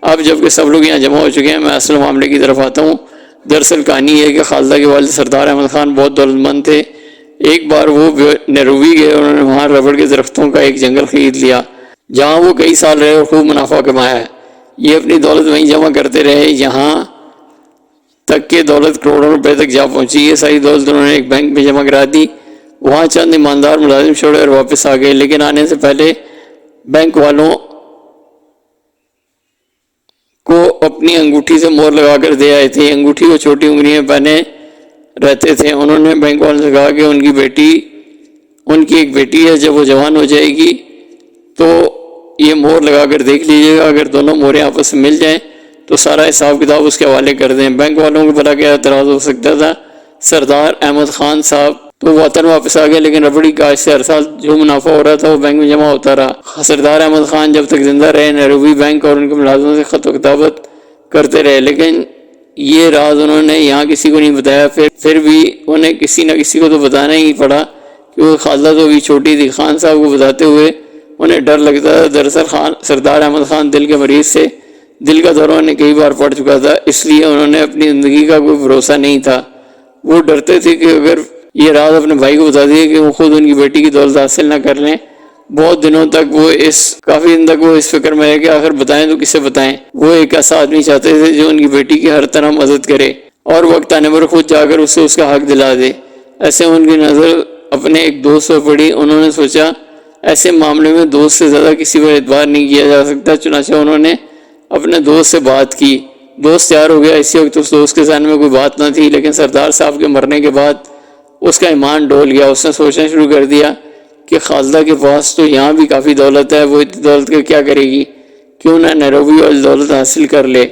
اب جب کہ سب لوگ یہاں جمع ہو چکے ہیں، میں اصل معاملے کی طرف آتا ہوں۔ دراصل کہانی یہ ہے کہ خالدہ کے والد سردار احمد خان بہت دولت مند تھے۔ ایک بار وہ نیروبی گئے، انہوں نے وہاں ربڑ کے درختوں کا ایک جنگل خرید لیا، جہاں وہ کئی سال رہے اور خوب منافع کمایا۔ یہ اپنی دولت وہیں جمع کرتے رہے، یہاں تک کہ دولت کروڑوں روپے تک جا پہنچی۔ یہ ساری دولت انہوں نے ایک بینک میں جمع کرا دی، وہاں چند ایماندار ملازم چھوڑے اور واپس آ گئے، لیکن آنے سے پہلے بینک والوں کو اپنی انگوٹھی سے مہر لگا کر دے آئے تھے۔ انگوٹھی وہ چھوٹی انگلی میں پہنے رہتے تھے۔ انہوں نے بینک والوں سے کہا کہ ان کی ایک بیٹی ہے، جب وہ جوان ہو جائے گی تو یہ مہر لگا کر دیکھ لیجیے گا، اگر دونوں مہریں آپس میں مل جائیں تو سارا حساب کتاب اس کے حوالے کر دیں۔ بینک والوں کو بھلا کیا اعتراض ہو سکتا تھا؟ سردار احمد خان صاحب تو وطن واپس آ گئے، لیکن ربڑی کاشت سے ہر سال جو منافع ہو رہا تھا وہ بینک میں جمع ہوتا رہا۔ سردار احمد خان جب تک زندہ رہے نیروبی بینک اور ان کے ملازموں سے خط و کتابت کرتے رہے، لیکن یہ راز انہوں نے یہاں کسی کو نہیں بتایا۔ پھر بھی انہیں کسی نہ کسی کو تو بتانا ہی پڑا کہ وہ خالدہ تو ابھی چھوٹی تھی۔ خان صاحب کو بتاتے ہوئے انہیں ڈر لگتا تھا، دراصل سردار احمد خان دل کے مریض سے، دل کا دورہ انہیں کئی بار پڑ چکا تھا، اس لیے انہوں نے اپنی زندگی کا کوئی بھروسہ نہیں تھا۔ وہ ڈرتے تھے کہ اگر یہ راز اپنے بھائی کو بتا دیے کہ وہ خود ان کی بیٹی کی دولت حاصل نہ کر لیں۔ کافی دن تک وہ اس فکر میں ہے کہ آخر بتائیں تو کسے بتائیں۔ وہ ایک ایسا آدمی چاہتے تھے جو ان کی بیٹی کی ہر طرح مدد کرے اور وقت آنے پر خود جا کر اسے اس کا حق دلا دے۔ ایسے ان کی نظر اپنے ایک دوست پر پڑی۔ انہوں نے سوچا ایسے معاملے میں دوست سے زیادہ کسی پر اعتبار نہیں کیا جا سکتا، چنانچہ انہوں نے اپنے دوست سے بات کی۔ دوست تیار ہو گیا۔ اسی وقت اس دوست کے ذہن میں کوئی بات نہ تھی، لیکن سردار صاحب کے مرنے کے بعد اس کا ایمان ڈول گیا۔ اس نے سوچنا شروع کر دیا کہ خالدہ کے پاس تو یہاں بھی کافی دولت ہے، وہ اتنی دولت کا کیا کرے گی، کیوں نہ نیروبی والی دولت حاصل کر لے۔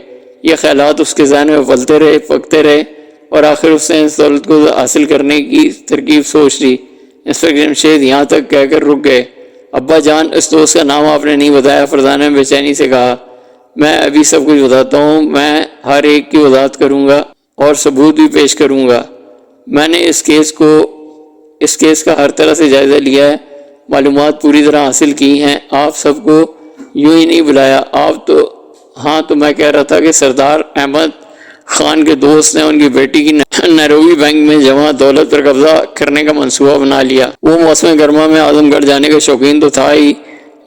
یہ خیالات اس کے ذہن میں پلتے رہے، پکتے رہے، اور آخر اس نے اس دولت کو حاصل کرنے کی ترکیب سوچ لی۔ انسپکٹر جمشید یہاں تک کہہ کر رک گئے۔ ابا جان، اس دوست کا نام آپ نے نہیں بتایا، فرزانہ نے بے چینی سے کہا۔ میں ابھی سب کچھ بتاتا ہوں، میں ہر ایک کی وضاحت کروں گا اور ثبوت بھی پیش کروں گا۔ میں نے اس کیس کا ہر طرح سے جائزہ لیا ہے، معلومات پوری طرح حاصل کی ہیں۔ آپ سب کو یوں ہی نہیں بلایا، آپ تو ہاں تو میں کہہ رہا تھا کہ سردار احمد خان کے دوست نے ان کی بیٹی کی نیروبی بینک میں جمع دولت پر قبضہ کرنے کا منصوبہ بنا لیا۔ وہ موسم گرما میں اعظم گڑھ جانے کا شوقین تو تھا ہی،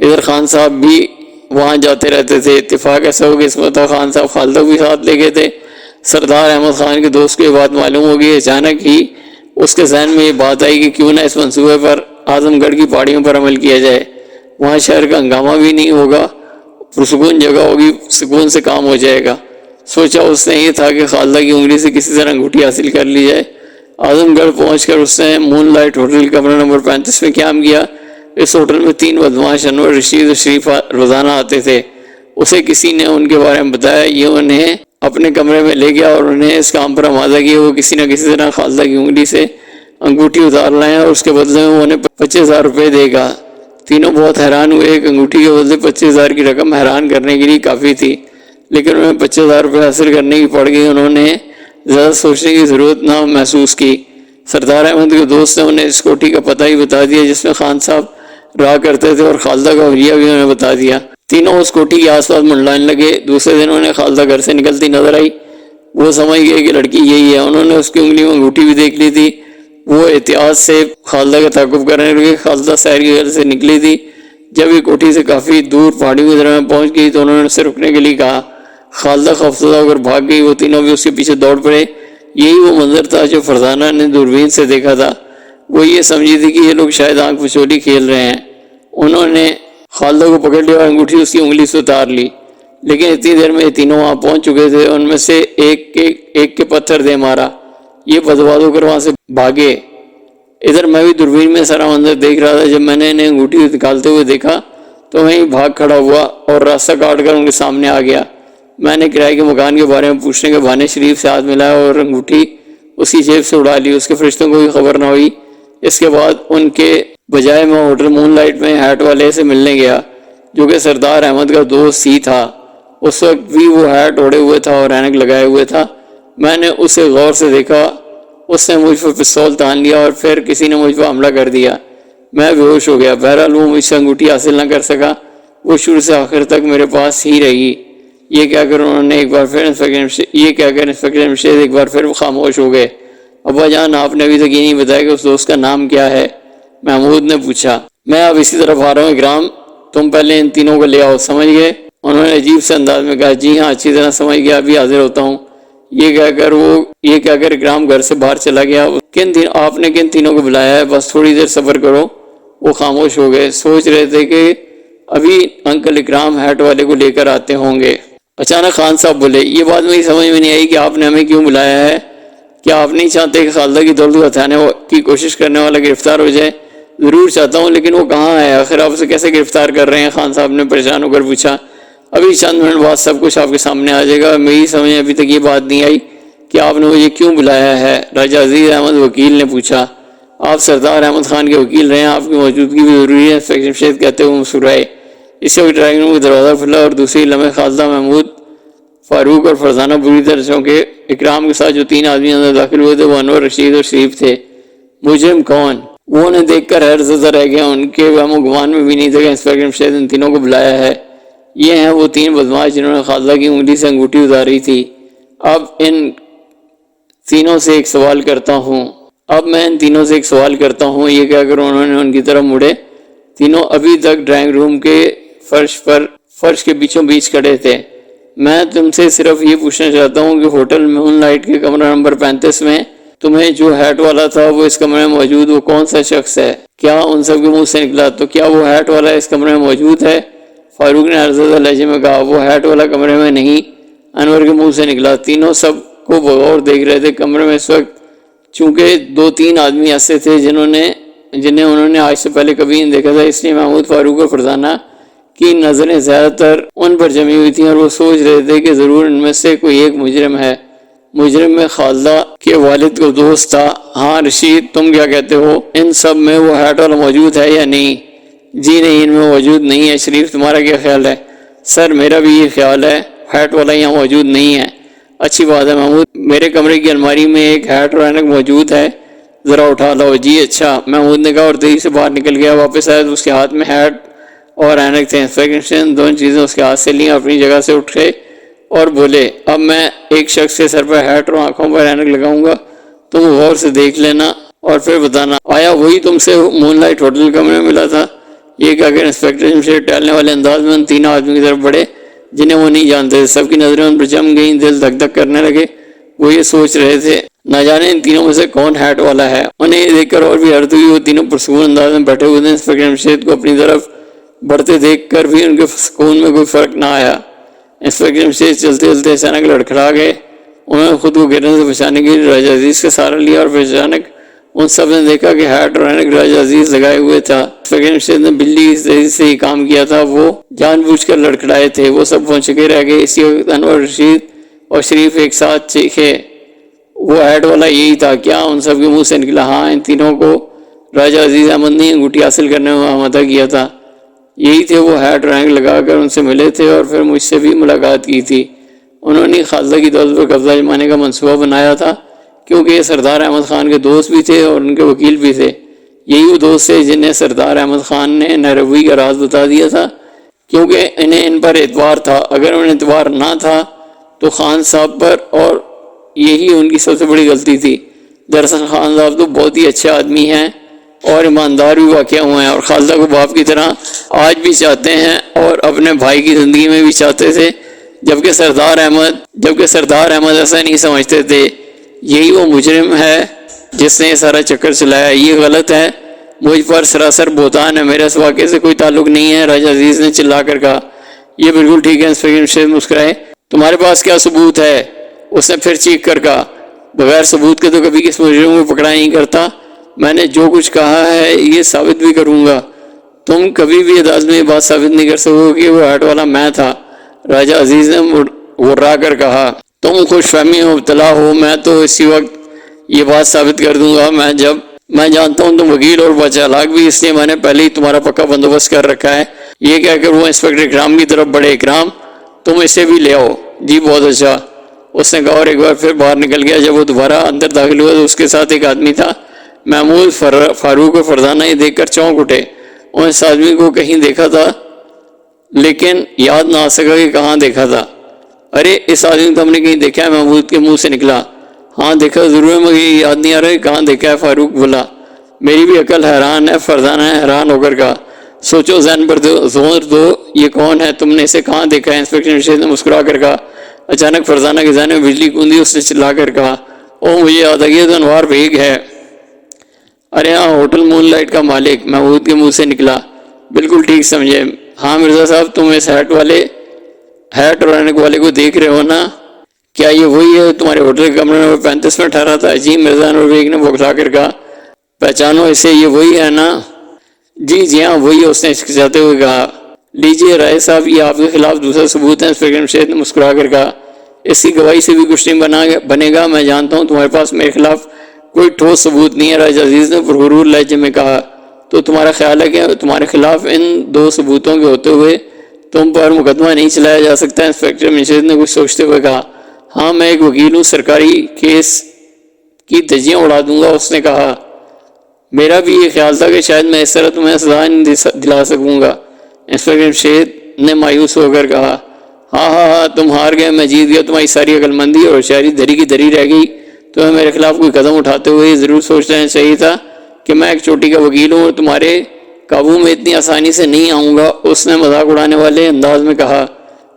ادھر خان صاحب بھی وہاں جاتے رہتے تھے۔ اتفاق ایسا ہو کہ اس مرتبہ خان صاحب خالدہ بھی ساتھ لے گئے تھے۔ سردار احمد خان کے دوست کو یہ بات معلوم ہو گئی۔ اچانک ہی اس کے ذہن میں یہ بات آئی کہ کیوں نہ اس منصوبے پر اعظم گڑھ کی پہاڑیوں پر عمل کیا جائے، وہاں شہر کا ہنگامہ بھی نہیں ہوگا، پرسکون جگہ ہوگی، سکون سے کام ہو جائے گا۔ سوچا اس نے یہ تھا کہ خالدہ کی انگلی سے کسی طرح انگوٹھی حاصل کر لی جائے۔ اعظم گڑھ پہنچ کر اس نے مون لائٹ ہوٹل کمرہ نمبر 35 میں قیام کیا۔ اس ہوٹل میں 3 بدماش انور، رشید اور شریف روزانہ آتے تھے۔ اسے کسی نے ان کے بارے میں بتایا، یہ انہیں اپنے کمرے میں لے گیا اور انہیں اس کام پر آمادہ کیا وہ کسی نہ کسی طرح خالدہ کی انگلی سے انگوٹھی اتار لائیں اور اس کے بدلے میں وہ انہیں 25,000 روپے دے گا۔ تینوں بہت حیران ہوئے۔ ایک انگوٹھی کے بدلے 25,000 کی رقم حیران کرنے کے لیے کافی تھی، لیکن انہیں 25,000 روپے حاصل کرنے کی پڑ گئی۔ انہوں نے زیادہ سوچنے کی ضرورت نہ محسوس کی۔ سردار احمد کے دوست نے انہیں اس کوٹھی کا پتہ ہی بتا دیا جس میں خان صاحب رہا کرتے تھے، اور خالدہ کا حلیہ بھی انہیں بتا دیا۔ تینوں اس کوٹھی کے آس پاس منڈلانے لگے۔ دوسرے دن انہیں خالدہ گھر سے نکلتی نظر آئی۔ وہ سمجھ گئے کہ لڑکی یہی ہے۔ انہوں نے اس کی انگلی میں انگوٹھی بھی دیکھ لی تھی۔ وہ احتیاط سے خالدہ کا تعاقب کرنے لگے۔ خالدہ سیر کے گھر سے نکلی تھی۔ جب یہ کوٹھی سے کافی دور پہاڑیوں کی درمیان پہنچ گئی تو انہوں نے اسے رکنے کے لیے کہا۔ خالدہ خوفزدہ ہو کر بھاگ گئی۔ وہ تینوں بھی اس کے پیچھے دوڑ پڑے۔ یہی وہ منظر تھا جو فرزانہ نے دوربین سے دیکھا تھا۔ وہ یہ سمجھی تھی کہ یہ لوگ شاید آنکھ پچولی کھیل رہے ہیں۔ انہوں نے خالدہ کو پکڑ لیا اور انگوٹھی اس کی انگلی سے اتار لی، لیکن اتنی دیر میں یہ تینوں وہاں پہنچ چکے تھے۔ ان میں سے ایک کے پتھر دے مارا۔ یہ بدباد ہو کر وہاں سے بھاگے۔ ادھر میں بھی دوربین میں سارا منظر دیکھ رہا تھا۔ جب میں نے انہیں انگوٹھی نکالتے ہوئے دیکھا تو میں بھاگ کھڑا ہوا اور راستہ کاٹ کر ان کے سامنے آ گیا۔ میں نے کرائے کے مکان کے بارے میں پوچھنے کے بہانے شریف سے ہاتھ ملایا اور انگوٹھی اس کی جیب سے اڑا لی۔ اس کے فرشتوں کو بھی خبر نہ ہوئی۔ اس کے بعد ان کے بجائے میں ہوٹل مون لائٹ میں ہیٹ والے سے ملنے گیا جو کہ سردار احمد کا دوست ہی تھا۔ اس وقت بھی وہ ہیٹ اوڑے ہوئے تھا اور اینک لگائے ہوئے تھا۔ میں نے اسے غور سے دیکھا۔ اس نے مجھ پر پستول تان لیا اور پھر کسی نے مجھ پر حملہ کر دیا۔ میں بے ہوش ہو گیا۔ بہرحال وہ مجھ سے انگوٹھی حاصل نہ کر سکا۔ وہ شروع سے آخر تک میرے پاس ہی رہی۔ یہ کہہ کر انسپکٹر جمشید ایک بار پھر خاموش ہو گئے۔ ابا جان، آپ نے ابھی تک یہ نہیں بتایا کہ اس دوست کا نام کیا ہے؟ محمود نے پوچھا۔ میں اب اسی طرف آ رہا ہوں اکرام، تم پہلے ان تینوں کو لے آؤ، سمجھ گئے؟ انہوں نے عجیب سے انداز میں کہا۔ جی ہاں، اچھی طرح سمجھ گیا، ابھی حاضر ہوتا ہوں۔ یہ کہہ کر اکرام گھر سے باہر چلا گیا۔ آپ نے کن تینوں کو بلایا ہے؟ بس تھوڑی دیر صبر کرو۔ وہ خاموش ہو گئے، سوچ رہے تھے کہ ابھی انکل اکرام ہیٹ والے کو لے کر آتے ہوں گے۔ اچانک خان صاحب بولے، یہ بات میری سمجھ میں نہیں آئی کہ آپ نے ہمیں کیوں بلایا ہے؟ کیا آپ نہیں چاہتے کہ خالدہ کی دولت کو ہتھیانے کی کوشش کرنے والا گرفتار ہو جائے؟ ضرور چاہتا ہوں، لیکن وہ کہاں ہے؟ آخر آپ اسے کیسے گرفتار کر رہے ہیں؟ خان صاحب نے پریشان ہو کر پوچھا۔ ابھی چند منٹ بعد سب کچھ آپ کے سامنے آ جائے گا۔ میری سمجھ ابھی تک یہ بات نہیں آئی کہ آپ نے مجھے کیوں بلایا ہے؟ راجہ عزیز احمد وکیل نے پوچھا۔ آپ سردار احمد خان کے وکیل رہے ہیں، آپ کی موجودگی بھی ضروری ہے، انسپکٹر جمشید کہتے ہوئے مسکرائے۔ اس وقت ڈرائنگ روم کا دروازہ کھلا اور دوسری لمحے خالدہ، محمود، فاروق اور فرزانہ بری طرح چونکے۔ اکرام کے ساتھ جو 3 آدمی اندر داخل ہوئے تھے وہ انور، رشید اور شریف تھے۔ مجرم کون؟ وہ انہیں دیکھ کر حیرت زدہ رہ گیا۔ ان کے وہم و گمان میں بھی نہیں تھا کہ انسپکٹر جمشید ان تینوں کو بلایا ہے۔ یہ ہیں وہ 3 بدماش جنہوں نے خالدہ کی انگلی سے انگوٹھی اتاری تھی۔ اب میں ان تینوں سے ایک سوال کرتا ہوں۔ یہ کہہ کر انہوں نے ان کی طرف مڑے۔ تینوں ابھی تک ڈرائنگ روم کے فرش کے بیچوں بیچ کھڑے تھے۔ میں تم سے صرف یہ پوچھنا چاہتا ہوں کہ ہوٹل مون لائٹ کے کمرہ نمبر 35 میں تمہیں جو ہیٹ والا تھا وہ اس کمرے میں موجود وہ کون سا شخص ہے؟ کیا ان سب کے منہ سے نکلا؟ تو کیا وہ ہیٹ والا اس کمرے میں موجود ہے؟ فاروق نے حیرت لہجے میں کہا۔ وہ ہیٹ والا کمرے میں نہیں، انور کے منہ سے نکلا۔ تینوں سب کو بغور دیکھ رہے تھے۔ کمرے میں اس وقت چونکہ 2-3 آدمی ایسے تھے جنہوں نے جنہیں انہوں نے آج سے پہلے کبھی نہیں دیکھا تھا، اس لیے محمود فاروق اور فرزانہ کی نظریں زیادہ تر ان پر جمی ہوئی تھیں اور وہ سوچ رہے تھے کہ ضرور ان میں سے کوئی ایک مجرم ہے۔ مجرم میں خالدہ کے والد کو دوست تھا۔ ہاں رشید، تم کیا کہتے ہو؟ ان سب میں وہ ہیٹ والا موجود ہے یا نہیں؟ جی نہیں، ان میں موجود نہیں ہے۔ شریف، تمہارا کیا خیال ہے؟ سر، میرا بھی یہ خیال ہے، ہیٹ والا یہاں موجود نہیں ہے۔ اچھی بات ہے محمود، میرے کمرے کی الماری میں ایک ہیٹ اور اینک موجود ہے، ذرا اٹھا لو۔ جی اچھا، محمود نے کہا اور تیزی سے باہر نکل گیا۔ واپس آیا تو اس کے ہاتھ میں ہیٹ اور اینک تھے۔ انسپکٹر نے دونوں چیزیں اس کے ہاتھ سے لیں، اپنی جگہ سے اٹھے اور بولے، اب میں ایک شخص کے سر پر ہیٹ اور آنکھوں پر اینک لگاؤں گا، تم غور سے دیکھ لینا اور پھر بتانا آیا وہی تم سے مون لائٹ ہوٹل کمرے میں ملا تھا۔ یہ کہہ کر انسپکٹر جمشید ٹہلنے والے انداز میں ان تینوں آدمی کی طرف بڑھے جنہیں وہ نہیں جانتے تھے۔ سب کی نظریں ان پر جم گئیں، دل دھک دھک کرنے لگے۔ وہ یہ سوچ رہے تھے نہ جانے ان تینوں میں سے کون ہیٹ والا ہے۔ انہیں یہ دیکھ کر اور بھی حیرت ہوئی، وہ تینوں پرسکون انداز میں بیٹھے ہوئے تھے۔ انسپکٹر جمشید کو اپنی طرف بڑھتے دیکھ کر بھی ان کے سکون میں کوئی فرق نہ آیا۔ انسپکٹر جمشید چلتے چلتے اچانک لڑکھڑا گئے۔ انہوں نے خود کو گرنے سے بچانے کے لیے راجہ عزیز کا سہارا لیا اور پھر اچانک ان سب نے دیکھا کہ ہیٹ اور اینک راجہ عزیز لگائے ہوئے تھا۔ انسپکٹر جمشید نے بلی اس طرح سے ہی کام کیا تھا، وہ جان بوجھ کر لڑکھڑائے تھے۔ وہ سب پہنچ کے رہ گئے۔ اسی وقت انور، رشید اور شریف ایک ساتھ چیخے، وہ ہیٹ والا یہی تھا کیا؟ ان سب کے منہ سے نکلا، ہاں، ان تینوں کو راجہ عزیز احمد نے انگوٹھی حاصل کرنے میں آمادہ کیا تھا، یہی تھے وہ ہیٹ اور اینک لگا کر ان سے ملے تھے اور پھر مجھ سے بھی ملاقات کی تھی۔ انہوں نے خالدہ کی دولت پر قبضہ جمانے کا منصوبہ بنایا تھا کیونکہ یہ سردار احمد خان کے دوست بھی تھے اور ان کے وکیل بھی تھے۔ یہی وہ دوست تھے جنہیں سردار احمد خان نے نہروی کا راز بتا دیا تھا کیونکہ انہیں ان پر اعتبار تھا۔ اگر انہیں اعتبار نہ تھا تو خان صاحب پر، اور یہی ان کی سب سے بڑی غلطی تھی۔ دراصل خان صاحب تو بہت ہی اچھے آدمی ہیں اور ایماندار بھی واقع ہوئے ہیں اور خالدہ کو باپ کی طرح آج بھی چاہتے ہیں اور اپنے بھائی کی زندگی میں بھی چاہتے تھے، جبکہ سردار احمد ایسا نہیں سمجھتے تھے۔ یہی وہ مجرم ہے جس نے یہ سارا چکر چلایا۔ یہ غلط ہے، مجھ پر سراسر بہتان ہے، میرے اس واقعے سے کوئی تعلق نہیں ہے، راجہ عزیز نے چلا کر کہا۔ یہ بالکل ٹھیک ہے، انسپکٹر جمشید مسکرائے۔ تمہارے پاس کیا ثبوت ہے؟ اس نے پھر چیخ کر کہا، بغیر ثبوت کے تو کبھی کس مجرم کو پکڑا نہیں کرتا۔ میں نے جو کچھ کہا ہے یہ ثابت بھی کروں گا۔ تم کبھی بھی عدالت میں یہ بات ثابت نہیں کر سکو کہ وہ ہیٹ والا میں تھا، راجہ عزیز نے غرا کر کہا۔ تم خوش فہمی میں مبتلا ہو، میں تو اسی وقت یہ بات ثابت کر دوں گا۔ میں جانتا ہوں تم وکیل اور بچالاک بھی، اس لیے میں نے پہلے ہی تمہارا پکا بندوبست کر رکھا ہے۔ یہ کہہ کر وہ انسپکٹر اکرام کی طرف بڑھے۔ اکرام، تم اسے بھی لے آؤ۔ جی بہت اچھا، اس نے کہا اور ایک بار پھر باہر نکل گیا۔ جب وہ دوبارہ اندر داخل ہوا تو اس کے ساتھ ایک آدمی تھا۔ محمود، فاروق اور فرزانہ یہ دیکھ کر چونک اٹھے۔ انہوں اس آدمی کو کہیں دیکھا تھا لیکن یاد نہ آ سکا کہ کہاں دیکھا تھا۔ ارے اس آدمی کو تو ہم نے کہیں دیکھا ہے، محمود کے منہ سے نکلا۔ ہاں دیکھا ضرور ہے، مگر یاد نہیں آ رہا کہ کہاں دیکھا ہے، فاروق بولا۔ میری بھی عقل حیران ہے، فرزانہ نے حیران ہو کر کہا۔ سوچو، ذہن پر زور دو، یہ کون ہے؟ تم نے اسے کہاں دیکھا ہے؟ انسپکٹر جمشید نے مسکرا کر کہا۔ اچانک فرزانہ کے ذہن میں بجلی گوندی، اس نے چلا کر کہا، او مجھے یاد آ گیا، تو انوار بیگ ہے۔ ارے ہاں، ہوٹل مون لائٹ کا مالک، محمود کے منہ سے نکلا۔ بالکل ٹھیک سمجھے۔ ہاں مرزا صاحب، تم اس ہیٹ اور اینک والے کو دیکھ رہے ہو نا؟ کیا یہ وہی ہے تمہارے ہوٹل کے کمرے نمبر 35 میں ٹھہرا تھا؟ جی، مرزا انور بیگ نے بوکھلا کر کہا۔ پہچانو اسے، یہ وہی ہے نا؟ جی ہاں وہی ہے، اس نے ہچکچاتے ہوئے کہا۔ لیجیے رائے صاحب، یہ آپ کے خلاف دوسرا ثبوت ہے، انسپکٹر جمشید نے مسکرا کر کہا۔ اس کی گواہی سے بھی کچھ نہیں بنے گا، میں جانتا ہوں تمہارے پاس میرے خلاف کوئی ٹھوس ثبوت نہیں ہے، راجہ عزیز نے پرغرور لہجے میں کہا۔ تو تمہارا خیال ہے کہ تمہارے خلاف ان دو ثبوتوں کے ہوتے ہوئے تم پر مقدمہ نہیں چلایا جا سکتا؟ انسپکٹر جمشید نے کچھ سوچتے ہوئے کہا۔ ہاں، میں ایک وکیل ہوں، سرکاری کیس کی دھجیاں اڑا دوں گا، اس نے کہا۔ میرا بھی یہ خیال تھا کہ شاید میں اس طرح تمہیں سزا نہیں دلا سکوں گا، انسپکٹر جمشید نے مایوس ہو کر کہا۔ ہاں تم ہار گئے، میں جیت گیا، تمہاری ساری عقل مندی اور ہوشیاری دھری کی دھری رہ گئی۔ تمہیں میرے خلاف کوئی قدم اٹھاتے ہوئے یہ ضرور سوچ لینا چاہیے تھا کہ میں ایک چوٹی کا وکیل ہوں اور تمہارے قابو میں اتنی آسانی سے نہیں آؤں گا، اس نے مذاق اڑانے والے انداز میں کہا۔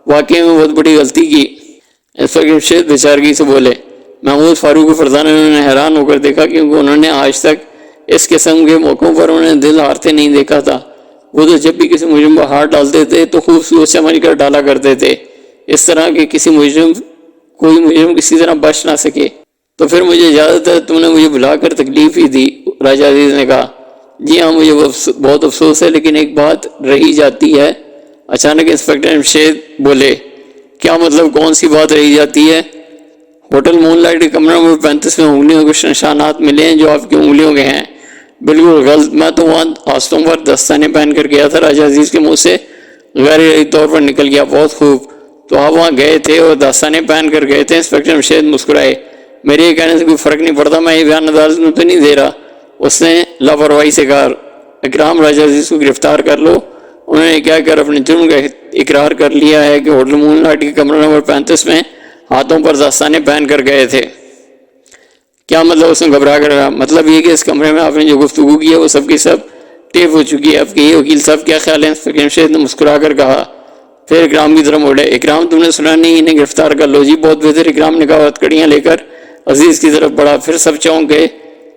واقعی میں بہت بڑی غلطی کی، انسپکٹر جمشید بیچارگی سے بولے۔ محمود، فاروق اور فرزانہ نے حیران ہو کر دیکھا کیونکہ انہوں نے آج تک اس قسم کے موقعوں پر انہیں دل ہارتے نہیں دیکھا تھا۔ وہ تو جب بھی کسی مجرم پر ہاتھ ڈالتے تھے تو خوب سوچ سمجھ کر ڈالا کرتے تھے، اس طرح کہ کوئی مجرم کسی طرح بچ نہ سکے۔ تو پھر مجھے اجازت ہے، تم نے مجھے بلا کر تکلیف ہی دی، راجہ عزیز نے کہا۔ جی ہاں مجھے بہت افسوس ہے، لیکن ایک بات رہی جاتی ہے۔ اچانک انسپکٹر جمشید بولے، کیا مطلب، کون سی بات رہی جاتی ہے؟ ہوٹل مون لائٹ کے کمرہ نمبر 35 میں انگلیوں کے کچھ نشانات ملے ہیں جو آپ کی انگلیوں کے ہیں۔ بالکل غلط، میں تو وہاں آستوں پر دستانے پہن کر گیا تھا۔ راجہ عزیز کے منہ سے غیر ارادی طور پر نکل گیا، بہت خوب، تو آپ وہاں گئے تھے اور دستانے پہن کر گئے تھے؟ انسپکٹر جمشید مسکرائے، میرے یہ کہنے سے کوئی فرق نہیں پڑتا، میں یہ بیان عدالت میں تو نہیں دے رہا۔ اس نے لاپرواہی سے کہا، اکرام راجہ عزیز کو گرفتار کر لو۔ انہوں نے کیا کر اپنے جرم کا اقرار کر لیا ہے کہ ہوٹل مون لائٹ کے کمرہ نمبر 35 میں ہاتھوں پر دستانے پہن کر گئے تھے۔ کیا مطلب؟ اس نے گھبرا کر کہا، مطلب یہ کہ اس کمرے میں آپ نے جو گفتگو کی ہے وہ سب کی سب ٹیپ ہو چکی ہے۔ آپ کے یہ وکیل صاحب کیا خیال ہے؟ انسپکٹر جمشید نے مسکرا کر کہا، پھر اکرام کی طرف مڑے، اکرام تم نے سنا نہیں؟ انہیں گرفتار کر لو۔ جی بہت بہتر، اکرام نے کہا، ہتھکڑیاں لے کر عزیز کی طرف بڑھا۔ پھر سب چونک گئے،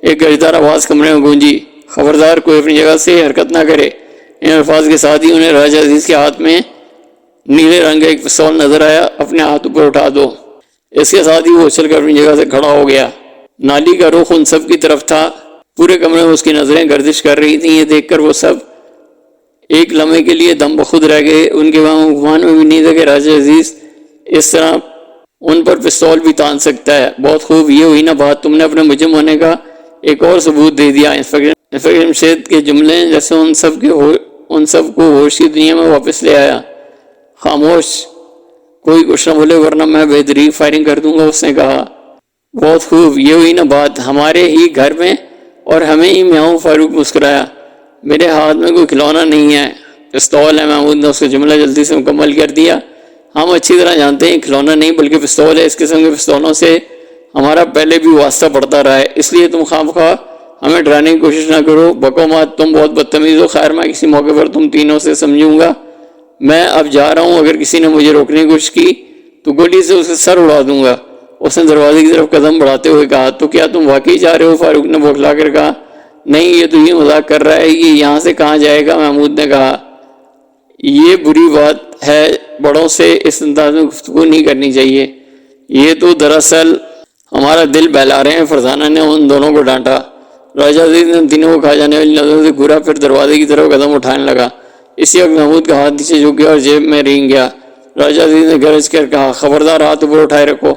ایک گرجدار آواز کمرے میں گونجی، خبردار کوئی اپنی جگہ سے حرکت نہ کرے۔ ان الفاظ کے ساتھ ہی انہیں راجہ عزیز کے ہاتھ میں نیلے رنگ کا ایک پستول نظر آیا۔ اپنے ہاتھ اوپر اٹھا دو۔ اس کے ساتھ ہی وہ اچھل کر اپنی جگہ سے کھڑا ہو گیا۔ نالی کا رخ ان سب کی طرف تھا، پورے کمرے میں اس کی نظریں گردش کر رہی تھیں۔ یہ دیکھ کر وہ سب ایک لمحے کے لیے دم بخود رہ گئے۔ ان کے گمان میں بھی نہیں تھا کہ راجہ عزیز اس طرح ان پر پستول بھی تان سکتا ہے۔ بہت خوب، یہ ہوئی نا بات، تم نے اپنے مجرم ہونے کا ایک اور ثبوت دے دیا۔ انسپکٹر جمشید کے جملے جیسے ان سب کو ہوش کی دنیا میں واپس لے آیا۔ خاموش، کوئی کچھ نہ بولے ورنہ میں بہترین فائرنگ کر دوں گا، اس نے کہا۔ بہت خوب، یہ ہوئی نا بات، ہمارے ہی گھر میں اور ہمیں ہی میاں فاروق مسکرایا۔ میرے ہاتھ میں کوئی کھلونا نہیں ہے، پستول ہے۔ محمود نے اس کا جملہ جلدی سے مکمل کر دیا۔ ہم اچھی طرح جانتے ہیں کھلونا نہیں بلکہ پستول ہے۔ اس قسم کے پستولوں سے ہمارا پہلے بھی واسطہ پڑتا رہا ہے، اس لیے تم خواہ ہمیں ڈرانے کی کوشش نہ کرو۔ بکو مات، تم بہت بدتمیز ہو۔ خیر، میں کسی موقع پر تم تینوں سے سمجھوں گا۔ میں اب جا رہا ہوں، اگر کسی نے مجھے روکنے کی کوشش کی تو گولی سے اسے سر اڑا دوں گا۔ اس نے دروازے کی طرف قدم بڑھاتے ہوئے کہا، تو کیا تم واقعی جا رہے ہو؟ فاروق نے بوکھلا کر کہا، نہیں، یہ تو یہ مذاق کر رہا ہے، یہ یہاں سے کہاں جائے گا؟ محمود نے کہا، یہ بری بات ہے، بڑوں سے اس انداز میں گفتگو نہیں کرنی چاہیے۔ یہ تو دراصل ہمارا دل بہلا رہے ہیں۔ فرزانہ نے ان دونوں کو ڈانٹا۔ راجہ عزیز نے تینوں کو کھا جانے والی نظروں سے گھورا، پھر دروازے کی طرف قدم اٹھانے لگا۔ اسی وقت محمود کا ہاتھ نیچے جھک گیا اور جیب میں رینگ گیا۔ راجہ عزیز نے گرج کر کہا، خبردار، ہاتھ اوپر اٹھائے رکھو۔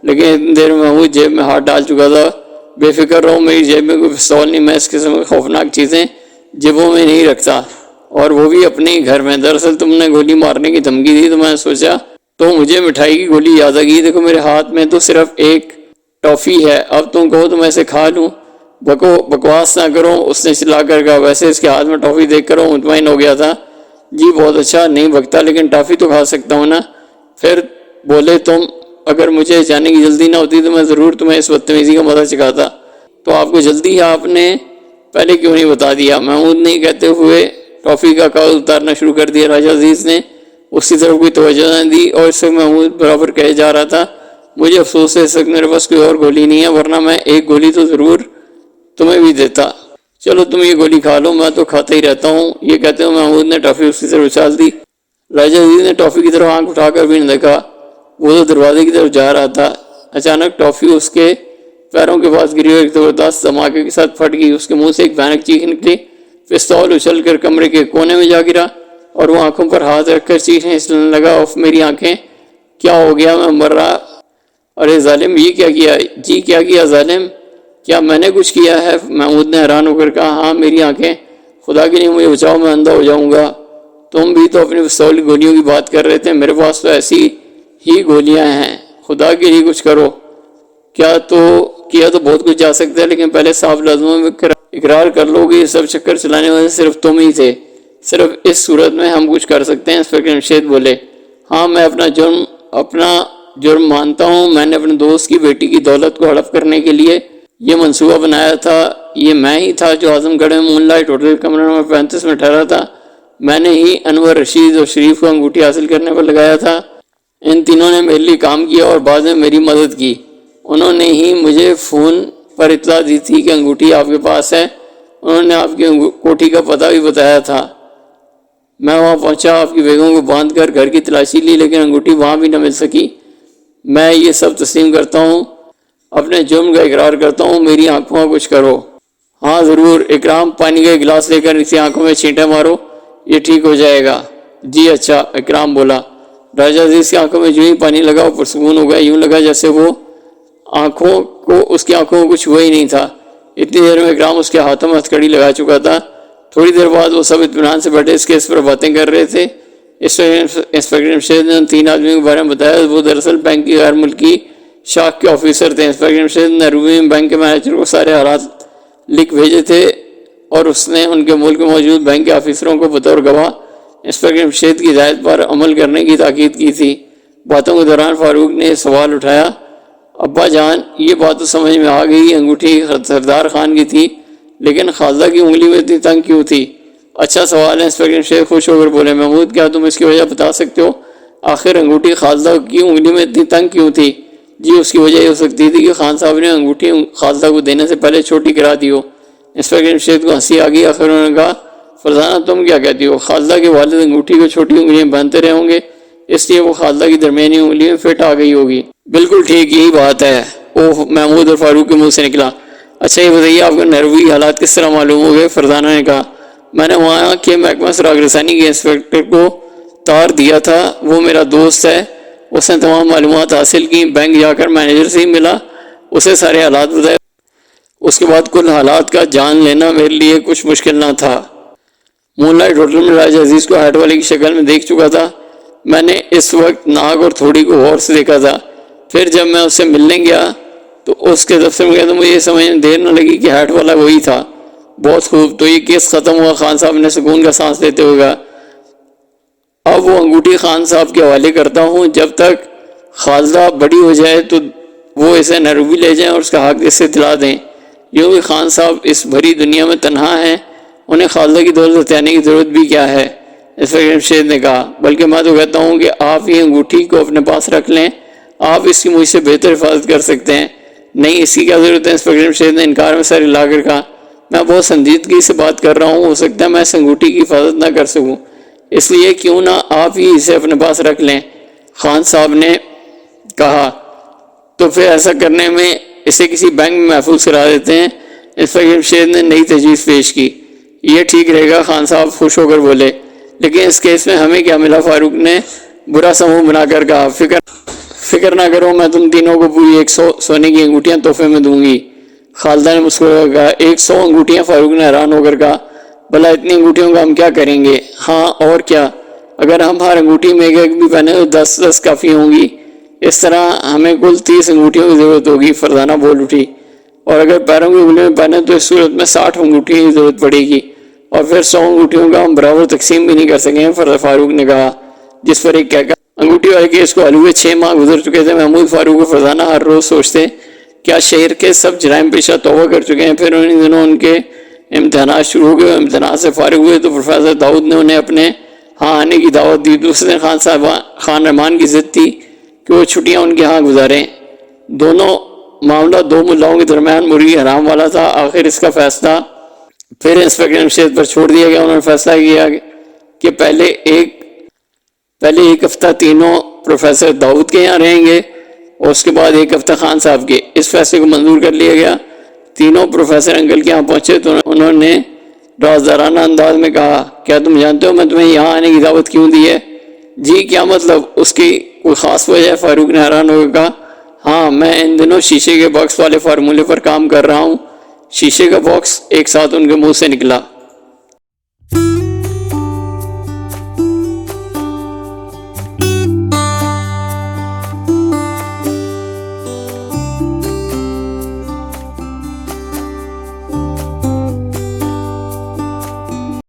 لیکن اتنی دیر میں محمود جیب میں ہاتھ ڈال چکا تھا۔ بے فکر رہو، میری جیب میں کوئی پستول نہیں، میں اس قسم کی خوفناک چیزیں جیبوں میں نہیں رکھتا، اور وہ بھی اپنے ہی گھر میں۔ دراصل تم نے گولی مارنے کی دھمکی دی تو میں نے سوچا تو مجھے مٹھائی کی گولی یاد آ گئی۔ دیکھو میرے ہاتھ میں تو صرف ایک ٹافی ہے، اب تم کہو تو میں اسے کھا لوں۔ بکواس نہ کرو، اس نے چلا کر کہا۔ ویسے اس کے ہاتھ میں ٹافی دیکھ کر وہ مطمئن ہو گیا تھا۔ جی بہت اچھا، نہیں بکتا، لیکن ٹافی تو کھا سکتا ہوں نا۔ پھر بولے، تم اگر مجھے جانے کی جلدی نہ ہوتی تو میں ضرور تمہیں اس بدتمیزی کا مزہ چکھاتا۔ تو آپ کو جلدی ہے، آپ نے پہلے کیوں نہیں بتا دیا؟ محمود نے کہتے ہوئے ٹافی کا کاغذ اتارنا شروع کر دیا۔ راجہ عزیز نے اس کی طرف کوئی توجہ نہ دی اور اس وقت محمود برابر کہے جا رہا تھا، مجھے افسوس ہے اس وقت میرے پاس کوئی اور گولی نہیں ہے، ورنہ میں ایک گولی تو ضرور تمہیں بھی دیتا۔ چلو تم یہ گولی کھا لو، میں تو کھاتا ہی رہتا ہوں۔ یہ کہتے ہوئے محمود نے ٹافی اس کی طرف اچھال دی۔ راجہ عزیز نے ٹافی کی طرف آنکھ اٹھا کر بھی نہ دیکھا، وہ تو دروازے کی طرف جا رہا تھا۔ اچانک ٹافی اس کے پیروں کے پاس گری اور ایک زبردست دھماکے کے ساتھ پھٹ گئی۔ اس کے منہ سے ایک بھیانک چیخ نکلی۔ پستول اچھل کر کمرے کے کونے میں جا گرا اور وہ آنکھوں پر ہاتھ رکھ کر چیخنے چلانے لگا، اف میری آنکھیں، کیا ہو گیا؟ میں مر رہا۔ ارے ظالم، یہ کیا کیا؟ جی کیا کیا ظالم؟ کیا میں نے کچھ کیا ہے؟ محمود نے حیران ہو کر کہا، ہاں میری آنکھیں، خدا کے لیے مجھے بچاؤ، میں اندھا ہو جاؤں گا۔ تم بھی تو اپنی پستول کی گولیوں کی بات کر رہے تھے، میرے پاس تو ایسی ہی گولیاں ہیں، خدا کے لیے کچھ کرو۔ کیا تو بہت کچھ جا سکتا ہے، لیکن پہلے صاف لفظوں میں اقرار کر لو کہ یہ سب چکر چلانے والے صرف تم ہی تھے۔ صرف اس صورت میں ہم کچھ کر سکتے ہیں۔ انسپکٹر جمشید بولے، ہاں میں اپنا جرم مانتا ہوں۔ میں نے اپنے دوست کی بیٹی کی دولت کو ہڑپ کرنے کے لیے یہ منصوبہ بنایا تھا۔ یہ میں ہی تھا جو اعظم گڑھ میں مون لائٹ ہوٹل کمرہ نمبر 35 میں ٹھہرا تھا۔ میں نے ہی انور، رشید اور شریف کو انگوٹھی حاصل کرنے پر لگایا تھا۔ ان تینوں نے میرے لیے کام کیا اور بعد میں میری مدد کی۔ انہوں نے ہی مجھے فون پر اطلاع دی تھی کہ انگوٹھی آپ کے پاس ہے۔ انہوں نے آپ کی کوٹھی کا پتہ بھی بتایا تھا۔ میں وہاں پہنچا، آپ کی بیگم کو باندھ کر گھر کی تلاشی لی، لیکن انگوٹھی وہاں بھی نہ مل سکی۔ میں یہ سب تسلیم کرتا ہوں، اپنے جرم کا اقرار کرتا ہوں، میری آنکھوں کا کچھ کرو۔ ہاں ضرور اکرام، پانی کا گلاس لے کر اس کی آنکھوں میں چھینٹا مارو، یہ ٹھیک ہو جائے گا۔ جی اچھا، اکرام بولا۔ راجہ عزیز کی آنکھوں میں جو ہی پانی لگا وہ پرسکون ہو گیا، یوں لگا جیسے وہ اس کی آنکھوں کو کچھ ہوا ہی نہیں تھا۔ اتنی دیر میں اکرام اس کے ہاتھوں میں ہتھکڑی لگا چکا تھا۔ تھوڑی دیر بعد وہ سب اطمینان سے بیٹھے اس کیس پر باتیں کر رہے تھے۔ انسپکٹر جمشید نے ان 3 آدمیوں کے بارے میں بتایا۔ وہ دراصل بینک کی غیر ملکی شاخ کے آفیسر تھے۔ انسپکٹر جمشید نے نروی میں بینک کے مینیجر کو سارے حالات لکھ بھیجے تھے اور اس نے ان کے ملک میں موجود بینک کے آفیسروں کو بطور گواہ انسپکٹر جمشید کی ہدایت پر عمل کرنے کی تاکید کی تھی۔ باتوں کے دوران فاروق نے یہ سوال اٹھایا، ابا جان یہ بات تو سمجھ میں آ گئی، انگوٹھی سردار خان کی تھی، لیکن خالدہ کی انگلی میں اتنی تنگ کیوں تھی؟ اچھا سوال ہے، انسپکٹر جمشید خوش ہو کر بولے۔ محمود کیا تم اس کی وجہ بتا سکتے ہو؟ آخر انگوٹھی خالدہ کی انگلی میں اتنی تنگ کیوں تھی؟ جی اس کی وجہ یہ ہو سکتی تھی کہ خان صاحب نے انگوٹھی خالدہ کو دینے سے پہلے چھوٹی کرا دی ہو۔ انسپکٹر جمشید کو ہنسی آ گئی۔ آخر انہوں نے کہا، فرزانہ تم کیا کہتی ہو؟ خالدہ کے والد انگوٹھی کو چھوٹی انگلیاں پہنتے رہے ہوں گے، اس لیے وہ خالدہ کی درمیانی انگلی میں فٹ آ گئی ہوگی۔ بالکل ٹھیک، یہی بات ہے۔ اوہ، محمود اور فاروق کے منہ سے نکلا۔ اچھا یہ بتائیے آپ کو نروی حالات کس طرح معلوم ہو گئے؟ فرزانہ نے کہا، میں نے وہاں کے محکمہ سراغ رسانی کے انسپکٹر کو تار دیا تھا، وہ میرا دوست ہے، اس نے تمام معلومات حاصل کی، بینک جا کر مینیجر سے ہی ملا، اسے سارے حالات بتائے، اس کے بعد کل حالات کا جان لینا میرے لیے کچھ مشکل نہ تھا۔ مون لائٹ ہوٹل میں راجہ عزیز کو ہیڈ والے کی شکل میں دیکھ چکا تھا۔ میں نے اس وقت ناگ اور تھوڑی کو غور سے دیکھا تھا۔ پھر جب میں اس سے ملنے گیا تو اس کے دفتر میں گیا تو مجھے یہ سمجھنے دیر نہ لگی کہ ہیڈ والا وہی تھا۔ بہت خوب، تو یہ کیس ختم ہوا؟ خان صاحب نے سکون کا سانس لیتے ہوئے کہا۔ اب وہ انگوٹھی خان صاحب کے حوالے کرتا ہوں، جب تک خالدہ بڑی ہو جائے تو وہ اسے نروی لے جائیں اور اس کا حق اس سے دلا دیں۔ یوں بھی خان صاحب اس بھری دنیا میں تنہا ہیں، انہیں خالدہ کی دولت ہتھیانے کی ضرورت بھی کیا ہے؟ انسپکٹر جمشید نے کہا، بلکہ میں تو کہتا ہوں کہ آپ یہ انگوٹھی کو اپنے پاس رکھ لیں، آپ اس کی مجھ سے بہتر حفاظت کر سکتے ہیں۔ نہیں، اس کی کیا ضرورت ہے؟ انسپکٹر جمشید نے انکار میں سر ہلا کر کہا، میں بہت سنجیدگی سے بات کر رہا ہوں، ہو سکتا ہے میں اس انگوٹھی کی حفاظت نہ کر سکوں، اس لیے کیوں نہ آپ ہی اسے اپنے پاس رکھ لیں؟ خان صاحب نے کہا، تو پھر ایسا کرنے میں اسے کسی بینک میں محفوظ کرا دیتے ہیں۔ انسپکٹر جمشید نے نئی تجویز پیش کی۔ یہ ٹھیک رہے گا، خان صاحب خوش ہو کر بولے، لیکن اس کیس میں ہمیں کیا ملا؟ فاروق نے برا سا منہ بنا کر کہا، فکر نہ کرو، میں تم تینوں کو پوری 100 سونے کی انگوٹیاں تحفے میں دوں گی۔ خالدہ نے مسکرا کر کہا، 100 انگوٹیاں؟ فاروق نے حیران ہو کر کہا، بھلا اتنی انگوٹھیوں کا ہم کیا کریں گے؟ ہاں اور کیا، اگر ہم ہر انگوٹھی میں ایک بھی پہنے تو 10 کافی ہوں گی، اس طرح ہمیں کل 30 انگوٹھیوں کی ضرورت ہوگی۔ فرزانہ بول اٹھی، اور اگر پیروں کی انگلیوں میں پہنے تو اس صورت میں 60 انگوٹھیوں کی ضرورت پڑے گی، اور پھر 100 انگوٹھیوں کا ہم برابر تقسیم بھی نہیں کر سکیں گے۔ فاروق نے کہا، جس پر ایک کہہ کر انگوٹھی والے کیس کو حل ہوئے 6 ماہ گزر چکے تھے۔ محمود، فاروق اور فرزانہ ہر روز سوچتے کیا شہر کے سب جرائم پیشہ توبہ کر چکے ہیں۔ پھر انہی دنوں ان کے امتحانات شروع ہو گئے۔ امتحانات سے فارغ ہوئے تو پروفیسر داؤد نے انہیں اپنے ہاں آنے کی دعوت دی۔ دوسرے دن خان رحمان کی ضد تھی کہ وہ چھٹیاں ان کے ہاں گزاریں۔ دونوں معاملہ 2 ملاؤں کے درمیان مرغی حرام والا تھا۔ آخر اس کا فیصلہ پھر انسپکٹر جمشید پر چھوڑ دیا گیا۔ انہوں نے فیصلہ کیا کہ پہلے ایک ہفتہ تینوں پروفیسر داؤد کے یہاں رہیں گے اور اس کے بعد 1 ہفتہ خان صاحب کے۔ اس فیصلے کو منظور کر لیا گیا۔ تینوں پروفیسر انکل کے یہاں پہنچے تو انہوں نے رازدارانہ انداز میں کہا، کیا تم جانتے ہو میں تمہیں یہاں آنے کی دعوت کیوں دی ہے؟ جی کیا مطلب؟ اس کی کوئی خاص وجہ ہے؟ فاروق نے حیران ہو کر کہا، ہاں میں ان دنوں شیشے کے باکس والے فارمولے پر کام کر رہا ہوں۔ شیشے کا باکس؟ ایک ساتھ ان کے منہ سے نکلا۔